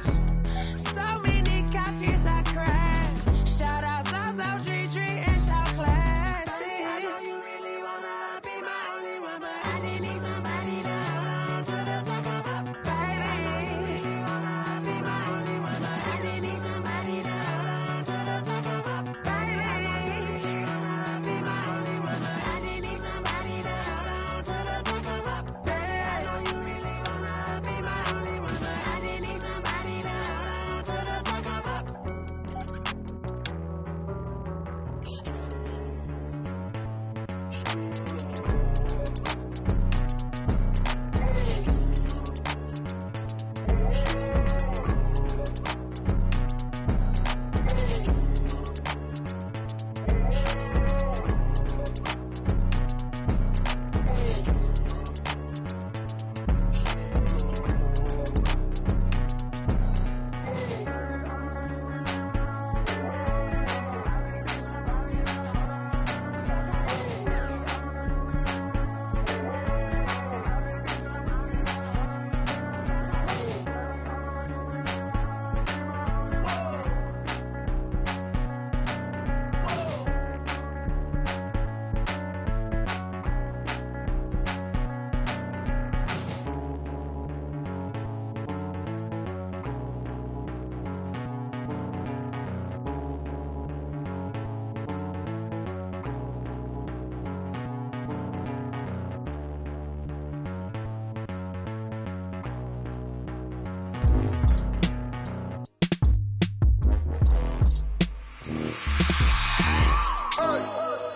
So many couches I cried. Shout out South Street and shout classic. I know you really wanna be my only one, but I didn't need somebody to hold on to the second up. Baby, I know you really wanna be my only one, but I didn't need somebody to hold on to the second up. Baby, I know you really wanna be my only one, but I didn't need somebody to hold on to the second up. Baby, I know you really wanna be my only one, but I didn't need somebody to hold on to the second up.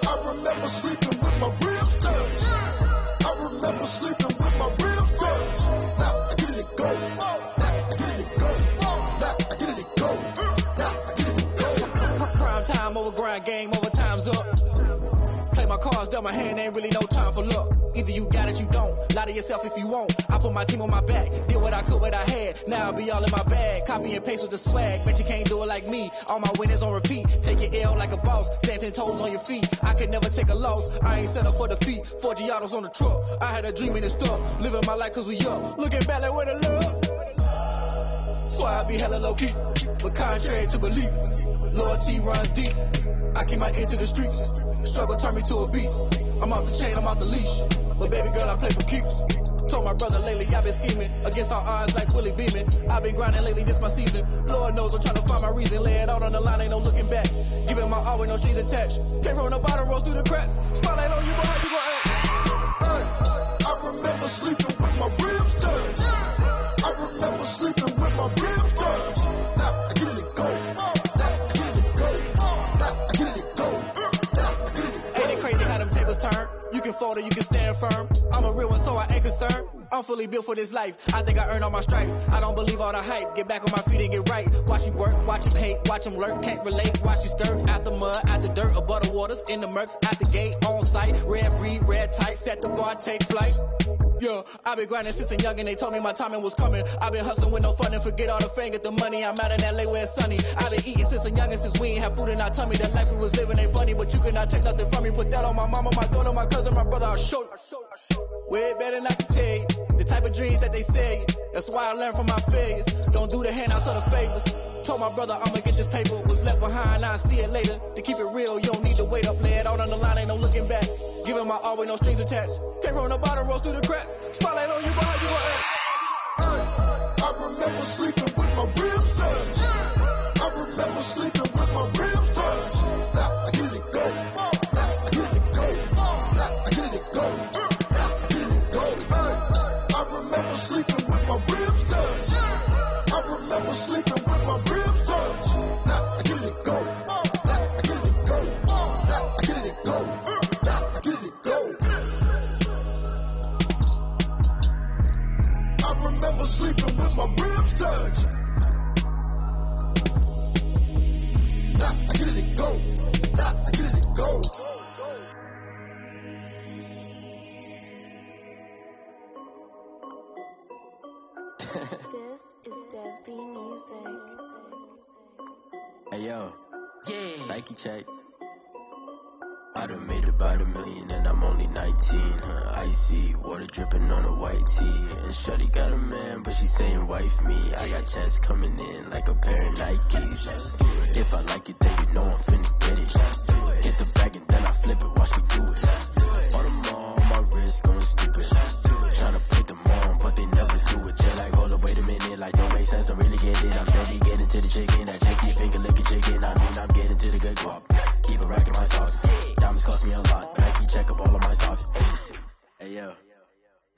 I remember sleeping with my ribs touched. I remember sleeping with my ribs touched. Now I get it go. Now I get it go. Now I get it go. Now I get it go. Prime time over grind game, over time's up. Play my cards, dealt my hand, ain't really no time for luck. Either you got it, you don't. Lie to yourself if you won't. I put my team on my back, did what I could, what I had. Now I'll be all in my bag, copy and paste with the swag. Bet you can't do it like me. All my winners on repeat. Take your L like a boss, stand 10 toes on your feet. I could never take a loss. I ain't set up for defeat. 4 Giottos on the truck. I had a dream and it stuck. Living my life cause we up. Looking back like where the love. So I be hella low key, but contrary to belief, loyalty runs deep. I keep my ear to the streets. Struggle turned me to a beast. I'm off the chain, I'm off the leash. But baby girl, I play for keeps. Told my brother lately I've been scheming against all odds like Willie Beeman. I've been grinding lately, this my season. Lord knows I'm trying to find my reason. Lay it out on the line, ain't no looking back. Giving my all with no strings attached. Came from the bottom, rose through the cracks. Spotlight on you, but how you gon' act? I remember sleeping with my ribs touched. I remember sleeping with my ribs touched. Now I get it go. Now I get it go. Now I get it go. Now I get it go. Ain't it crazy how them tables turn? You can fold or you can stand firm. I'm a real one, so I ain't concerned. I'm fully built for this life. I think I earned all my stripes. I don't believe all the hype. Get back on my feet and get right. Watch you work, watch him hate, watch him lurk. Can't relate, watch you skirt. Out the mud, out the dirt, above the waters, in the murks, out the gate, on site. Red breed, red tight, set the bar, take flight. Yeah, I been grinding since a young and they told me my timing was coming. I been hustling with no fun and forget all the fame, get the money. I'm out in LA where it's sunny. I been eating since a young and since we ain't have food in our tummy. The life we was living ain't funny, but you cannot take nothing from me. Put that on my mama, my daughter, my cousin, my brother, I'll show you. Way better than I can tell you. The type of dreams that they sell you. That's why I learned from my failures. Don't do the handouts or the favors. Told my brother I'ma get this paper. Was left behind, I'll see it later. To keep it real, you don't need to wait up. Lay it out on the line, ain't no looking back. Giving my all with no strings attached. Came from the bottom, rose through the cracks. Spotlight on you, but how you gon' act? I remember sleeping with my ribs touched. I remember sleeping with my ribs touched. Now I get it go. Now I get it go. Now I get it go. Now I get it go. I remember sleeping with my ribs touched. I remember sleeping with my ribs touched. Now I get it go. Now I get it go. Now I get it go. Now I get it go. I remember sleeping with my ribs touched. Now I get it go. Now I get it go. This is Dev B Music. Hey yo. Yeah. Nike check. I done made about $1 million and I'm only 19, icy, water dripping on a white tee. And shorty got a man, but she saying wife me. I got checks coming in like a pair of Nikes. If I like it, then you know I'm finna get it. Hit the bag and then I flip it, watch me do it. On the mall, my wrist going stupid. Tryna put them on, but they never do it. Just like, hold up, wait a minute, like don't make sense, don't really get it. I'm steady getting to the chicken, that janky finger licking chicken. I mean, I'm getting to the good guap. Keep a rack in my sauce. Diamonds cost me a lot. Nike check up all of my socks. Hey yo,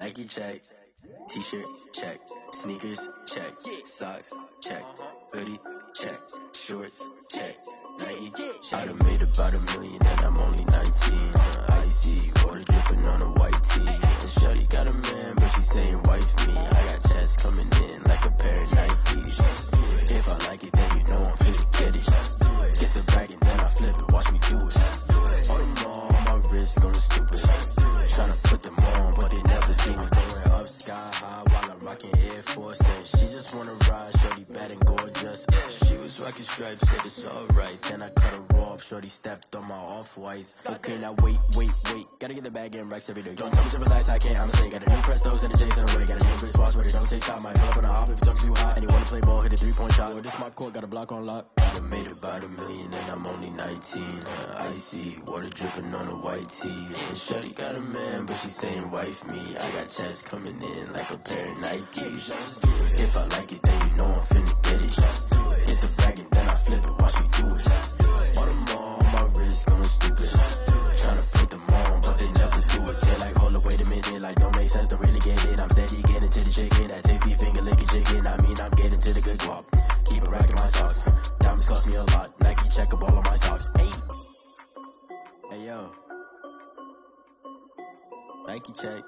Nike check. T-shirt check. Sneakers check. Socks check. Hoodie check. Shorts check. Nike check. I done made about $1 million and I'm only 19. Icy, water dripping on a white tee. And shorty got a man, but she saying wife me. I got checks coming in like a pair of Nikes. If I like it, then you know I'm finna get it. Get the bag and then I flip it, watch me do it. On the mall, my wrist going stupid. Tryna put them on, but they never do it. Going up sky high while I'm rocking Air Force. And she just wanna ride, shorty bad and gorgeous. She was rocking stripes, said it's alright. Then I cut her off, shorty stepped on my off-whites. Okay, now wait. Gotta get the bag and racks every day. Don't tell me to relax, I can't, I'ma say. Got a new Prestos and a Jason away. Got a new Chris Boss where they don't take time. Might pull up on a hop if it's up too hot. And you wanna play ball, hit a 3-point shot. Well, this my court, got a block on lock. I done made about $1 million and I'm only 19. Icy, water dripping on a white tee. And shorty got a man, but she saying wife me. I got checks coming in like a pair of Nikes. If I like it, then you know I'm finna get it. Hit the bag and then I flip it, watch me do it. On the mall, my wrist going stupid. Tryna put them on, but they never do it. They're like, hold up, wait a minute, like don't make sense, don't really get it. I'm steady getting to the chicken, that tasty finger licking chicken. I mean, I'm getting to the good guap. Keep a rack in my socks. Diamonds cost me a lot. Nike check up all of my socks. Hey yo, Nike check.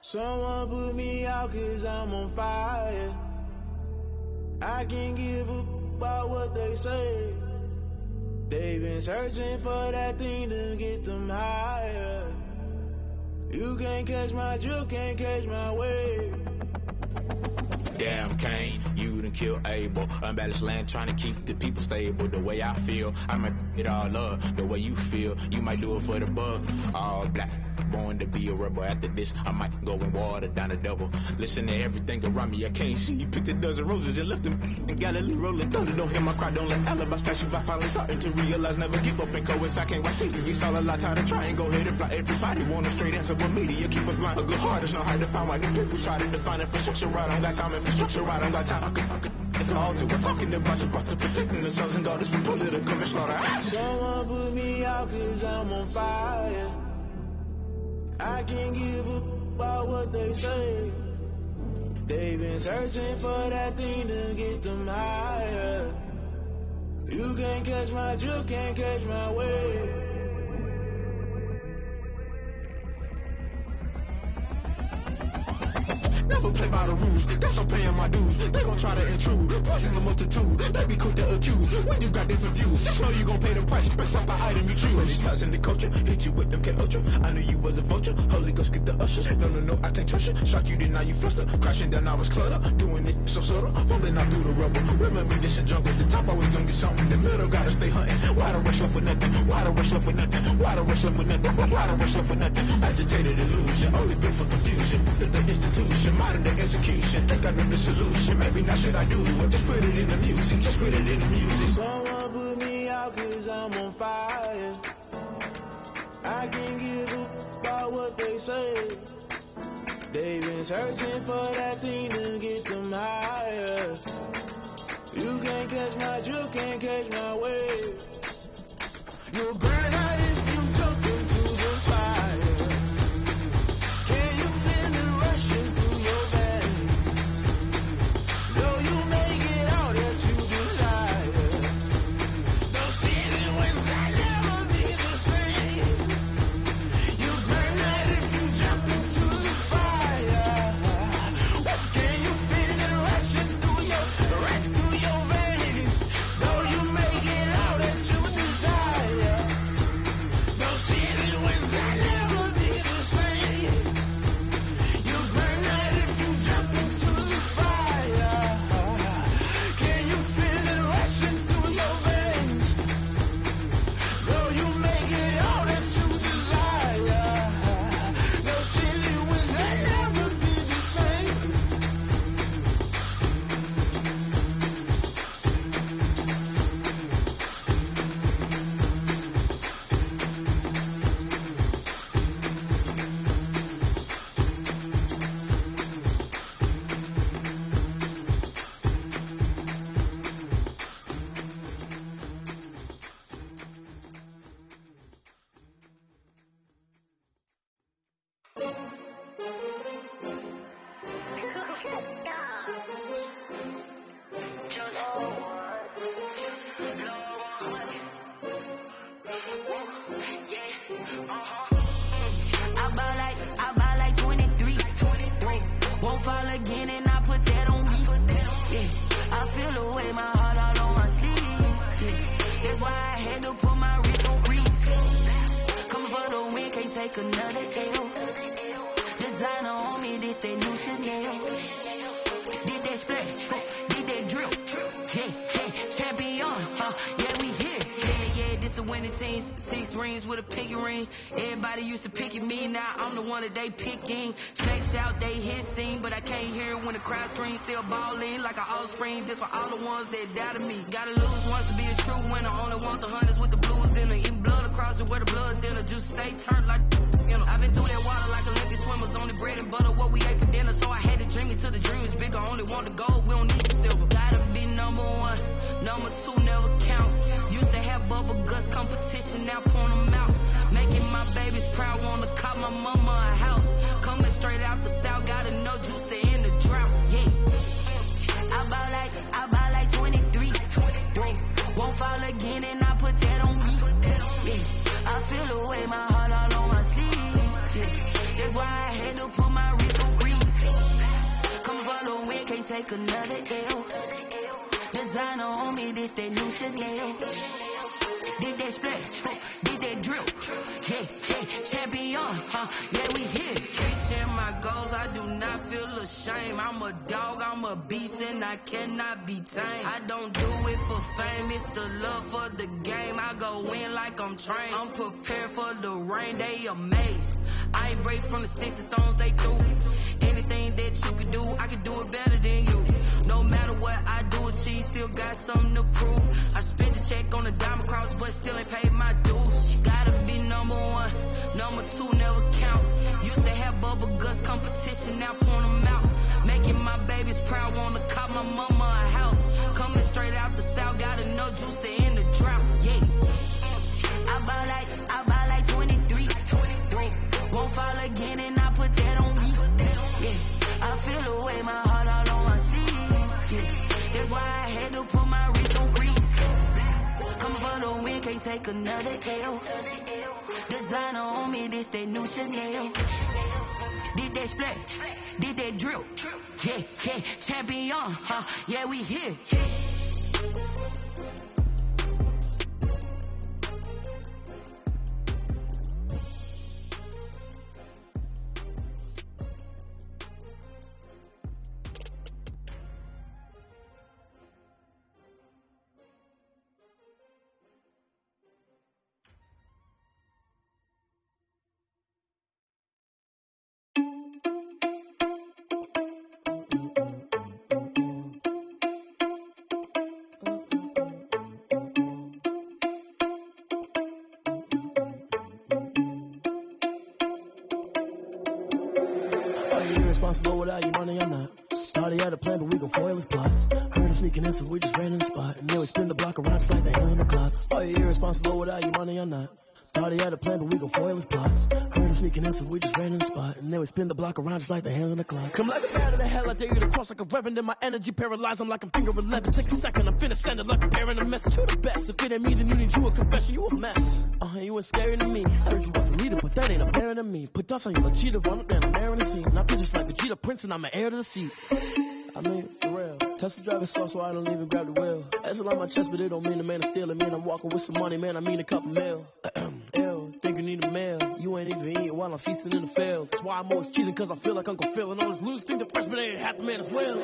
Someone put me out 'cause I'm on fire. I can't give a about what they say. They've been searching for that thing to get them higher. You can't catch my drift, can't catch my wave. Damn, Kane, you done and kill Abel. Unbalanced land trying to keep the people stable. The way I feel, I might it all up. The way you feel, you might do it for the buck. All black, born to be a rebel. After this, I might go and water down the devil. Listen to everything around me, I can't see. Picked a dozen roses and left them in Galilee rolling thunder. Don't hear my cry, don't let alibis pass you by. Finally starting to realize, never give up and coincide. I can't watch TV, it's all a lot. Tired of trying, go ahead and fly. Everybody want a straight answer, but media keep us blind. A good heart is not hard to find. Why the people try to define infrastructure right? I don't got time, infrastructure right, I don't got time. I could all to. We're talking about you, about to protecting the sons and daughters from political and slaughter. Someone put me out 'cause I'm on fire. I can't give a about what they say. They've been searching for that thing to get them higher. You can't catch my drift, can't catch my wave. Never play by the rules, guess I'm paying my dues. They gon' try to intrude, poison the multitude. They be quick to accuse, when you got different views. Just know you gon' pay the price, based off the item you choose. Many ties in the culture, hit you with them K-Ultra. I knew you was a vulture, Holy Ghost get the ushers. No, I can't trust you. Shock you, then now you fluster. Crashing down, I was cluttered. Doing it so subtle, falling out through the rubble. Remember this in jungle, the top always gonna get something. The middle gotta stay hunting. Why the rush left with nothing? Why the rush left with nothing? Why the rush left with nothing? Why the rush left with nothing? Agitated illusion, only built for confusion. The institution, modern day execution. Think I know the solution. Maybe not should I do it? Just put it in the music. Just put it in the music. Someone put me out 'cause I'm on fire. I can't give a about what they say. They've been searching for that thing to get them higher. You can't catch my drift, can't catch my wave. You'll burn out if you jump into the fire. Can you feel it rushing through your veins? Though you make it all that you desire. Those feelings will never be the same. You burn out if you jump into the fire. Can you feel it rushing through your veins? Though you make it all that you desire. Those feelings will never be the same. You burn out if you jump into the fire. Can you feel it rushing through your veins? Though you make it all that you desire. Those feelings will never be the same. I buy like 23. Won't fall again and I put that on me. Yeah, I feel the way my heart all on my sleeve. Yeah, that's why I had to put my wrist on freeze. Coming for the win, can't take another L. Designer on me, this that new Chanel. Did that splash, did that drill. Yeah, champion, yeah, we here. Yeah, this the winning team. 6 rings with a pinky ring. Everybody used to pick at me, now I'm the one that they picking. Snakes out, they hit scene, but I can't hear it when the crowd screams. Still balling like an offspring. This for all the ones that doubted me. Gotta lose once to be a true winner. Only want the hunters with the blues in it. Eating blood across it where the blood dinner. Juice stay turned like, you know. I've been through that water like Olympic swimmers. Only bread and butter, what we ate for dinner. So I had to dream it till the dream is bigger. Only want the gold, we don't need the silver. Gotta be number 1, number 2 never count. Used to have bubble guts competition, now point them out. Making my babies proud, wanna call my mama a house. Coming straight out the south, gotta know juice to end the drought. Yeah, I buy like 23. Won't fall again and I put that on me. Yeah, I feel the way my heart all on my sleeve. Yeah, that's why I had to put my wrist on freeze. Coming for the win, can't take another L. Designer on me, this that new Chanel. Did that splash, did that drill. Yeah, champion, yeah, we here. Reaching my goals, I do not feel ashamed. I'm a dog, I'm a a beast and I cannot be tamed. I don't do it for fame, it's the love for the game. I go in like I'm trained. I'm prepared for the rain, they amazed. I ain't break from the sticks and stones they threw. Anything that you can do, I can do it better than you. No matter what I do, she still got something to prove. I spent the check on the diamond cross, but still ain't paid my dues. Gotta be number one, number two never count. Used to have bubble guts competition, now point them out. Making my babies proud, wanna cop my mama a house. Coming straight out the south, got enough juice to end the drought. Yeah, I buy like 23. Won't fall again, and I put that on me. Yeah, I feel the way my heart all on my sleeve. Yeah, that's why I had to put my wrist on freeze. Come for the win, can't take another L. Designer on me, this that new Chanel. Did that splash, did that drill. Yeah, yeah, champion, huh? Yeah, we here. Irresponsible without your money, I'm not. Thought he had a plan, but we gon' foil his plots. Heard him sneaking in, so we just ran in the spot. And then we spin the block around just like the hell in the clock. Oh, you're irresponsible without your money, I'm not. Thought he had a plan, but we gon' foil his plots. Heard him sneaking in, so we just ran in the spot. And then we spin the block around just like the hell in the clock. Come like a bat of the hell, I dare you to cross like a reverend. In my energy paralyzed, I'm like I'm finger 11. Take a second, I'm finna send it like preparing a message. You the best, if it ain't me, then you need you a confession. You a mess. You ain't scary to me. Heard you was a leader, but that ain't apparent to me. Put dust on you like cheetah, run up down, I'm airing the scene. Not just like Vegeta Prince, and I'm an heir to the seat. I mean, for real. Test the driver's sauce, so I don't even grab the wheel. That's a lot on my chest, but it don't mean the man is stealing. Me and I'm walking with some money, man, I mean a couple mil. Ew, think you need a meal. You ain't even eating while I'm feasting in the field. That's why I'm always cheesing, cause I feel like Uncle Phil. And all this loose thing, the freshman ain't half the man as well.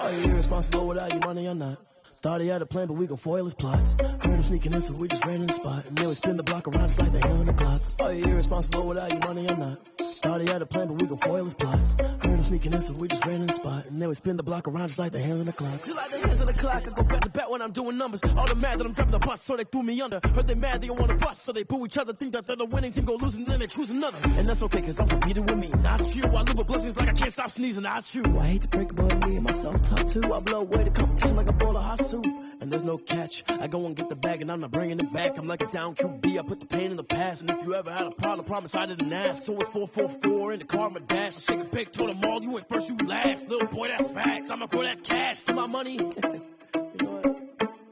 Are you irresponsible without your money or not? Thought he had a plan, but we gon' foil his plots. Heard him sneaking in, so we just ran in the spot. And then we spin the block around just like the hell in the clock. Are you irresponsible without your money or not? Thought he had a plan, but we gon' foil his plots. Heard him sneaking in, so we just ran in the spot. And then we spin the block around just like the hands on the clock. Just like the hands on the clock, I go back to back when I'm doing numbers. All the mad that I'm driving the bus, so they threw me under. Heard they mad, they don't wanna bust, so they boo each other. Think that they're the winning team, go losing, then they choose another. And that's okay, cause I'm competing with me, not you. I live with blessings like I can't stop sneezing, not you. I hate to break it, but me and myself talk too. I blow away the competition like a bowl of hot soup. And there's no catch. I go and get the bag and I'm not bringing it back. I'm like a down QB, I put the pain in the past. And if you ever had a problem, promise I didn't ask. So it's 444 in the car, my dash. I shake a big, told them all, you went first, you last. Little boy, that's facts. I'ma throw that cash to my money. You know what?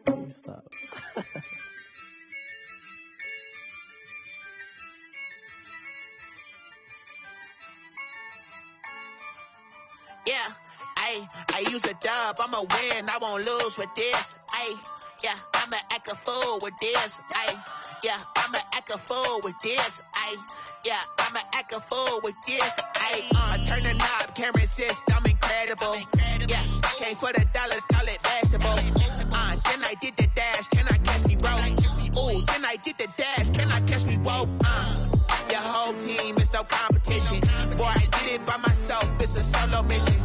Let me stop. Yeah, I use a dub, I'ma win, I won't lose with this. Yeah, I'ma act a fool with this. Yeah, I'ma act a fool with this. Yeah, I'ma act a fool with this. I turn the knob, can't resist, I'm incredible. Yeah, came for the dollars, call it vegetable. Then I did the dash, can I catch me roll? Ooh, then I did the dash, can I catch me roll? Your whole team is no competition. Boy, I did it by myself, it's a solo mission.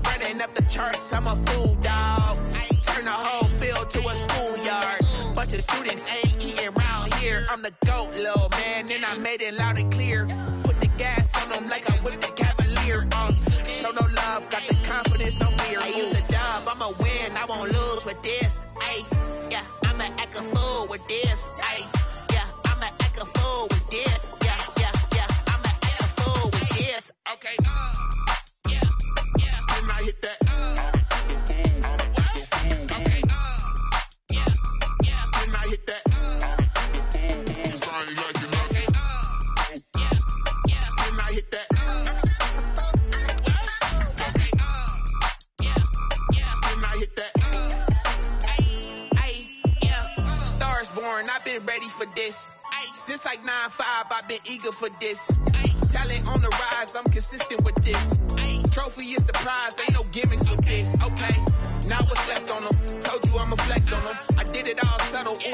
Running up the charts, I'm a fool, dog. Turn the whole field to a schoolyard. Bunch of students ain't eating round here. I'm the GOAT, little man, and I made it loud and clear. Put the gas on them like I'm with the Cavalier. Show no love, got the confidence, no fear. I use a dub, I'ma win, I won't lose with this. Yeah, I'ma act a fool with this. Yeah, I'ma act a fool with this. Yeah, I'ma act a fool with this. Okay. Then I hit that. Then I hit that. Cause I ain't like it nothing. Then I hit that. Then I hit that. Stars born, I've been ready for this. Since like 9-5, I've been eager for this. Talent on the rise, I'm consistent with this. Trophy is the prize, ain't no gimmicks with this. Okay.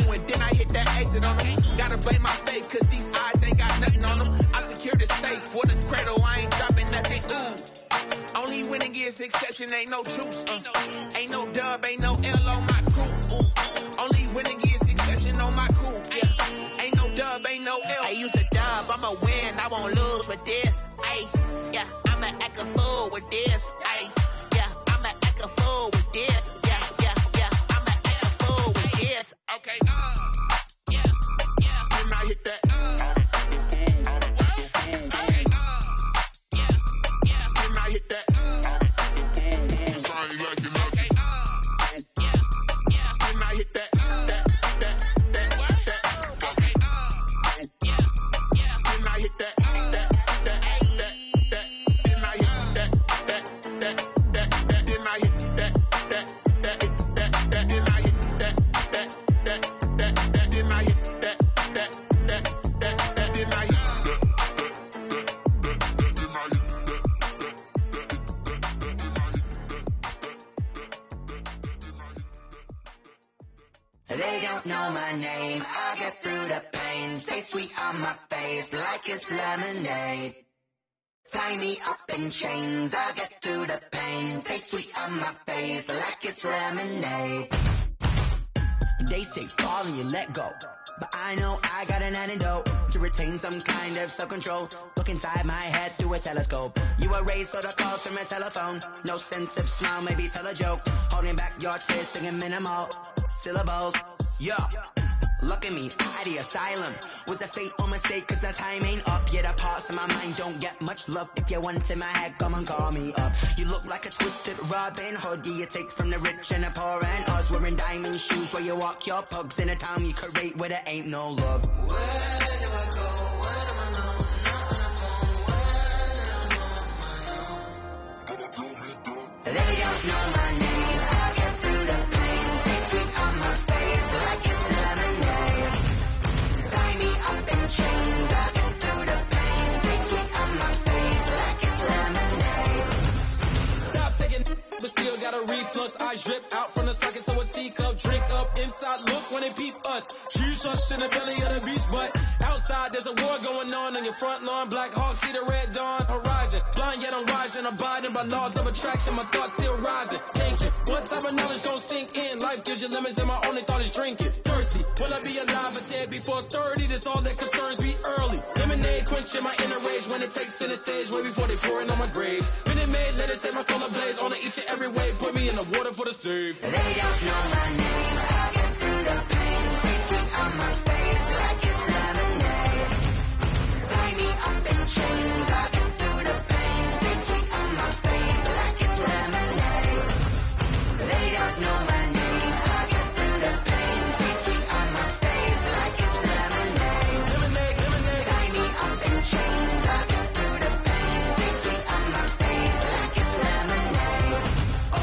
ooh, and then I hit that exit on them. Gotta blame my fate, cause these eyes ain't got nothing on them. I secured the safe for the cradle, I ain't dropping nothing, ooh. Only winning is exception, ain't no juice. Ain't no dub, ain't no L on my crew, ooh. Only winning is exception on my crew, yeah. Ain't no dub, ain't no L. I use a dub, I'ma win, I won't lose with this, ayy. Yeah, I'ma act a fool with this, ayy. Yeah, I'ma act a fool with this, yeah, yeah, yeah. I'ma act a fool with this, okay, yeah, yeah. Then I hit that, okay, yeah, yeah. Then I hit that, cause I ain't liking nothing, yeah, yeah. Then I hit that, okay, yeah, yeah. Then I hit that, They don't know my name, I get through the pain. Stay sweet on my face like it's lemonade. Tie me up in chains, I get through the pain. Stay sweet on my face like it's lemonade. They say fall and you let go, but I know I got an antidote to retain some kind of self-control. Look inside my head through a telescope. You erase all the calls from a telephone. No sense of smile, maybe tell a joke. Holding back your tears, singing minimal syllables. Yo, look at me, out the asylum. Was a fate or mistake, cause the time ain't up. Yet a parts of my mind don't get much love. If you want in my head, come and call me up. You look like a twisted Robin Hood. You take from the rich and the poor and us. Wearing diamond shoes where you walk your pugs. In a town you create where there ain't no love. Where do I go? Where am I known? Not on the phone. They don't know my name. I get through the pain. Stay sweet on my face like it's lemonade. Tie me up in chains. I get through the pain. Stay sweet on my face like it's lemonade. Stop taking, but still got a reflux. I drip out from the socket to a teacup. Drink up inside. Look when they peep us. Choose us in the belly of the beast, but outside there's a war going on your front lawn. Black Hawk see the red dawn horizon. Blind yet I'm rising, abiding by laws of attraction. My thoughts still rising. Thinking, what type of knowledge gon' sink in? Life gives you limits and my only thought is drinking. Thirsty, will I be alive or dead before 30? That's all that concerns me early. Lemonade quenching my inner rage when it takes to the stage way before they pour it on my grave. Minute Maid, let it set my soul ablaze. On each and every way, put me in the water for the save. They don't know my name. I get through the pain. Stay sweet on my face like it's lemonade. Tie me up in chains. I get through the pain. Stay sweet on my face like it's lemonade. They don't know my name. I get through the pain. Stay sweet on my face like it's lemonade. Tie me up in chains. I get through the pain. Stay sweet on my face like it's lemonade. Oh.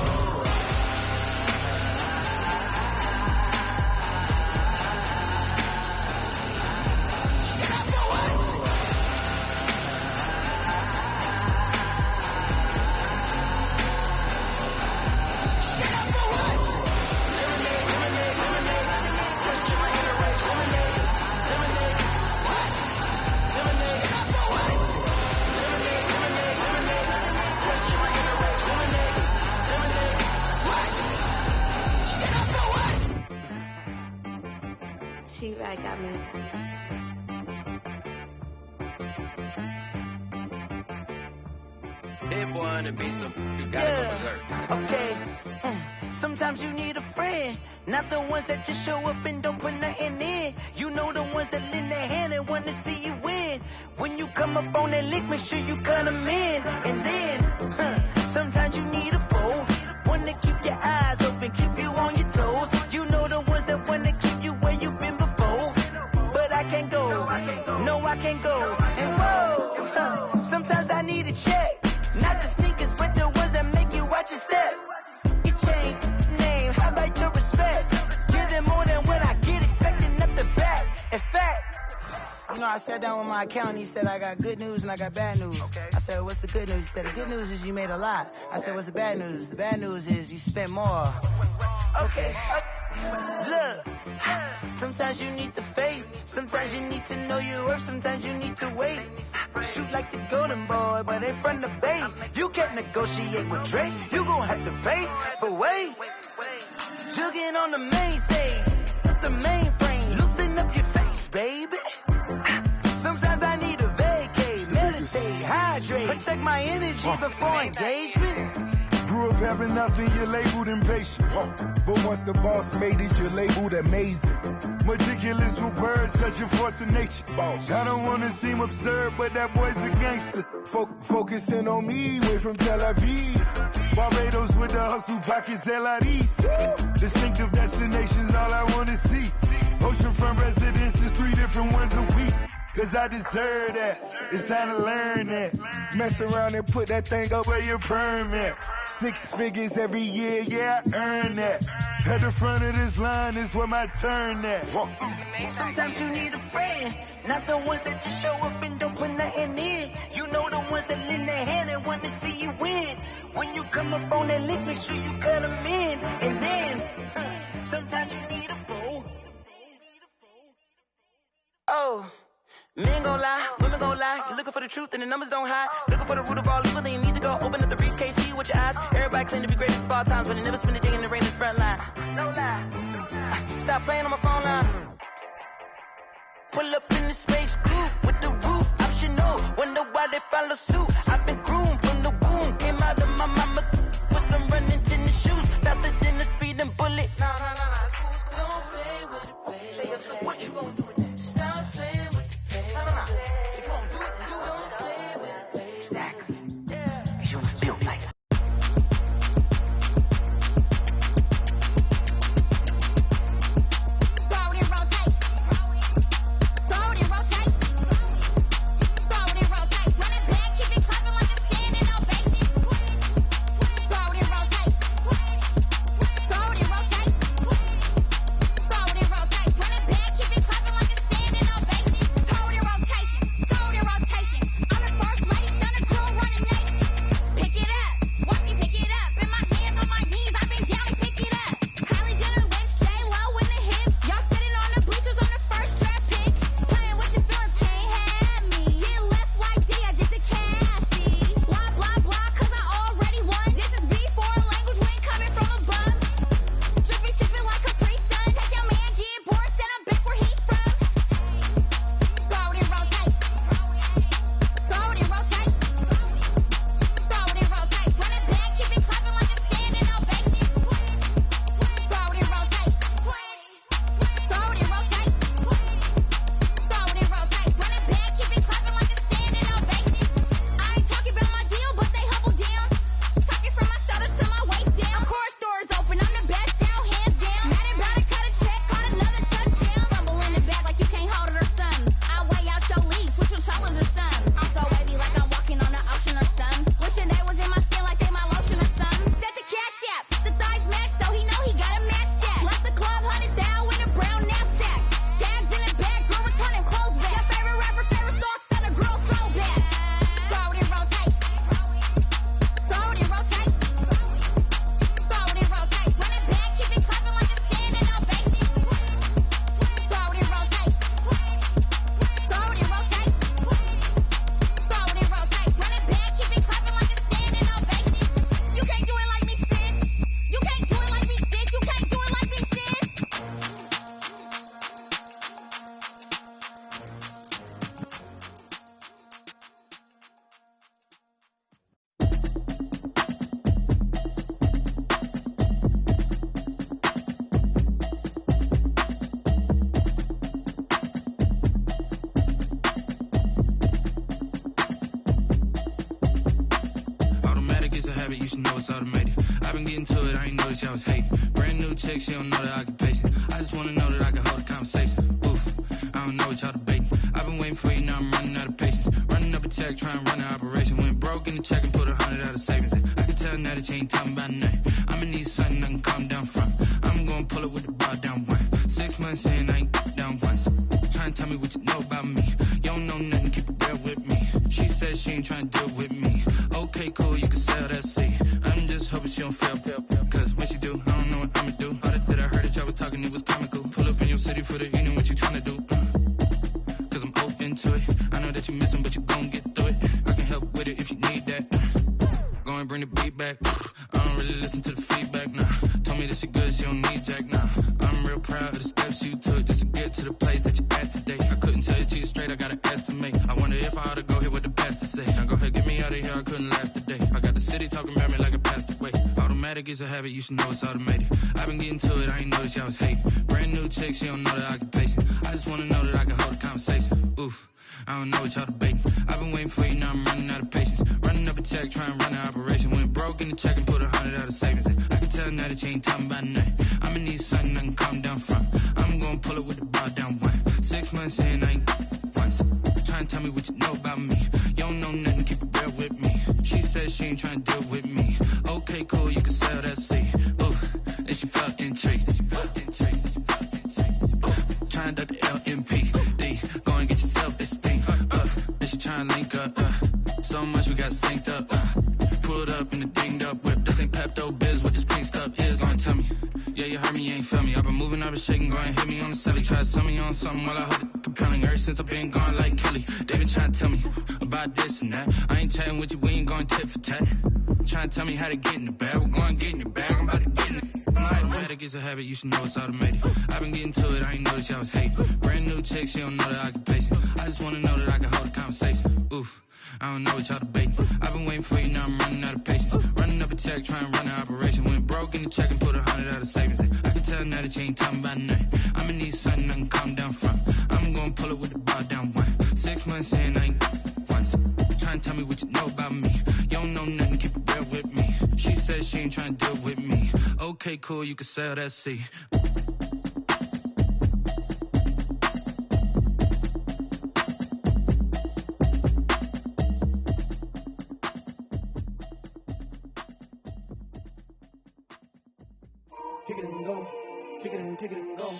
T-Rag got me. Hit boy on the beat, so you gotta go berserk. Okay. Sometimes you need a friend, not the ones that just show up and don't put nothing in. You know the ones that lend their hand and want to see you win. When you come up on that lick, make sure you cut them in. And then, sometimes you need a foe, one to keep your eyes open, keep you on your toes. You know the ones that want to keep you where you've been before. But I can't go, no I can't go. And whoa, sometimes I need a check, not the sneakers, but the ones that make you watch your step. You change name, how about your respect? Give them more than what I get, expecting nothing back. In fact, you know, I sat down with my accountant, he said I got good news and I got bad news. Okay. I said, what's the good news? He said, the good news is you made a lot. I said, what's the bad news? The bad news is you spent more. Okay. Look, sometimes you need the faith. Sometimes you need to know your worth. Sometimes you need to wait. Shoot like the golden boy, but ain't from the bay. You can't negotiate with Drake. You gon' have to pay. But wait, jugging on the main stage, the mainframe, loosen up your face, baby. Sometimes I need a vacate, meditate, hydrate, protect my energy before engagement. Grew up having nothing, you're labeled impatient. But once the boss made it, you're labeled amazing. Meticulous with words, such a force of nature. I don't wanna seem absurd, but that boy's a gangster. Focusing on me, way from Tel Aviv. Barbados with the hustle pockets, LIDs. Distinctive destinations, all I wanna see. Oceanfront residences, 3 different ones a week. Cause I deserve that, it's time to learn that. Mess around and put that thing up where your permit. 6 figures every year, yeah, I earn that. At the front of this line is where my turn at. Sometimes you need a friend, not the ones that just show up and don't put nothing in. You know the ones that lend their hand and want to see you win. When you come up on that lick, make sure you cut them in. And then, sometimes you need a fool. Oh. Men gon' lie, women gon' lie. You're looking for the truth and the numbers don't hide. Looking for the root of all evil, then you need to go open up the briefcase, see with your eyes. Everybody claim to be greatest of all times, but they never spend a day in the rain in the front line. No lie. Stop playing on my phone line. Pull up in the space coupe with the roof optional. Wonder why they follow suit. I've been groomed from the womb. Came out of my mama with some running tennis shoes. Faster than the speeding bullet. No. Don't play with it, play. What you gon' do with it? Stop playing. If you don't do it, then you don't play with it. Exactly. Yeah. You feel like chick, she don't know the occupation. I just wanna know that I can hold a conversation. Oof, I don't know what y'all debating. I've been waiting for you, now I'm running out of patience. Running up a check, trying to run an operation. Went broke in the check and put 100 out of savings. I can tell now that you ain't talking about nothing. I'ma need something I can calm down from. I'm gonna pull it with the bar down one. 6 months in, I ain't down once. Trying to tell me what you know about me. You don't know nothing, keep it real with me. She said she ain't trying to deal with me. Okay, cool, you can sell that seat. I'm just hoping she don't fail. Cause when she do, I don't know what I'ma do. All that I heard that y'all was talking, it was comical. Pull up in your city for the evening, what you tryna do? Cause I'm open to it. I know that you missing, but you gon' get through it. I can help with it if you need that. Go and bring the beat back. I don't really listen to the feedback, nah. Told me that she good, she don't need jack, nah. I'm real proud of the steps you took just to get to the place that you at today. I couldn't tell you to you straight, I gotta estimate. I wonder if I ought to go here with the pastor say. Now go ahead, get me out of here, I couldn't last a day. I got the city talking about me like a passed away. Automatic is a habit, you should know it's automated. I've been getting to it, I ain't noticed y'all was hating. Brand new chick, she don't know the occupation. I just wanna know that I can hold a conversation. Oof, I don't know what y'all debating. I've been waiting for you, now I'm running out of patience. Running up a check, trying to run an operation. Went broke in the check and put 100 out of savings in. I can tell now that you ain't talking about nothing. I'ma need something I can calm down from. I'm gonna pull it with the bar down one. 6 months in, I ain't once. Trying to tell me what you know about me. You don't know nothing, keep it real with me. She said she ain't trying to deal with me. Okay, cool, you can sell that seat. Ooh, and she felt intrigued. Trying to duck the LMP. Go and get your self-esteem. Then she trying to link up. So much we got synced up. Pulled up in the dinged up whip. This ain't Pepto Biz, what this pink stuff is. Gonna tell me. Yeah, you heard me, you ain't feel me. I've been moving, I've been shaking, go and hit me on the celly. Try to sell me on something while I hold it compelling. Ever since I've been gone like Kelly, they been trying to tell me about this and that. I ain't chatting with you, we ain't going tit for tat. Trying to tell me how to get in the bag. We're going to get in the bag, I'm about to get in it. Automatic is a habit, you should know it's automated. I've been getting to it, I ain't noticed y'all was hating. Brand new chick, she don't know the occupation. I just wanna know that I can hold a conversation. Oof, I don't know what y'all debating. I've been waiting for you, now I'm running out of patience. Running up a check, trying to run an operation. Went broke in the check and put 100 out of savings in. I can tell now that you ain't talking about nothing. I'ma need something I can calm down from. I'm gonna pull it with the bar down one. 6 months in, I ain't once. Trying to tell me what you know about me. You don't know nothing, keep it real with me. She said she ain't trying to deal with me. Okay, cool, you can sell that seat. Kick it and go. Kick it and go.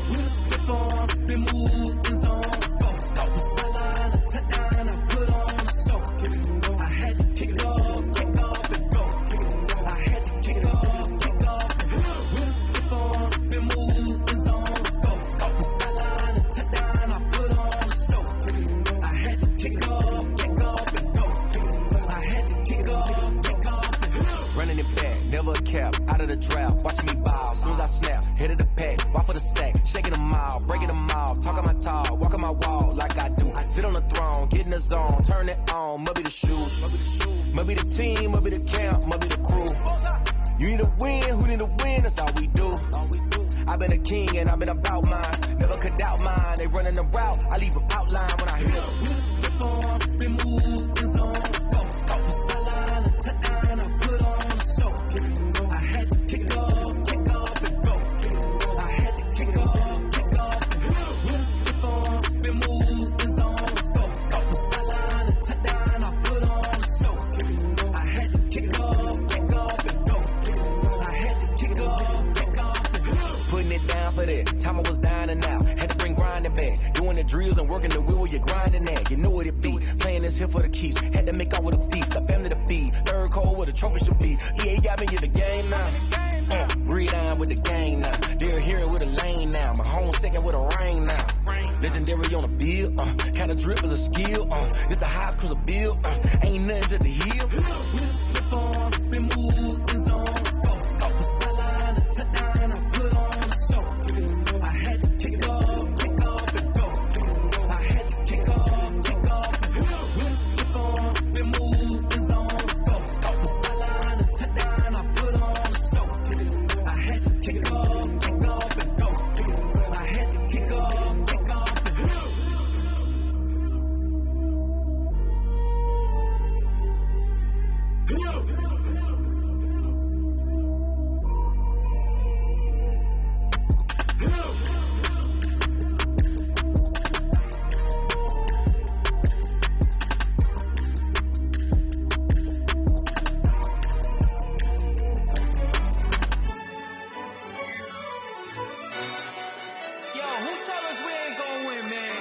We'll slip on, spin, move, in zone. Let's go. Sideline, touchdown, I put on a show. Kick it and go. I had to kick it off, kick off and go. Kick it and go. I had to kick it off, kick off and go. We'll slip on, spin, move, in zone. Let's go. Sideline, touchdown, I put on a show. Kick it and go. I had to kick it off, kick off and go. Kick it and go. I had to kick it off, kick off and go. Running it back, never a cap, out of the drought, watching me bow, soon as I snap, head of the pack, walk for the sack, shaking them out, breaking them out, talking my talk, walking my wall like I do, sit on the throne, get in the zone, turn it on, must be the shoes, must be the team, must be the camp, must be the crew, you need a win, who need a win, that's all we do, I've been a king and I've been about mine, never could doubt mine, they running the route, I leave an outline when I hit them. We'll slip on, spin, move, in zone, let's go. Sideline, touchdown, I put on a show. Kick it and go. I had to kick it off, kick off and go. Kick it and go. I had to kick it off, kick off and go. We'll slip on, spin, move, in zone, let's go. Sideline, touchdown, I put on a show. Kick it and go. I had to kick it off, kick off and go. Kick it and go. I had to kick it off, kick off and go. Putting it down for that, time I was down and out, had to bring grinding back, doing the drills and working the wheel, you're grinding that, you know what it be, playing this here for the keeps, had to make out with a feast, a family to feed, third cold where the trophy should be, EA got me in the game now, breathe down with the game now, they're here with a lane now, my home second with a ring now, legendary on the field, kinda drip is a skill, it's the highest cruiser bill, ain't nothing just the heel. We'll slip on, spin, move, in zone, let's go. Sideline, touchdown, I put on a show. Kick it and go. I had to kick it off, kick off and go. Kick it and go. I had to kick off, kick off and go. We'll slip on, spin, move, in zone, let's go. Sideline, touchdown, I put on a show. Kick it and go. I had to kick it off, kick off and go. Kick it and go. I had to kick off, kick off and go. Yo, who tell us we ain't gonna win, man?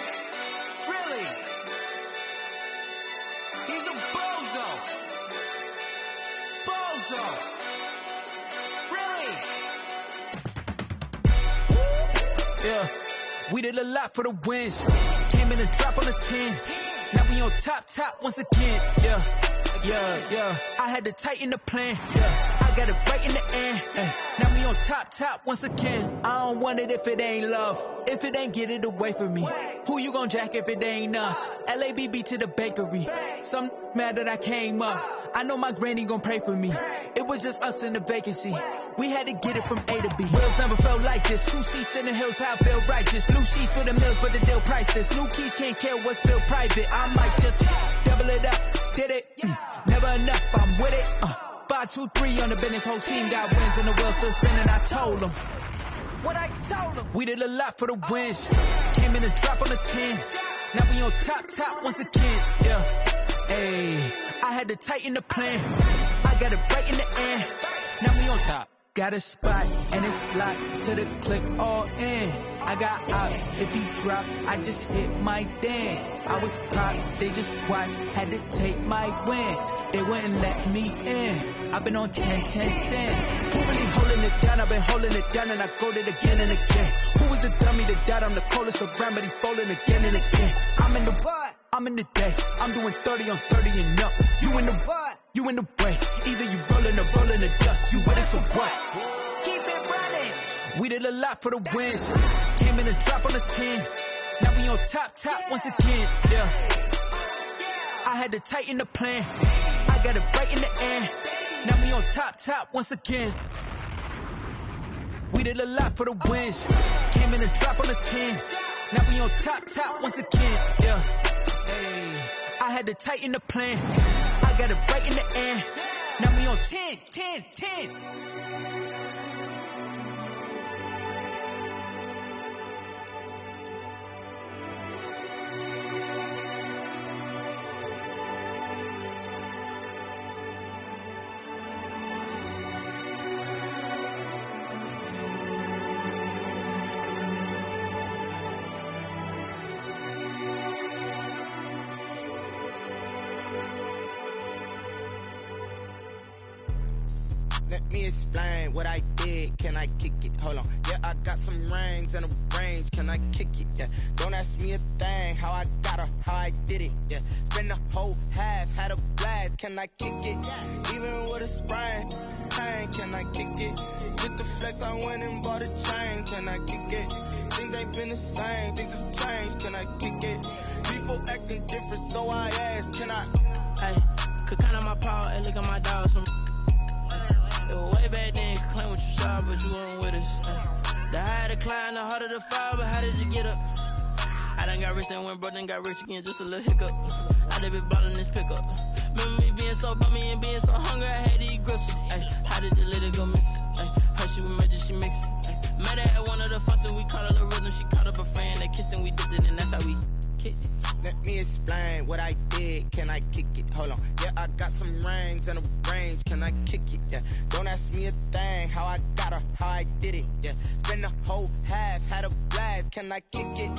Really? He's a bozo. Bozo. Really? We did a lot for the wins. Came in and drop on the 10. Now we on top once again. Yeah. I had to tighten the plan. Yeah. I got it right in the end. Now we on top once again. I don't want it if it ain't love. If it ain't, get it away from me. Who you gon' jack if it ain't us? LABB to the bakery. Some mad that I came up. I know my granny gon' pray for me. It was just us in the vacancy. We had to get it from A to B. Wheels never felt like this. 2 seats in the hills, how I feel righteous. Blue sheets for the mills, but the deal priceless. New keys can't care what's still private. I might just double it up. Did it? Never enough, I'm with it. 5, 2, 3 on the business. Whole team got wins and the wheels still spinning. I told them what I told them. We did a lot for the wins. Came in and drop on the 10. Now we on top once again. Yeah. Hey, I had to tighten the plan. I got it right in the end. Now we on top. Got a spot and it's locked to the clip all in. I got ops, if he drop, I just hit my dance. I was pop, they just watched, had to take my wins. They wouldn't let me in. I've been on 10 cents. Who really holding it down? I've been holding it down and I go it again and again. Who was the dummy that died? I'm the coldest around, but he folding again and again. I'm in the what? I'm in the day. I'm doing 30 on 30 and up. You in the what? You in the way. Either you rolling or rolling the dust. You with us or what? Keep it running. We did a lot for the wins. Came in and drop on the 10. Now we on top once again. Yeah. I had to tighten the plan. I got it right in the end. Now we on top once again. We did a lot for the wins. Came in and drop on the 10. Now we on top once again. Yeah. Hey, I had to tighten the plan. I got it right in the end. Now we on 10. Let me explain what I did. Can I kick it? Hold on. Yeah, I got some rings and a range. Can I kick it? Yeah. Don't ask me a thing. How I got her, how I did it. Yeah. Spend the whole half, had a blast. Can I kick it? Even with a sprain. Hey, can I kick it? With the flex, I went and bought a chain. Can I kick it? Things ain't been the same. Things have changed. Can I kick it? People acting different, so I ask. Can I? Hey, could count on my power and look at my dogs. Way back then, you could claim what you saw, but you weren't with us. The higher the climb, the harder the fall, but how did you get up? I done got rich and went broke, then got rich again, just a little hiccup. I done been ballin' this pickup. Remember me being so bummy and being so hungry, I had to eat gristle. How did you let it go miss? How she was magic, she mixed it. Met her at one of the functions, we caught her the rhythm, she caught up a friend, they kissed and we dipped it, and that's how we kicked it. Let me explain what I did. Can I kick it? Hold on. Yeah, I got some rings and a range. Can I kick it? Yeah. Don't ask me a thing. How I got her, how I did it. Yeah. Spend the whole half, had a blast. Can I kick it?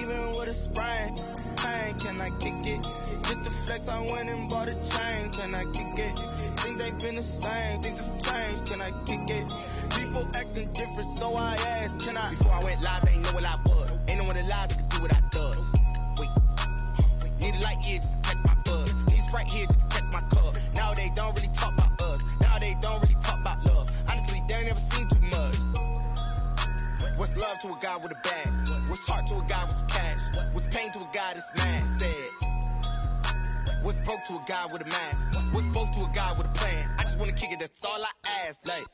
Even with a sprain. Hey, can I kick it? Get the flex, I went and bought a chain. Can I kick it? Things ain't been the same. Things have changed. Can I kick it? People acting different, so I asked. Can I? Before I went live, ain't know what I was. Ain't no one alive that could do what I does. Need a light years to catch my buzz. Need Sprite here just to catch my cup. Now they don't really talk about us. Now they don't really talk about love. Honestly, they ain't never seen too much. What's love to a guy with a bag? What's heart to a guy with some cash? What's pain to a guy that's mad? Said. What's broke to a guy with a mask? What's both to a guy with a plan? I just wanna kick it, that's all I ask. Like,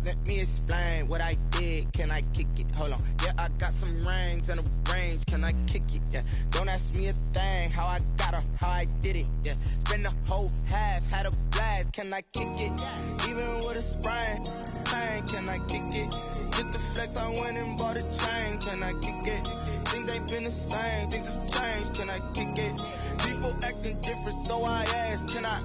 let me explain what I did. Can I kick it? Hold on. Yeah, I got some rings and a range. Can I kick it? Yeah. Don't ask me a thing. How I got her, how I did it. Yeah. Spend the whole half, had a blast. Can I kick it? Even with a sprain. Hey, can I kick it? Get the flex, I went and bought a chain. Can I kick it? Things ain't been the same. Things have changed. Can I kick it? People acting different, so I ask. Can I?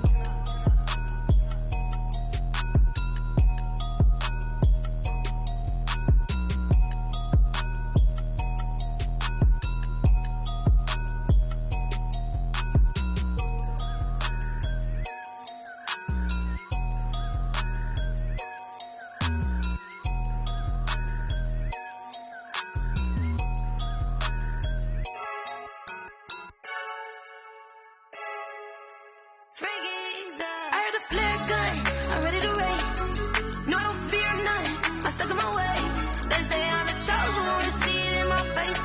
I heard the flare gun, I'm ready to race. No, I don't fear none, I'm stuck in my ways. They say I'm the chosen one, see it in my face.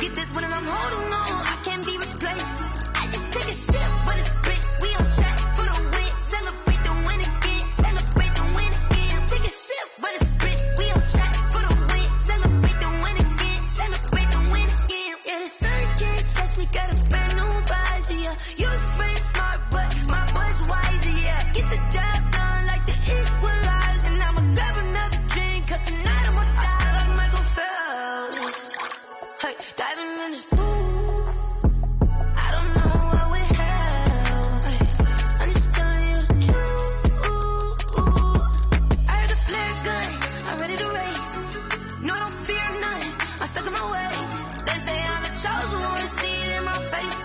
Get this one and I'm holding on, I can't be replaced. I just take a sip, but it's spit. We on track for the win, celebrate the win again, celebrate the win again. Take a sip, but it's spit. We on track for the win, celebrate the win again, celebrate the win again. Yeah, the sun can't touch me, got a brand new visor, yeah. Your friend smart, but my boy's wiser, yeah. Get the job done like the equalizer. Now I'ma grab another drink, cause tonight I'ma die like Michael Phelps. Hey, diving in this pool, I don't know what we have. Hey, I'm just telling you the truth. I heard the flare gun, I'm ready to race. No, I don't fear none, I'm stuck in my ways. They say I'm the chosen one, see it in my face.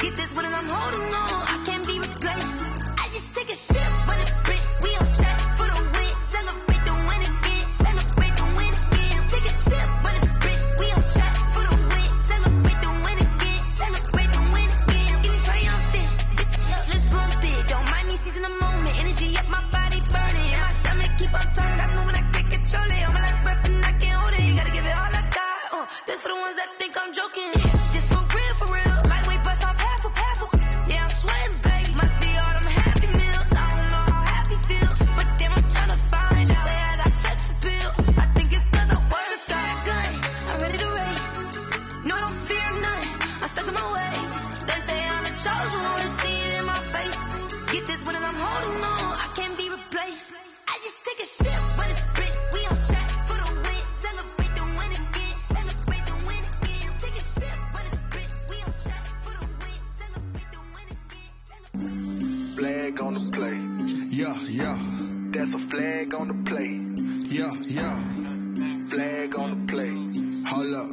Get this one and I'm holding on, I can't be replaced. I just take a sip, but it's spit. We on track for the win, celebrate the win again, celebrate the win again. Take a sip, but it's spit. We on track for the win, celebrate the win again, celebrate the win again. Getting triumphant, let's bump it. Don't mind me seizing the moment, energy up my body burning, and my stomach keep up tossed. I know when I can't control it, on my last breath and I can't hold it. You gotta give it all I got. This for the ones that think I'm joking. This for real, lightweight bust off half of. Yeah, I'm sweating, babe. Must be all them happy meals. I don't know how happy feels, but damn, I'm tryna find. Just say I got sex appeal. I think it's cause I work got gun. I'm ready to race. No, I don't fear none. I'm stuck in my ways. They say I'm the chosen one, see it in my face. Get this one and I'm holding on, I can't be replaced. I just take a sip, but it's spit. We on track for the win, celebrate the win again, celebrate the win again. Take a sip, but it's spit. We on track for the win, celebrate the win again. Flag on the play. Yeah, yeah. That's a flag on the play. Yeah, yeah. Flag on the play. Hold up.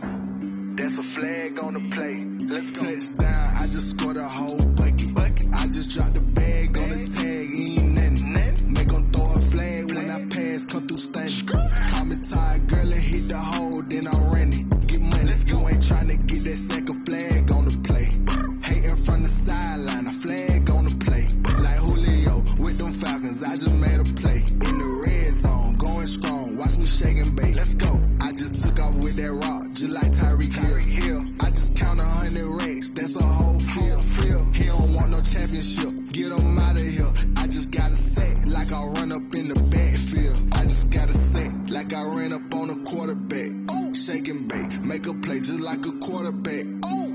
That's a flag on the play. Let's go. Touchdown, I just scored a whole bucket. I just dropped the bag on the tag, ain't nothing. Make 'em throw a flag when I pass, come through stunning. Call me tired, girl, and hit the hole, then I ran it. Get money, you ain't tryna get that second flag on the play. Hating from the sideline, a flag on the play. Like Julio with them Falcons, I just made a play. In the red zone, going strong, watch me shake and bake. Let's go. I just took off with that rock, just like Tyreek Hill. I just count 100 racks, that's a whole field. He don't want no championship, get him out of here. I just gotta say, like I run up in the backfield. I just gotta say, like I ran up on a quarterback. Shake and bake, make a play just like a quarterback.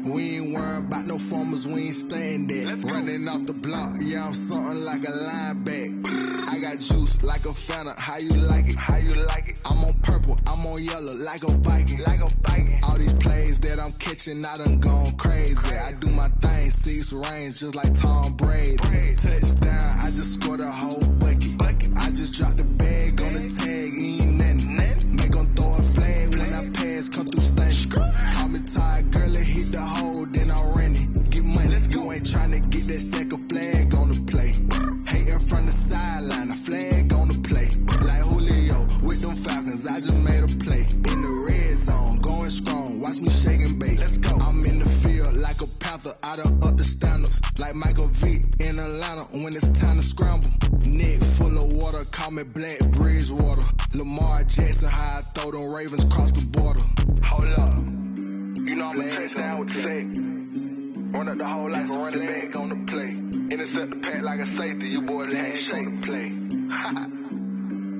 We ain't worrying about no formers, we ain't staying there. Running off the block, yeah, I'm something like a linebacker. I got juice like a Fanta, how you like it? How you like it? I'm on purple, I'm on yellow, like a Viking. Like a Viking. All these plays that I'm catching, I done gone crazy. I do my thing, 6 range, just like Tom Brady. Touchdown, I just scored a whole bucket. I just dropped the bag on the tag, ain't nothing. Make 'em throw a flag when I pass, come through stunning. Call me tired, girl, and hit the hole, then I ran it. Get money, you ain't tryna get that second flag on the play. Hating from the sideline, a flag on the play. Like Julio with them Falcons, I just made a play. In the red zone, going strong, watch me shake and bake. Let's go. I'm in the field like a Panther, I done up the standards. Like Michael Vick in Atlanta when it's time to scramble. Neck full of water, call me Black Bridgewater. Lamar Jackson, how I throw them Ravens cross the border. Hold up. You know I'm a touchdown with the sack. Run up the whole life and run it back on the play. Intercept the pack like a safety, you boys ain't shake the play.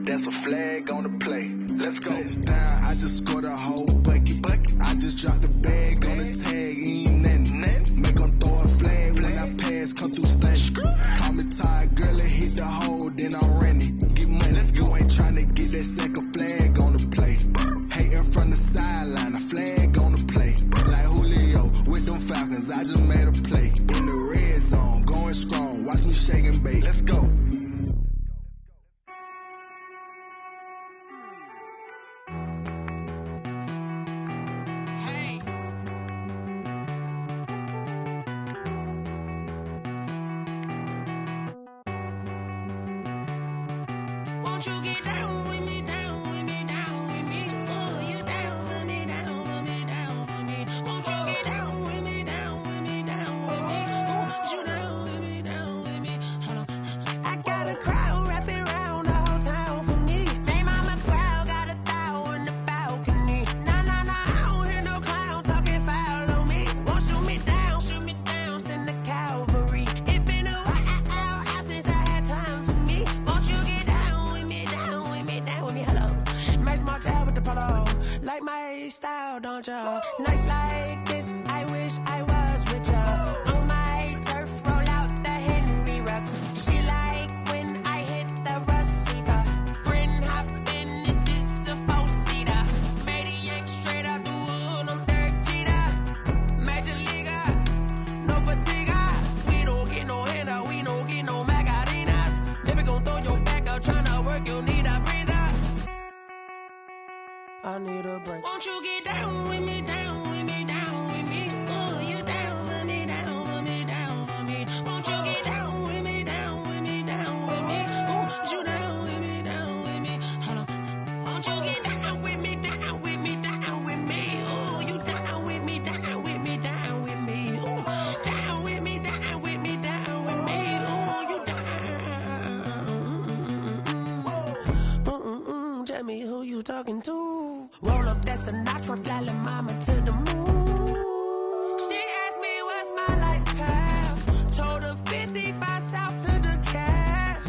That's a flag on the play. Let's go. Touchdown, I just scored a whole bucket. I just dropped the bag on the tag, ain't nothing. Make 'em throw a flag when I pass, come through stunning. Call me tired, girl, and hit the hole, then I ran it. Get money, you ain't tryna get that second flag on the play. Hating from the sideline, a flag on the play. Like Julio with them Falcons, I just made a play. In the red zone, going strong, watch me shake and bake. Let's go. Won't you get down with me, down with me, down with me? Oh, you down with me, down with me, down with me. Won't you get down with me, down with me, down with me? Oh, you down with me, down with me? Nights like this, I wish I was with ya. On my turf, roll out the Henry rocks. She like when I hit the receiver. Friend hop in, this is a four-seater. Made a yank straight out the wood, I'm Derek Jeter. Major leaguer, no fatigue. We don't get no handout, we don't get no Macarinas. Never gon' throw your back out, tryna work, you'll need a breather. I need a break. Won't you get down with me, down with me, down with me? Oh, you down with me, down with me, down with me. Won't you get down with me, down with me, down with me? Oh, you down with me, down with me. Hold on. Won't you get down with me, down with me, down with me? Oh, you down with me, down with me, down with me. Oh, down with me, down with me, down with me. Oh, you down. Tell me who you talking to. Roll up that Sinatra, fly la mama to the moon. She asked me what's my life path. Told her 55 south to the cash.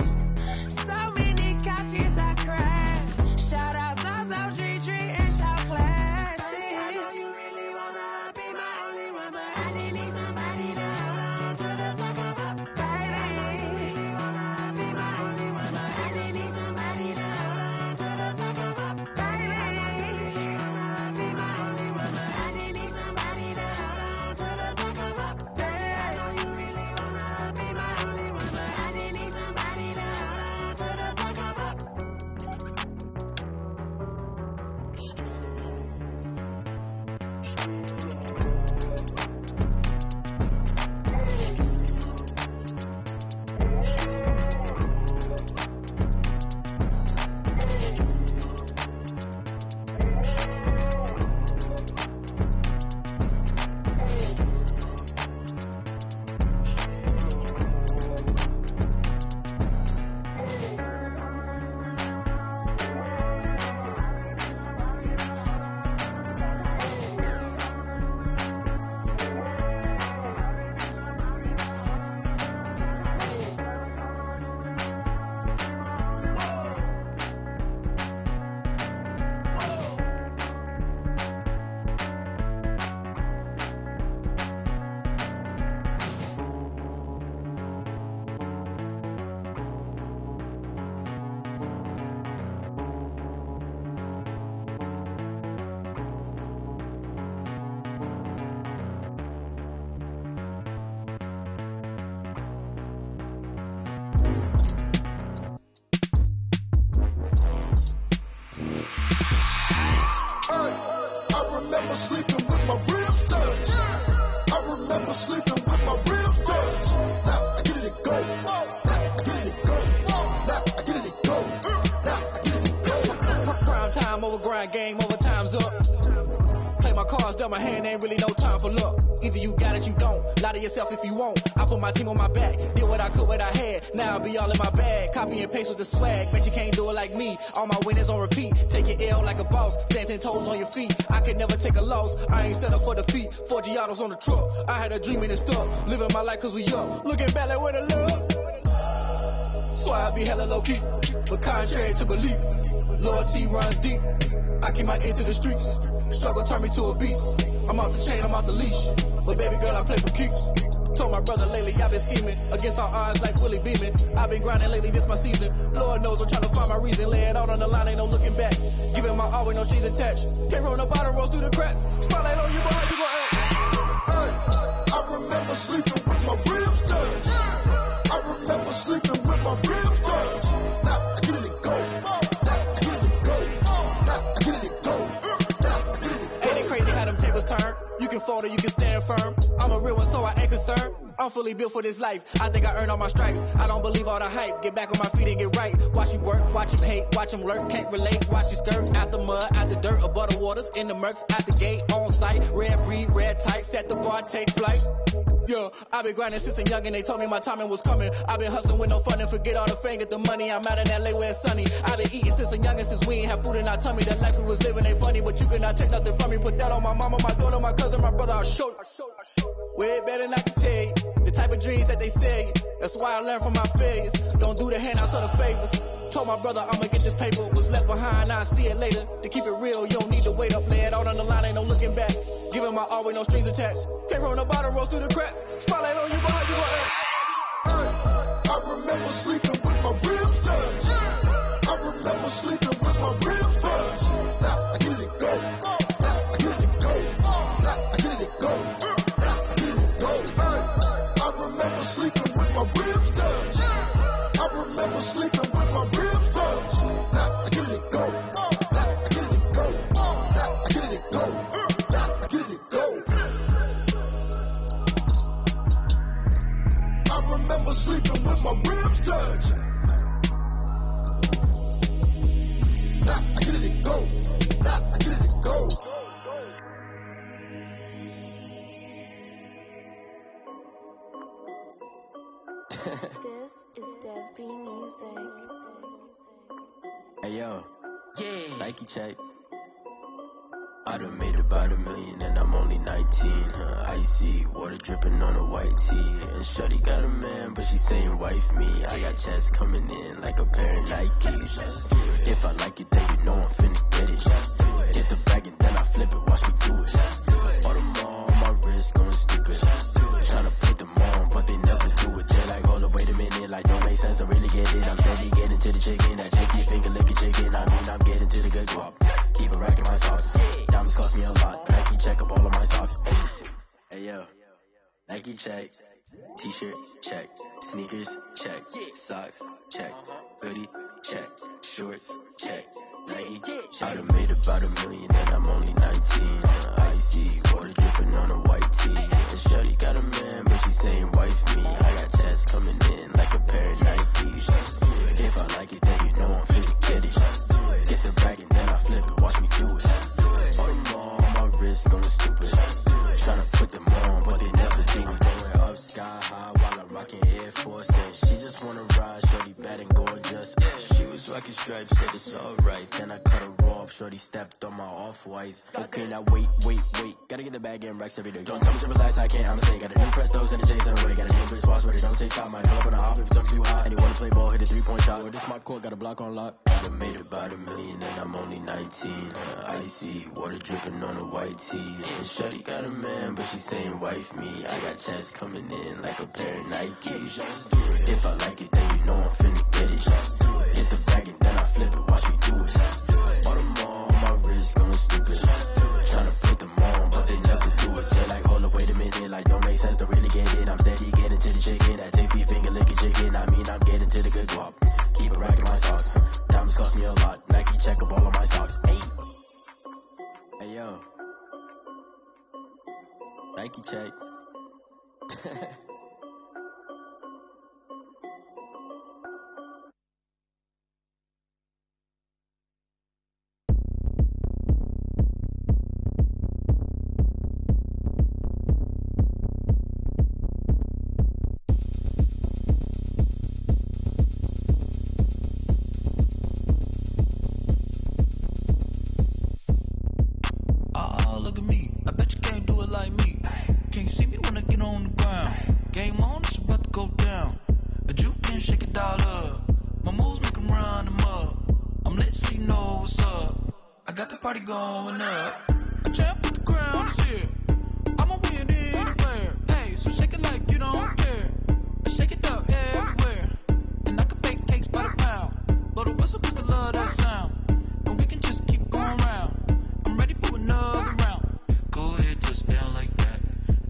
So many couches I crashed. Shout out Zazo, Tree, and shout class. I know you really wanna be my only one, but I didn't need somebody to hold on to the top of my baby. I know you really wanna be my only one, but I didn't need somebody to hold on to the top of my baby. Game over, time's up. Play my cards, dealt my hand, ain't really no time for luck. Either you got it, you don't. Lie to yourself if you won't. I put my team on my back, did what I could, what I had. Now I'll be all in my bag. Copy and paste with the swag, bet you can't do it like me. All my winners on repeat. Take your L like a boss, stand 10 toes on your feet. I can never take a loss, I ain't set up for defeat. 4 Giottos on the truck, I had a dream and it's stuck. Living my life cause we up, looking back like where the love. So I be hella low key, but contrary to belief, loyalty runs deep. I keep my ear to the streets. Struggle turned me to a beast. I'm off the chain, I'm off the leash. But baby girl, I play for keeps. Told my brother lately, I've been scheming. Against all odds like Willie Beeman. I've been grinding lately, this my season. Lord knows I'm trying to find my reason. Lay it out on the line, ain't no looking back. Giving my all with no strings attached. Can't roll no bottom, roll through the cracks. Spotlight on you, but how you gon' act? I remember sleeping with my ribs touched. I remember sleeping with my ribs touched. Now I get it go. Now I get it go. Now I get it go. Ain't it crazy how them tables turn? You can fold or you can stand firm. I'm a real one, so I ain't concerned. I'm fully built for this life. I think I earned all my stripes. I don't believe all the hype. Get back on my feet and get right. Watch you work, watch him hate, watch him lurk. Can't relate, watch you skirt. Out the mud, out the dirt, above the waters, in the murks, out the gate, on site. Red free, red tight, set the bar, take flight. Yeah, I've been grinding since a young and they told me my timing was coming. I've been hustling with no fun and forget all the fame, get the money. I'm out in LA where it's sunny. I've been eating since a young and since we ain't have food in our tummy. The life we was living ain't funny, but you cannot take nothing from me. Put that on my mama, my daughter, my cousin, my brother, I'll show you. Way better than I can tell you. The type of dreams that they sell you. That's why I learned from my failures. Don't do the handouts or the favors. Told my brother I'ma get this paper, was left behind, I'll see it later. To keep it real, you don't need to wait up, lay it out on the line, ain't no looking back. Giving my all with no strings attached. Came from the bottom, rose through the cracks. Spotlight on you, boy, you gon' I remember sleeping with my ribs touched. I remember sleeping with my ribs touched. Now I get it go. Now I get it go. Now I get it go. Now I get it go. I remember sleeping with my ribs touched. I remember sleeping with my ribs touched. Now I get it go. Now I get it go. Now I get it go. Now I get it go. I remember sleeping with my ribs touched. Now I get it go. Now I get it go. This is Dev B Music. Hey yo, Yeah. Nike check. I done made about $1 million and I'm only 19. Icy water dripping on a white tee. And shorty got a man, but she saying wife me. I got checks coming in like a pair of Nikes. If I like it, then you know I'm finna get it. Get the bag and then I flip it, watch me do it. All them on my wrist going stupid. Tryna put them on, but they never do it. Jay like, hold up, wait a minute, like don't make sense to really get it. I'm steady getting to the chicken, that chicky finger licking chicken. I mean, I'm getting to the good guap. Keep a rack in my socks. Diamonds cost me a lot. Nike check up all of my socks. Hey yo, Nike check. T-shirt check. Sneakers check. Socks check. Hoodie check. Shorts check. Nike I done made about $1 million and I'm only 19. Icy water dripping on a white tee. And shorty got a man, but she saying wife me. I got checks coming in like a pair of Nikes. If I like it, then you know I'm finna get it. Get the bag and then I flip it, watch me do it. All them on my wrist going stupid. Tryna put them on, but they never do it. Going up sky high while I'm rocking Air Force. And she just wanna ride, shorty bad and gorgeous. She was rocking stripes, said it's alright. Then I cut her off, shorty stepped on my off-whites. Okay, now wait. Gotta get the bag and racks every day. Don't tell me to relax, I can't, I'ma say. Got a new Prestos and a J's in the way. Got a new bitch boss, but it don't take time. Might pull up on a hop if it's up too high. And you wanna play ball, hit a 3-point shot. Or this my court, got a block on lock. I done made about $1 million and I'm only 19. Icy water dripping on a white tee. And shorty got a man, but she saying wife me. I got checks coming in like a pair of Nikes. If I like it, then you know I'm finna get it. Get the bag and then I flip it, watch me do it. All them on my wrist going stupid. Tryna put them on, but they never do it. They're like, hold up, wait a minute, like don't make sense to really get it. I'm steady getting to the chicken, that tasty finger licking chicken. I mean, I'm getting to the good guap. Keep a rack in my socks. Diamonds cost me a lot. Nike check up all of my socks. Hey yo, Nike check. Party going up. A champ with the crown is here. I'ma win anywhere. Hey, so shake it like you don't care. Shake it up everywhere. And I can bake cakes by the pound. Blow the whistle cause I love that sound. And we can just keep going round. I'm ready for another round. Go ahead, touch down like that.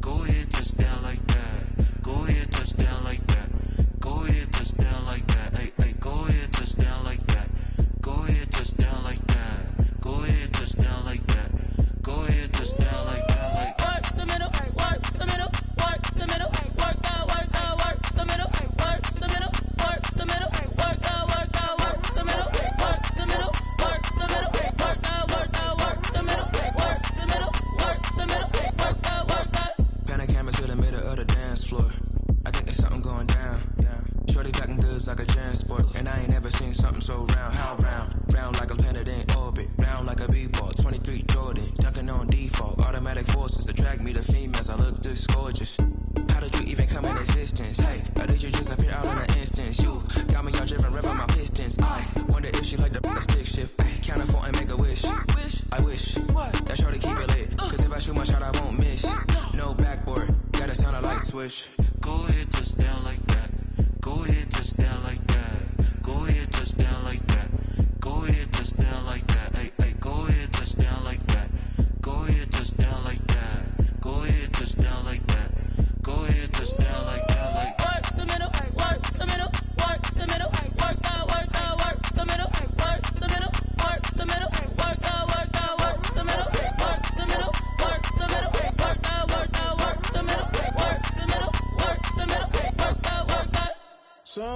Go ahead, touch down like that. Go ahead, touch down like that. Go ahead, touch down like that. Hey, go ahead, touch down like that. Go ahead, touch down like that. Go ahead, touch down like that. Go ahead, touch down like that. Like work the middle, work the middle, work the middle, work the middle, work the middle, work the middle, work the middle, work the middle, work the middle, work the middle, Panic camera to the middle of the dance floor. I think there's something going down. Shorty packing goods like a transport, and I ain't never seen something so round. How round? Round like a planet in orbit, round like a b-ball. 23 Jordan, dunking on default. Automatic forces attract me to females. I look this gorgeous. How did you even come in existence? Hey, how did you just appear out in an instance? You got me all driven, revving my pistons. I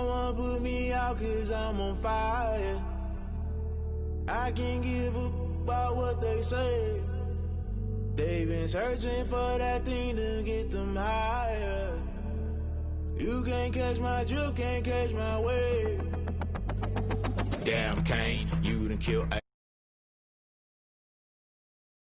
Someone put me out 'cause I'm on fire. I can't give a about what they say. They've been searching for that thing to get them higher. You can't catch my drift, can't catch my wave. Damn, Kane, you done killed